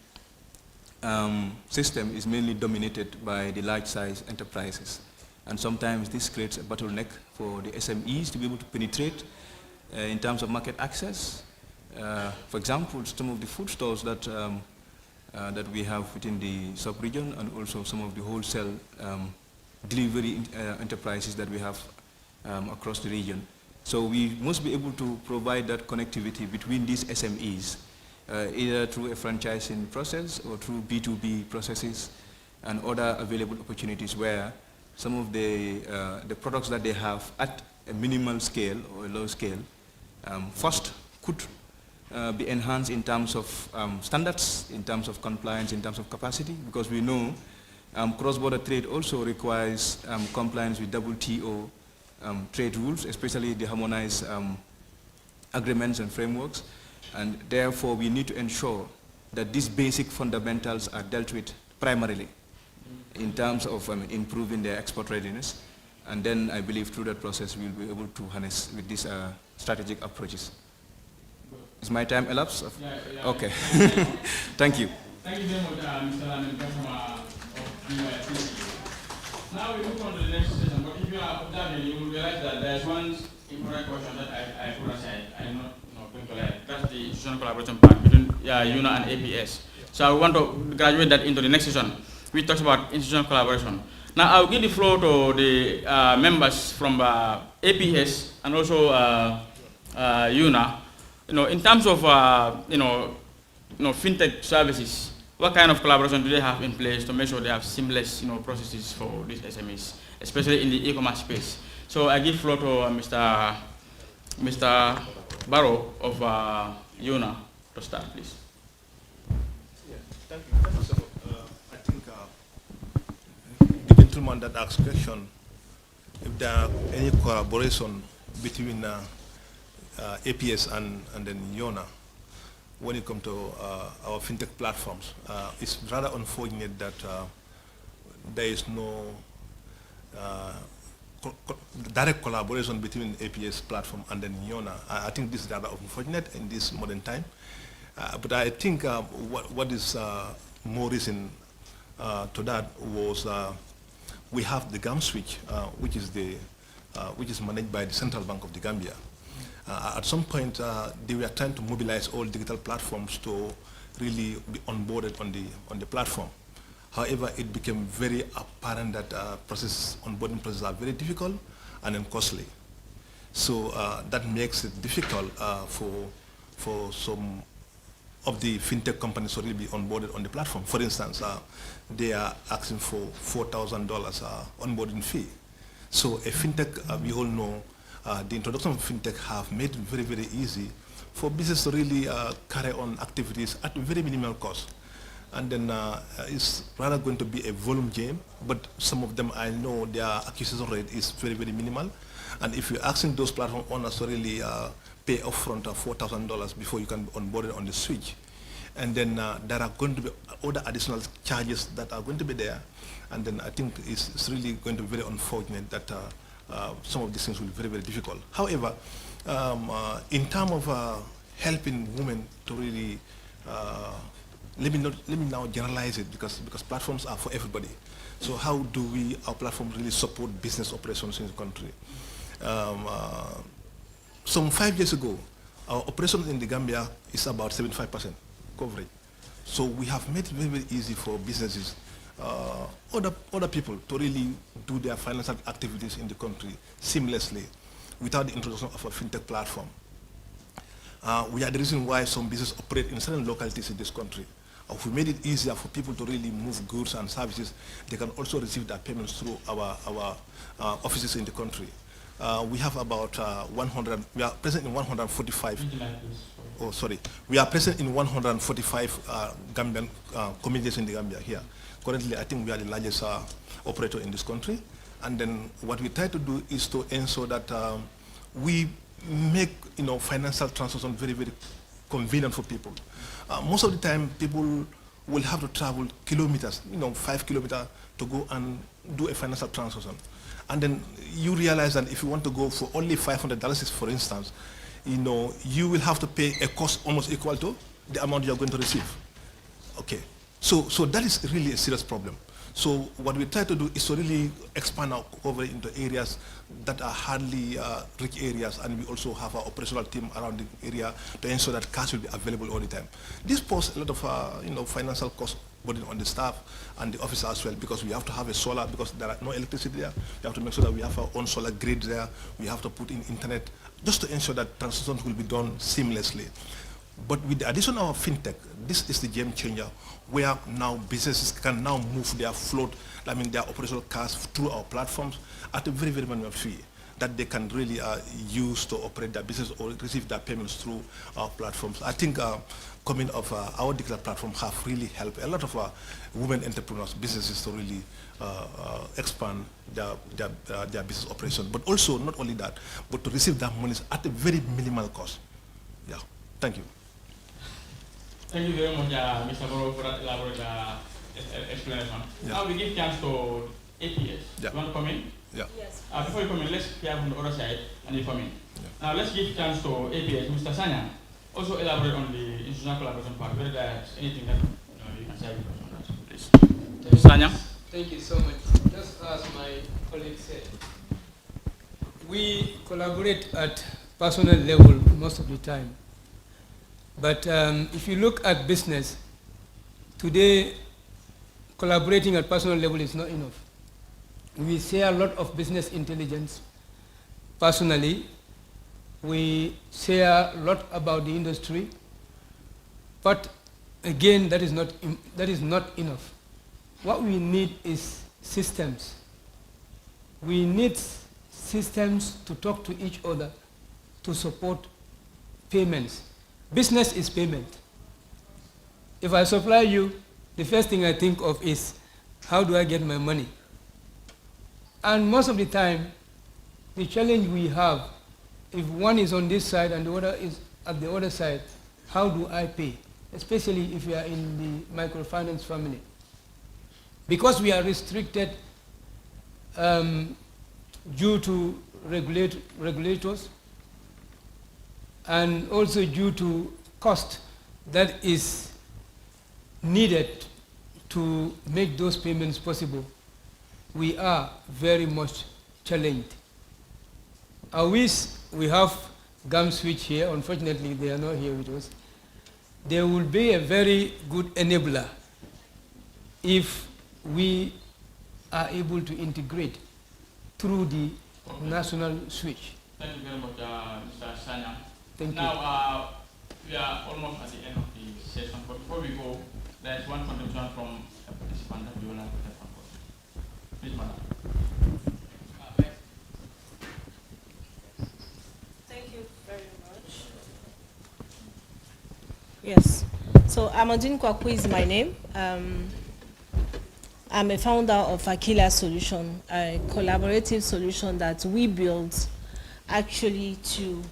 system is mainly dominated by the large-size enterprises. And sometimes this creates a bottleneck for the SMEs to be able to penetrate in terms of market access. For example, some of the food stores that we have within the sub-region, and also some of the wholesale delivery enterprises that we have across the region. So we must be able to provide that connectivity between these SMEs, either through a franchising process or through B2B processes and other available opportunities where some of the products that they have at a minimal scale or a low scale first could be enhanced in terms of standards, in terms of compliance, in terms of capacity, because we know cross-border trade also requires compliance with WTO trade rules, especially the harmonized agreements and frameworks, and therefore we need to ensure that these basic fundamentals are dealt with primarily in terms of improving their export readiness, and then I believe through that process we'll be able to harness with these strategic approaches. Is my time elapsed? Yeah. Okay. Thank you. Thank you very much, Mr. Lamin, from Now we move on to the next session, but if you are observing, you will realize that there is one important question that I put aside. I'm not going to lie. That's the institutional collaboration part between UNA and APS. So I want to graduate that into the next session, which talks about institutional collaboration. Now I'll give the floor to the members from APS and also UNA. In terms of fintech services, what kind of collaboration do they have in place to make sure they have seamless processes for these SMEs, especially in the e-commerce space? So I give floor to Mr. Barrow of UNA to start, please. Yeah, thank you. First of all, I think the gentleman that asked question, if there are any collaboration between APS and then UNA, when it comes to our fintech platforms, it's rather unfortunate that there is no direct collaboration between APS platform and then UNA. I think this is rather unfortunate in this modern time. But I think what is more recent to that was we have the GAM switch, which is managed by the Central Bank of the Gambia. At some point, they were trying to mobilize all digital platforms to really be onboarded on the platform. However, it became very apparent that onboarding processes are very difficult and then costly. So that makes it difficult for some of the fintech companies to really be onboarded on the platform. For instance, they are asking for $4,000 onboarding fee. So a fintech, we all know, the introduction of fintech have made it very, very easy for business to really carry on activities at very minimal cost. And then it's rather going to be a volume game, but some of them I know their acquisition rate is very, very minimal. And if you're asking those platform owners to really pay upfront $4,000 before you can be onboarded on the switch, and then there are going to be other additional charges that are going to be there, and then I think it's really going to be very unfortunate that some of these things will be very, very difficult. However, in terms of helping women to really, let me now generalize it because platforms are for everybody. So how do our platforms really support business operations in the country? Some 5 years ago, our operations in the Gambia is about 75% coverage. So we have made it very, very easy for businesses, other people to really do their financial activities in the country seamlessly without the introduction of a fintech platform. We are the reason why some businesses operate in certain localities in this country. If we made it easier for people to really move goods and services, they can also receive their payments through our offices in the country. We have about we are present in 145. Oh, sorry. We are present in 145 Gambian communities in the Gambia here. Currently, I think we are the largest operator in this country. And then what we try to do is to ensure that we make financial transactions very, very convenient for people. Most of the time, people will have to travel kilometers, 5 kilometers to go and do a financial transaction. And then you realize that if you want to go for only $500, for instance, you will have to pay a cost almost equal to the amount you are going to receive. Okay, so that is really a serious problem. So what we try to do is to really expand our coverage into areas that are hardly rich areas, and we also have our operational team around the area to ensure that cash will be available all the time. This poses a lot of financial cost burden on the staff and the officer as well, because we have to have a solar, because there are no electricity there. We have to make sure that we have our own solar grid there. We have to put in internet just to ensure that transactions will be done seamlessly. But with the addition of fintech, this is the game changer, where now businesses can now move their float, their operational cash through our platforms at a very, very minimal fee that they can really use to operate their business or receive their payments through our platforms. I think coming of our digital platform have really helped a lot of women entrepreneurs, businesses to really expand their business operation. But also, not only that, but to receive that money at a very minimal cost. Yeah, thank you. Thank you very much, Mr. Boro, for that elaborate explanation. Yeah. Now we give chance to APS. Yeah. You want to come in? Yeah. Yes. Before you come in, let's hear from the other side and you come in. Yeah. Now let's give chance to APS, Mr. Sanya also elaborate on the institutional collaboration part, whether there's anything that you can share with us on that, please. Sanya? Thank you so much. Just as my colleague said, we collaborate at personal level most of the time. But if you look at business, today collaborating at personal level is not enough. We share a lot of business intelligence personally. We share a lot about the industry. But again, that is not enough. What we need is systems. We need systems to talk to each other, to support payments. Business is payment. If I supply you, the first thing I think of is, how do I get my money? And most of the time, the challenge we have, if one is on this side and the other is at the other side, how do I pay? Especially if we are in the microfinance family. Because we are restricted due to regulators, and also due to cost that is needed to make those payments possible, we are very much challenged. I wish we have GAM Switch here. Unfortunately, they are not here with us. They will be a very good enabler if we are able to integrate through the national switch. Thank you very much, Mr. Sanya. Thank you. Now, we are almost at the end of the session, but before we go, there is one contribution from a participant that we would like to have from us. Please, madam. Thank you very much. Yes. So, Amadine Kwaku is my name. I'm a founder of Aquila Solution, a collaborative solution that we built actually to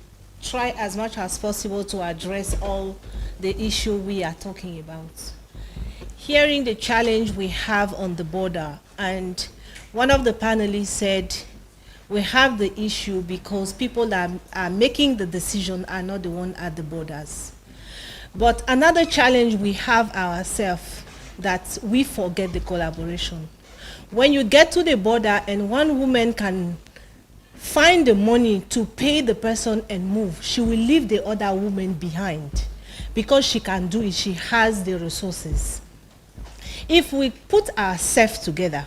try as much as possible to address all the issue we are talking about. Hearing the challenge we have on the border, and one of the panelists said we have the issue because people that are making the decision are not the one at the borders. But another challenge we have ourselves, that we forget the collaboration. When you get to the border and one woman can find the money to pay the person and move, she will leave the other woman behind because she can do it, she has the resources. If we put ourselves together,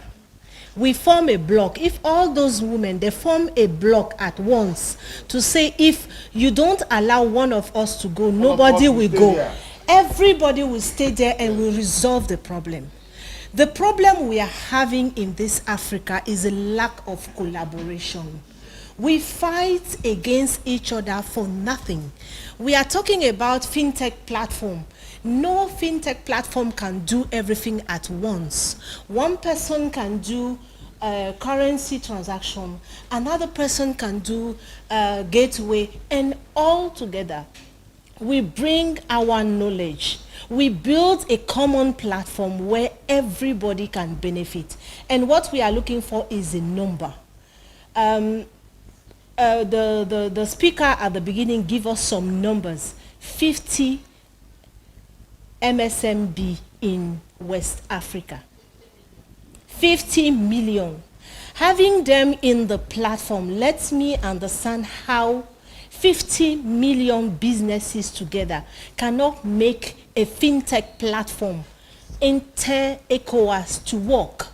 we form a block. If all those women, they form a block at once to say, if you don't allow one of us to go, nobody will go. Everybody will stay there and will resolve the problem. The problem we are having in this Africa is a lack of collaboration. We fight against each other for nothing. We are talking about fintech platform. No fintech platform can do everything at once. One person can do currency transaction, another person can do gateway, and all together we bring our knowledge. We build a common platform where everybody can benefit. And what we are looking for is a number. The speaker at the beginning gave us some numbers. 50 MSMB in West Africa. 50 million. Having them in the platform lets me understand how 50 million businesses together cannot make a fintech platform enter ECOWAS to work.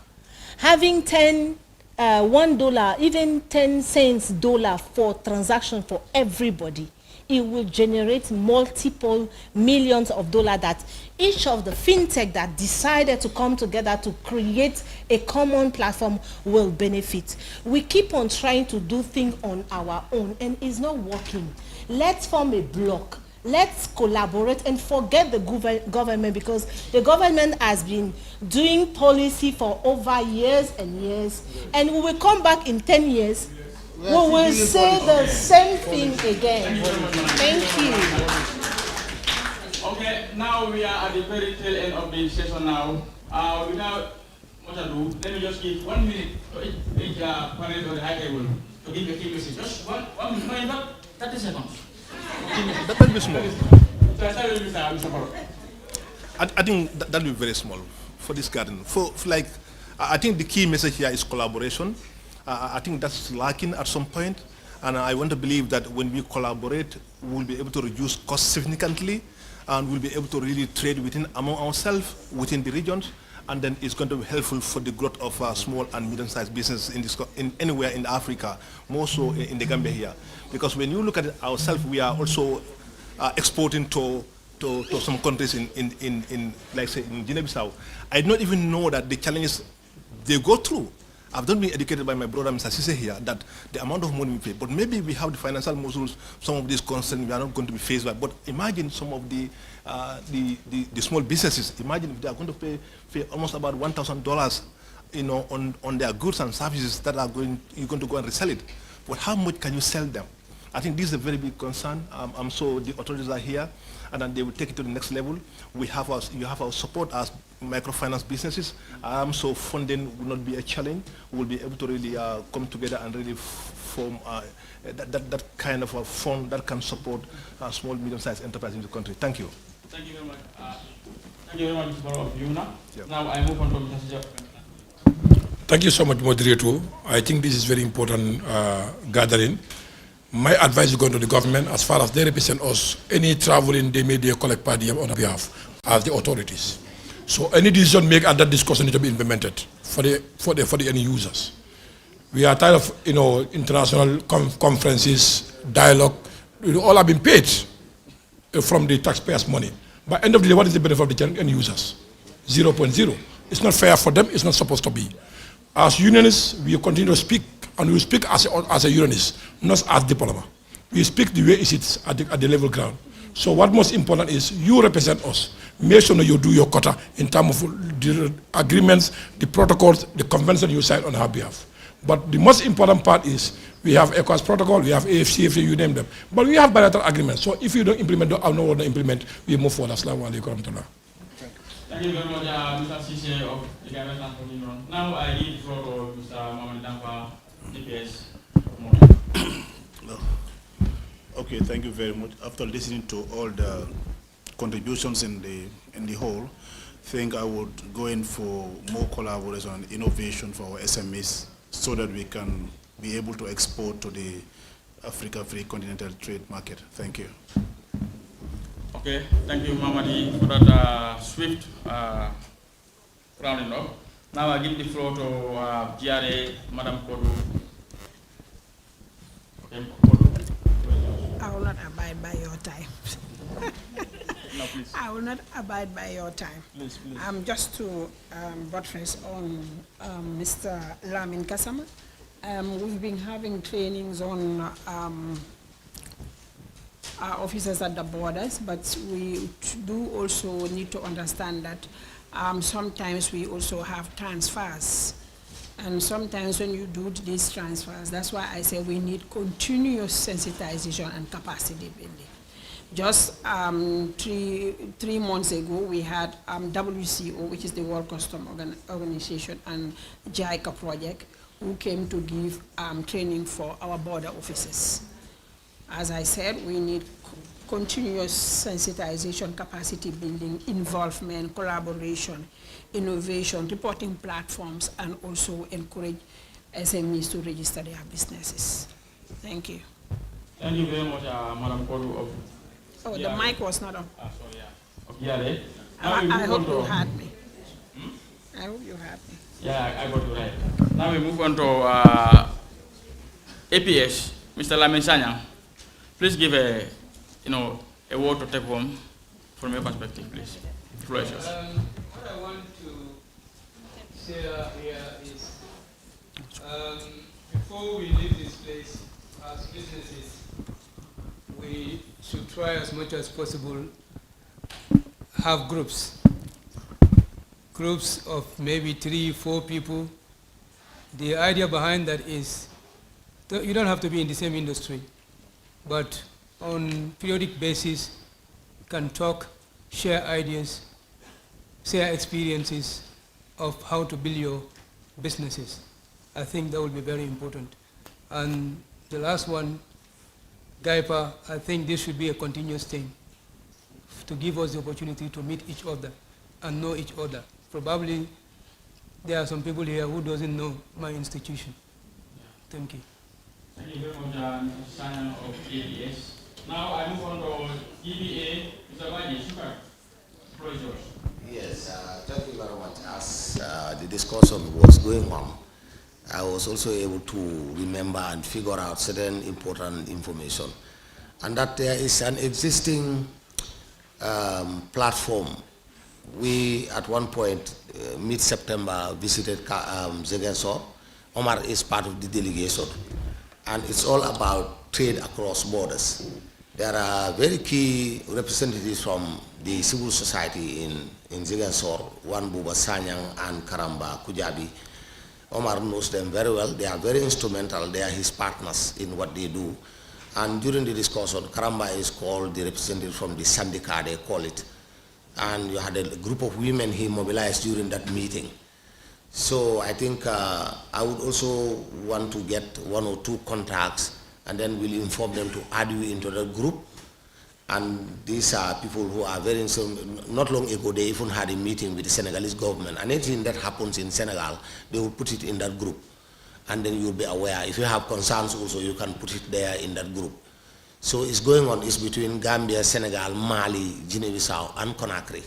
Having $1, even 10 cents dollar for transaction for everybody, it will generate multiple millions of dollars that each of the fintech that decided to come together to create a common platform will benefit. We keep on trying to do things on our own and it's not working. Let's form a block. Let's collaborate and forget the government, because the government has been doing policy for over years and years, and we will come back in 10 years. We will say the same thing again. Thank you. Okay, now we are at the very tail end of the session now. Without much ado, let me just give 1 minute to each panel on the high table to give a key message. Just one minute, not 30 seconds. That will be small. I think that will be very small for this garden. I think the key message here is collaboration. I think that's lacking at some point, and I want to believe that when we collaborate, we'll be able to reduce costs significantly, and we'll be able to really trade among ourselves within the regions, and then it's going to be helpful for the growth of small and medium-sized businesses anywhere in Africa, more so in the Gambia here. Because when you look at it ourselves, we are also exporting to some countries in like say in Guinea-Bissau. I did not even know that the challenges they go through. I've not been educated by my brother Mr. Sise here that the amount of money we pay, but maybe we have the financial muscles, some of these concerns we are not going to be faced by. But imagine some of the small businesses, imagine if they are going to pay almost about $1,000 on their goods and services that you're going to go and resell it. But how much can you sell them? I think this is a very big concern. I'm sure the authorities are here, and then they will take it to the next level. You have our support as microfinance businesses. So funding will not be a challenge. We'll be able to really come together and really form that kind of a fund that can support small, medium-sized enterprises in the country. Thank you. Thank you very much. Thank you very much, Mr. Yuna. Yep. Now I move on to Mr. Sijab. Thank you so much, moderator. I think this is very important gathering. My advice is going to the government as far as they represent us. Any traveling, they may collect per diem on our behalf as the authorities. So any decision made at that discussion need to be implemented for the end users. We are tired of international conferences, dialogue. All have been paid from the taxpayers' money. But end of the day, what is the benefit of the end users? 0.0. It's not fair for them. It's not supposed to be. As unionists, we continue to speak, and we speak as a unionist, not as diplomat. We speak the way it is at the level ground. So what most important is you represent us. Make sure that you do your quota in terms of the agreements, the protocols, the convention you sign on our behalf. But the most important part is we have ECOWAS protocol, we have AFCFA, you name them. But we have bilateral agreements. So if you don't implement, don't know what to implement, we move forward. Assalamu alaikum warahmatullah. Thank you very much, Mr. Sise of the Gambia Transport Union. Now I give the floor to Mr. Mohamed Dampa, DPS. Okay, thank you very much. After listening to all the contributions in the whole, I think I would go in for more collaboration and innovation for our SMEs so that we can be able to export to the Africa Free Continental Trade Market. Thank you. Okay, thank you, Mamadi, for that swift rounding up. Now I give the floor to GRA, Madam Kodu. Okay, Kodu. I will not abide by your time. No, please. I will not abide by your time. Please, please. Just to buttress on Mr. Lamin Kasama. We've been having trainings on our officers at the borders, but we do also need to understand that sometimes we also have transfers. And sometimes when you do these transfers, that's why I say we need continuous sensitization and capacity building. Just 3 months ago, we had WCO, which is the World Customs Organization, and JICA project, who came to give training for our border officers. As I said, we need continuous sensitization, capacity building, involvement, collaboration, innovation, reporting platforms, and also encourage SMEs to register their businesses. Thank you. Thank you very much, Madam Kodu of the mic was not on. Sorry, yeah. Of GRA. I hope you had me. I hope you had me. Yeah, I got you right. Now we move on to APS, Mr. Lamin Sanyang. Please give a word to take home from your perspective, please. The floor is yours. What I want to share here is, before we leave this place as businesses, we should try as much as possible have groups of maybe 3-4 people. The idea behind that is you don't have to be in the same industry, but on periodic basis can talk, share ideas, share experiences of how to build your businesses. I think that will be very important. And the last one, GAIPA, I think this should be a continuous thing. to give us the opportunity to meet each other and know each other. Probably there are some people here who doesn't know my institution. Thank you. Thank you very much, Mr. Simon of ABS. Now I move on to EBA, Mr. Baji, Sugar. Yes, thank you very much. As the discussion was going on, I was also able to remember and figure out certain important information. And that there is an existing platform. We, at one point, mid-September, visited Ziguinchor. Omar is part of the delegation. And it's all about trade across borders. There are very key representatives from the civil society in Ziguinchor, one Buba Sanyang and Karamba Kujabi. Omar knows them very well. They are very instrumental. They are his partners in what they do. And during the discussion, Karamba is called the representative from the Sandika, they call it. And you had a group of women he mobilized during that meeting. So I think I would also want to get 1 or 2 contacts, and then we'll inform them to add you into the group. And these are people who are very, not long ago they even had a meeting with the Senegalese government. And anything that happens in Senegal, they will put it in that group. And then you'll be aware. If you have concerns also, you can put it there in that group. So it's going on, it's between Gambia, Senegal, Mali, Guinea-Bissau, and Conakry.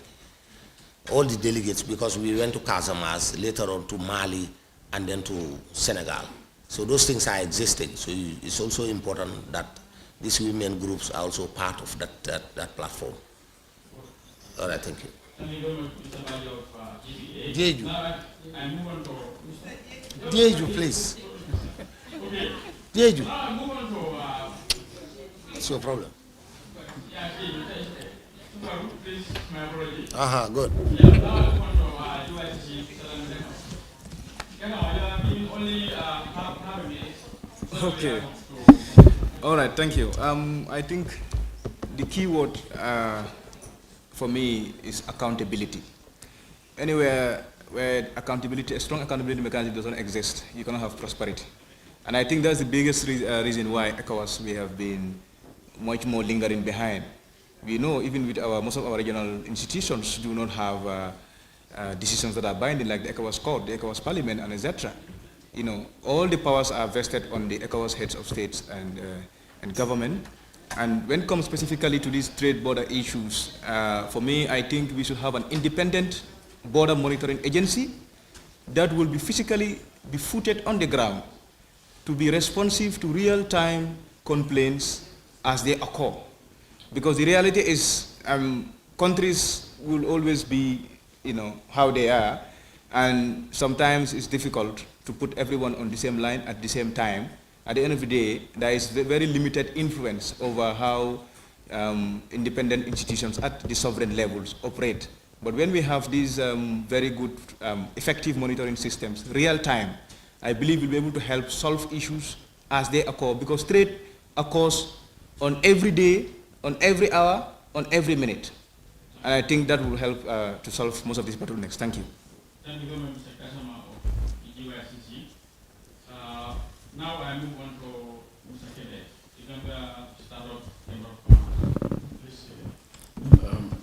All the delegates, because we went to Casamance, later on to Mali, and then to Senegal. So those things are existing. So it's also important that these women groups are also part of that platform. All right, thank you. Thank you very much, Mr. Baji of GBA. Deju. Now I move on to Deju, please. Okay. Deju. Now I move on to What's your problem? yeah, please, my apology. Good. Yeah, now I move on to DYC. Only half a minute. Okay. All right, thank you. I think the key word for me is accountability. Anywhere where accountability, a strong accountability mechanism doesn't exist, you cannot have prosperity. And I think that's the biggest reason why ECOWAS we have been much more lingering behind. We know even with most of our regional institutions do not have decisions that are binding, like the ECOWAS Court, the ECOWAS Parliament, and etc. You know, all the powers are vested on the ECOWAS heads of states and government. And when it comes specifically to these trade border issues, for me, I think we should have an independent border monitoring agency that will be physically be footed on the ground to be responsive to real-time complaints as they occur. Because the reality is countries will always be, you know, how they are, and sometimes it's difficult to put everyone on the same line at the same time. At the end of the day, there is very limited influence over how independent institutions at the sovereign levels operate. But when we have these very good, effective monitoring systems, real time, I believe we'll be able to help solve issues as they occur, because trade occurs on every day, on every hour, on every minute. And I think that will help to solve most of these bottlenecks. Thank you. Thank you very much, Mr. Kasama of the GYCC. Now I move on to Mr. Kede. You're going to start off.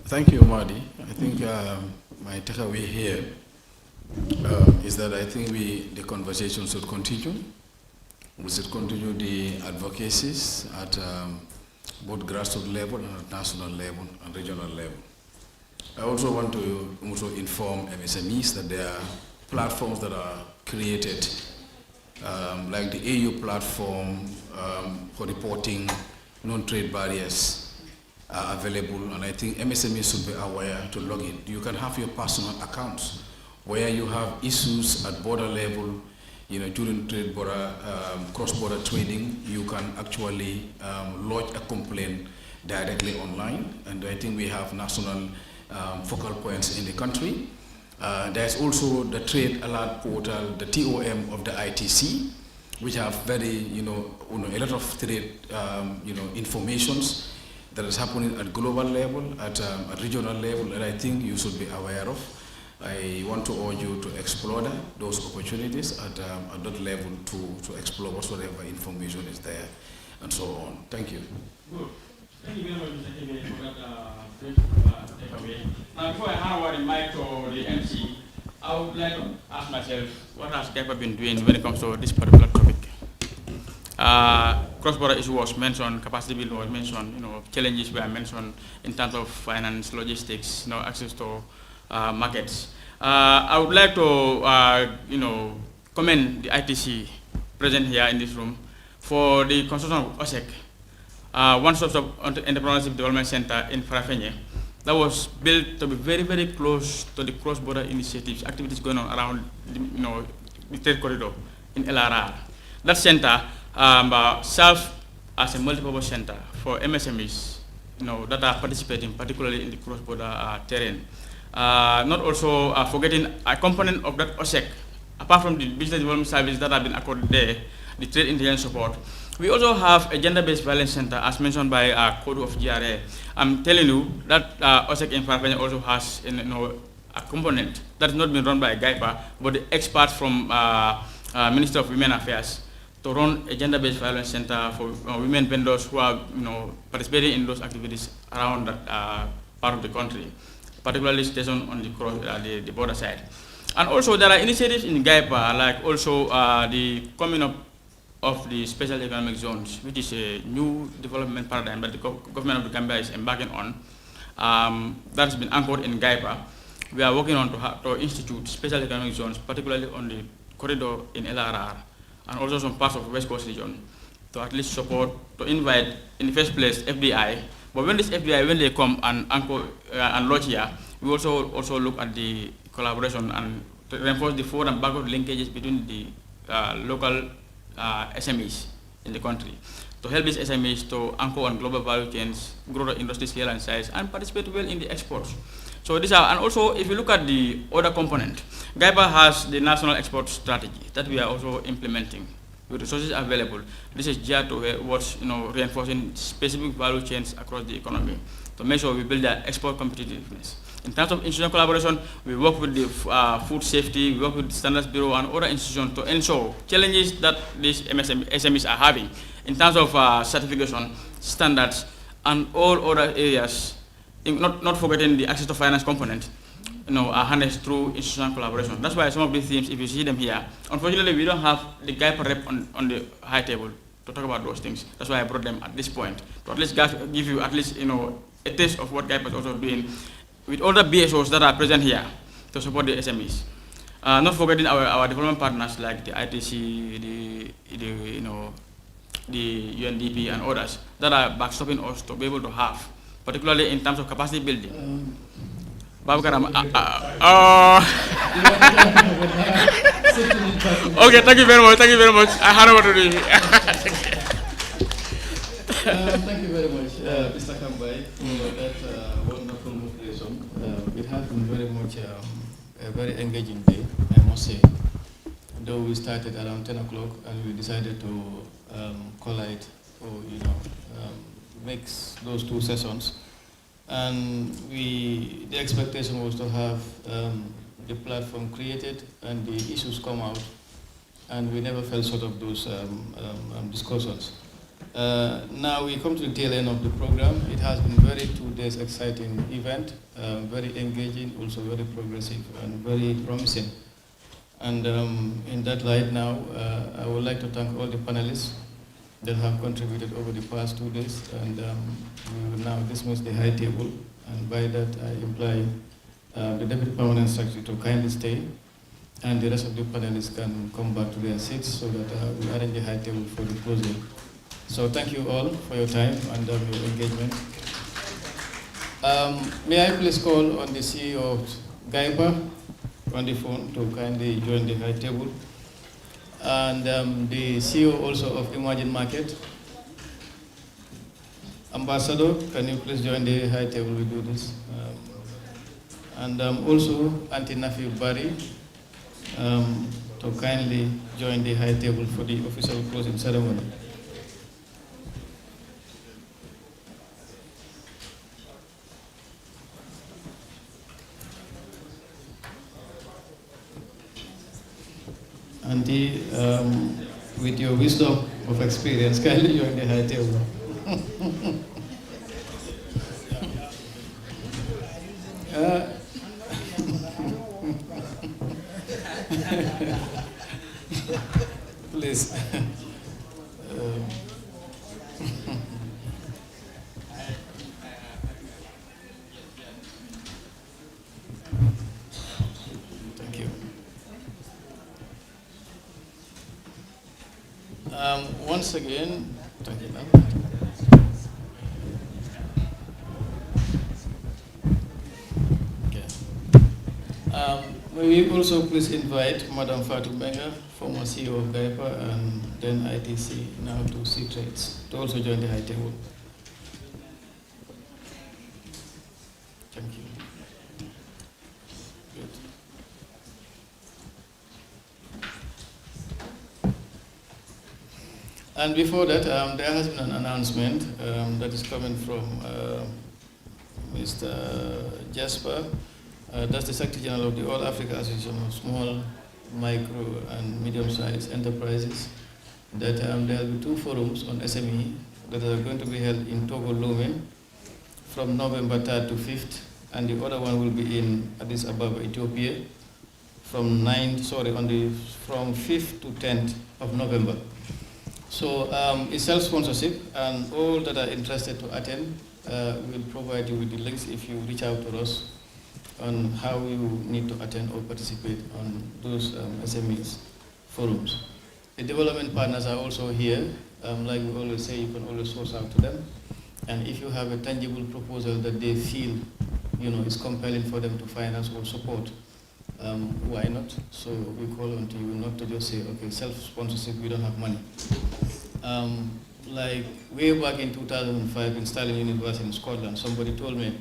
Thank you, Mahdi. I think my takeaway here is that I think the conversation should continue. We should continue the advocacies at both grassroots level and at national level and regional level. I also want to inform MSMEs that there are platforms that are created, like the AU platform for reporting non-trade barriers are available, and I think MSMEs should be aware to log in. You can have your personal accounts where you have issues at border level, you know, during trade border, cross-border trading, you can actually lodge a complaint directly online, and I think we have national focal points in the country. There's also the Trade Alert Portal, the TOM of the ITC, which have very, a lot of trade, informations that is happening at global level, at regional level, and I think you should be aware of. I want to urge you to explore those opportunities at that level to explore whatsoever information is there and so on. Thank you. Good. Thank you very much, Mr. Kebe, for that Okay. Now, before I hand over the mic to the MC, I would like to ask myself, what has GAPA been doing when it comes to this particular topic? Cross-border issue was mentioned, capacity building was mentioned, challenges were mentioned in terms of finance, logistics, access to markets. I would like to, commend the ITC present here in this room for the construction of OSEC, one-stop entrepreneurship development center in Farafenye, that was built to be very, very close to the cross-border initiatives, activities going on around, the trade corridor in LRR. That center serves as a multi-purpose center for MSMEs, that are participating, particularly in the cross-border terrain. Not also forgetting a component of that OSEC, apart from the business development services that have been accorded there, the trade intelligence support. We also have a gender-based violence center, as mentioned by Code of GRA. I'm telling you that OSEC in Farafenye also has a component that has not been run by GAIPA, but the experts from Ministry of Women Affairs to run a gender-based violence center for women vendors who are participating in those activities around that part of the country, particularly stationed on the border side. And also there are initiatives in GAIPA, like also the coming up of the special economic zones, which is a new development paradigm that the government of the Gambia is embarking on. That has been anchored in GAIPA. We are working on to institute special economic zones, particularly on the corridor in LRR, and also some parts of West Coast region, to at least support, to invite, in the first place, FDI. But when this FDI, when they come and anchor and lodge here, we also look at the collaboration and to reinforce the forward and backward linkages between the local SMEs in the country, to help these SMEs to anchor on global value chains, grow the industry scale and size, and participate well in the exports. So these are, and also if you look at the other component, GAIPA has the national export strategy that we are also implementing with resources available. This is geared towards reinforcing specific value chains across the economy to make sure we build that export competitiveness. In terms of institutional collaboration, we work with the food safety, we work with the Standards Bureau and other institutions to ensure challenges that these SMEs are having in terms of certification, standards, and all other areas, not forgetting the access to finance component, are harnessed through institutional collaboration. That's why some of these themes, if you see them here, unfortunately we don't have the GAIPA rep on the high table to talk about those things. That's why I brought them at this point, to at least give you at least a taste of what GAIPA is also doing with all the BSOs that are present here to support the SMEs. Not forgetting our development partners like the ITC, the UNDP and others that are backstopping us to be able to have, particularly in terms of capacity building. Babakaram, okay, thank you very much. Thank you very much. I hand over to you. Thank you very much, Mr. Kambai, for that wonderful moderation. It has been very much a very engaging day, I must say. Though we started around 10 o'clock and we decided to collide or mix those two sessions. And the expectation was to have the platform created and the issues come out, and we never fell short of those discussions. Now we come to the tail end of the program. It has been very 2 days exciting event, very engaging, also very progressive and very promising. And in that light now, I would like to thank all the panelists that have contributed over the past 2 days, and we will now dismiss the high table, and by that I imply the Deputy Permanent Secretary to kindly stay, and the rest of the panelists can come back to their seats so that we arrange the high table for the closing. So thank you all for your time and your engagement. May I please call on the CEO of GAIPA on the phone to kindly join the high table, and the CEO also of Emerging Market. Ambassador, can you please join the high table? We do this. And also Auntie Nafi Barry to kindly join the high table for the official closing ceremony. Auntie, with your wisdom of experience, kindly join the high table. Please. Thank you. Once again, thank you, ma'am. May we also please invite Madam Fatou Benga, former CEO of GAIPA and then ITC, now to C-Trades, to also join the high table. Thank you. Good. And before that, there has been an announcement that is coming from Mr. Jasper. That's the Secretary General of the All Africa Association of Small, Micro, and Medium-Sized Enterprises, that there will be 2 forums on SME that are going to be held in Togo, Lomé, from November 3rd to 5th, and the other one will be in Addis Ababa, Ethiopia, from 5th to 10th of November. So it's self-sponsorship, and all that are interested to attend, we'll provide you with the links if you reach out to us on how you need to attend or participate on those SMEs forums. The development partners are also here. Like we always say, you can always source out to them. And if you have a tangible proposal that they feel is compelling for them to finance or support, why not? So we call on to you not to just say, okay, self-sponsorship, we don't have money. Like way back in 2005 in Stirling University in Scotland, somebody told me,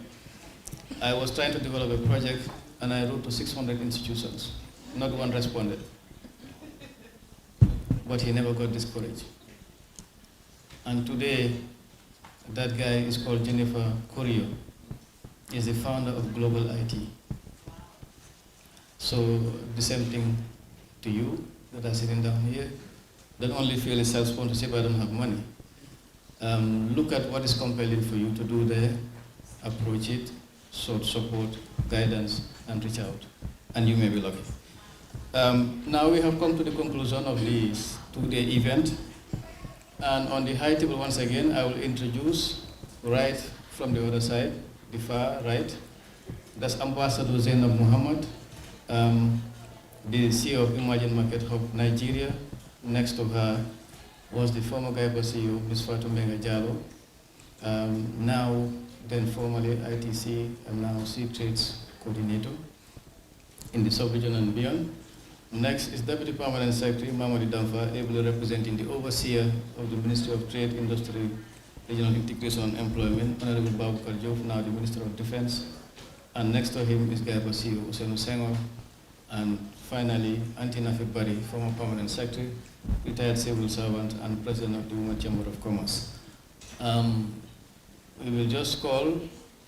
I was trying to develop a project and I wrote to 600 institutions. Not one responded. But he never got discouraged. And today, that guy is called Jennifer Corio. He's the founder of Global IT. So the same thing to you that are sitting down here. Don't only feel a self-sponsorship, I don't have money. Look at what is compelling for you to do there, approach it, sort support, guidance, and reach out. And you may be lucky. Now we have come to the conclusion of this 2-day event. And on the high table, once again, I will introduce right from the other side, the far right. That's Ambassador Zainab Muhammad, the CEO of Emerging Market Hub Nigeria. Next to her was the former GAIPA CEO, Ms. Fatou Benga Diallo. Now, then formerly ITC, and now C-Trades Coordinator in the sub-region and beyond. Next is Deputy Permanent Secretary Mamadi Damfa, ably representing the overseer of the Ministry of Trade, Industry, Regional Integration and Employment, Honorable Babukar Diop, now the Minister of Defense. And next to him is GAIPA CEO Ousseynou Senghor. And finally, Antinafi Bari, former Permanent Secretary, retired civil servant, and President of the Women Chamber of Commerce. We will just call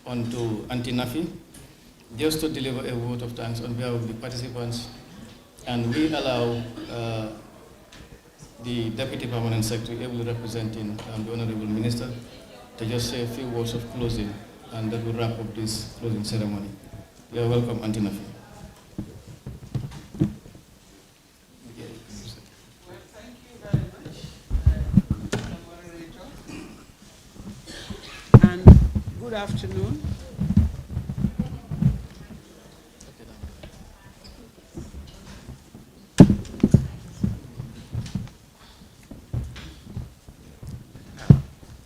on to Antinafi just to deliver a vote of thanks on behalf of the participants. And we allow the Deputy Permanent Secretary, ably representing the Honorable Minister, to just say a few words of closing, and that will wrap up this closing ceremony. You are welcome, Antinafi. Well, thank you very much, moderator. And good afternoon.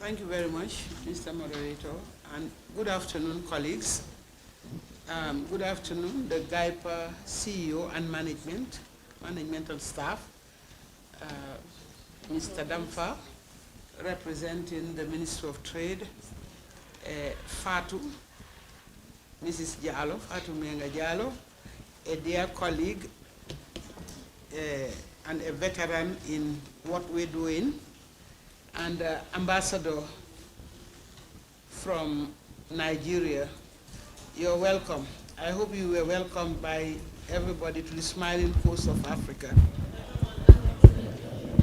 Thank you very much, Mr. Moderator, and good afternoon, colleagues. Good afternoon, the GAIPA CEO and management staff, Mr. Damfa, representing the Ministry of Trade, Fatou, Mrs. Diallo, Fatou Menga Diallo, a dear colleague and a veteran in what we're doing, and Ambassador from Nigeria. You're welcome. I hope you were welcomed by everybody to the smiling coast of Africa.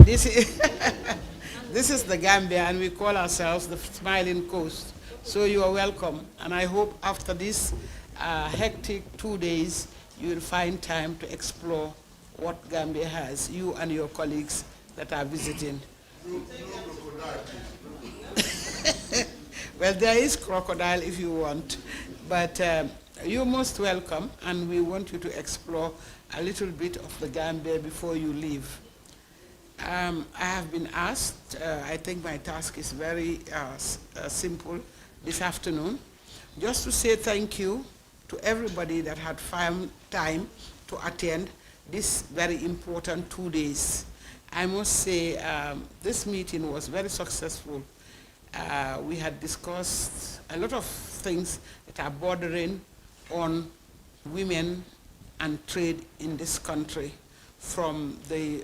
This is the Gambia, and we call ourselves the smiling coast. So you are welcome. And I hope after this hectic 2 days, you will find time to explore what Gambia has, you and your colleagues that are visiting. Well, there is crocodile if you want, but you're most welcome, and we want you to explore a little bit of the Gambia before you leave. I have been asked, I think my task is very simple this afternoon, just to say thank you to everybody that had found time to attend this very important 2 days. I must say this meeting was very successful. We had discussed a lot of things that are bordering on women and trade in this country, from the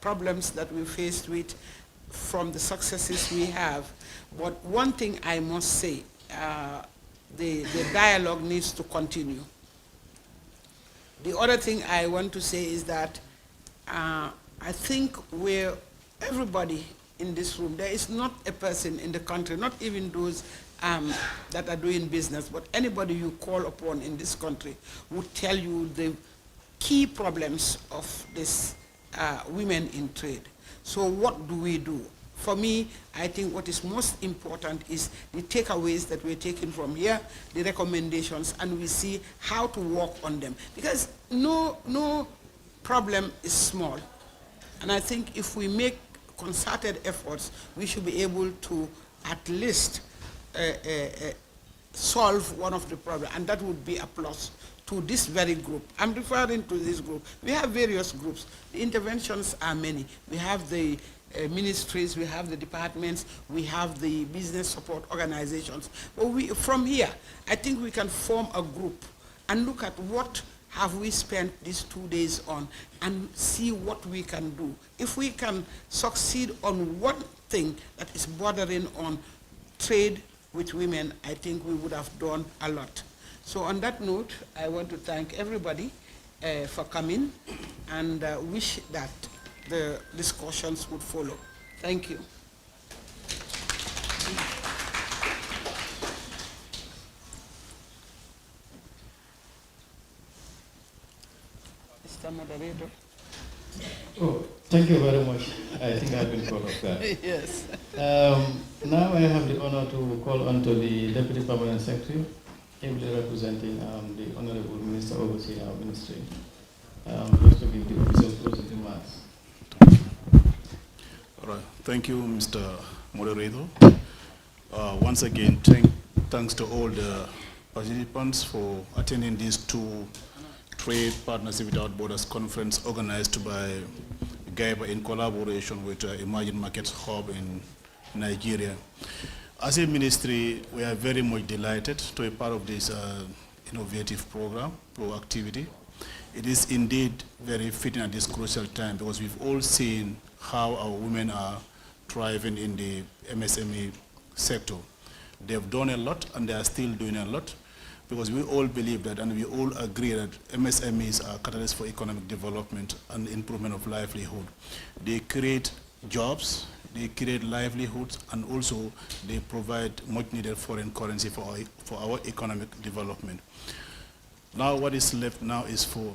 problems that we faced with, from the successes we have. But one thing I must say, the dialogue needs to continue. The other thing I want to say is that I think everybody in this room, there is not a person in the country, not even those that are doing business, but anybody you call upon in this country would tell you the key problems of this women in trade. So what do we do? For me, I think what is most important is the takeaways that we're taking from here, the recommendations, and we see how to work on them. Because no problem is small. And I think if we make concerted efforts, we should be able to at least solve one of the problems, and that would be a plus to this very group. I'm referring to this group. We have various groups. The interventions are many. We have the ministries, we have the departments, we have the business support organizations. But from here, I think we can form a group and look at what have we spent these 2 days on and see what we can do. If we can succeed on one thing that is bordering on trade with women, I think we would have done a lot. So on that note, I want to thank everybody for coming and wish that the discussions would follow. Thank you. Mr. Moderator. Oh, thank you very much. I think I've been called off that. Yes. Now I have the honor to call on to the Deputy Permanent Secretary, ably representing the Honorable Minister overseeing our ministry, just to give the official closing remarks. All right. Thank you, Mr. Moderator. Once again, thanks to all the participants for attending these 2 Trade Partnership Without Borders conference organized by GAIBA in collaboration with Emerging Markets Hub in Nigeria. As a ministry, we are very much delighted to be part of this innovative program, proactivity. It is indeed very fitting at this crucial time because we've all seen how our women are thriving in the MSME sector. They've done a lot and they are still doing a lot because we all believe that and we all agree that MSMEs are catalysts for economic development and improvement of livelihood. They create jobs, they create livelihoods, and also they provide much needed foreign currency for our economic development. Now what is left now is for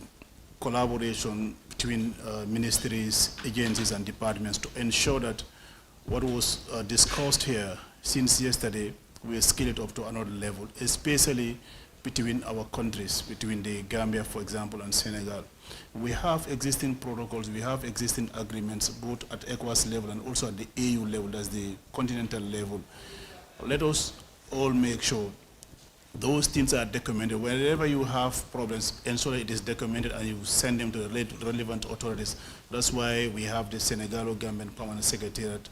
collaboration between ministries, agencies, and departments to ensure that what was discussed here since yesterday, we scale it up to another level, especially between our countries, between the Gambia, for example, and Senegal. We have existing protocols, we have existing agreements, both at ECOWAS level and also at the AU level, that's the continental level. Let us all make sure those things are documented. Wherever you have problems, ensure that it is documented and you send them to the relevant authorities. That's why we have the Senegalo-Gambian Permanent Secretariat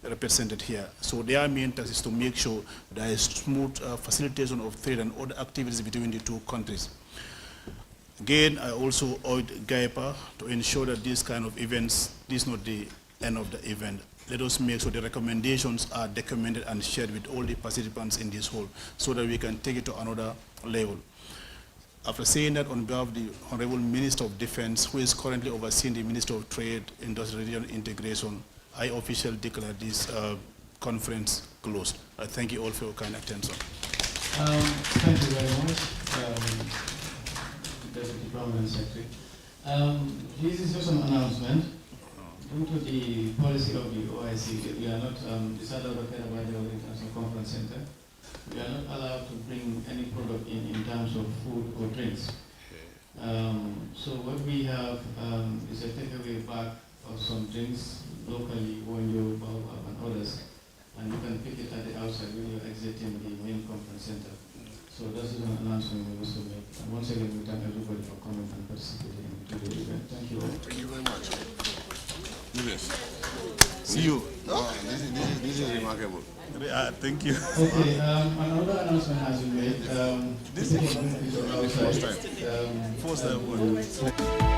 represented here. So their main task is to make sure there is smooth facilitation of trade and other activities between the 2 countries. Again, I also urge GAIPA to ensure that these kind of events, this is not the end of the event. Let us make sure the recommendations are documented and shared with all the participants in this hall so that we can take it to another level. After saying that, on behalf of the Honorable Minister of Defense, who is currently overseeing the Minister of Trade, Industry, and Integration, I officially declare this conference closed. I thank you all for your kind attention. Thank you very much, Deputy Permanent Secretary. This is just an announcement. Due to the policy of the OIC, we are not, the South African International Conference Center, we are not allowed to bring any product in terms of food or drinks. So what we have is a takeaway bag of some drinks locally, Wonjo, Baobab, and others, and you can pick it at the outside when you're exiting the main conference center. So this is an announcement we wish to make. And once again, we thank everybody for coming and participating in today's event. Thank you all. Thank you very much. Yes. See you. This is remarkable. Thank you. Okay, another announcement has been made. This is the outside. First time.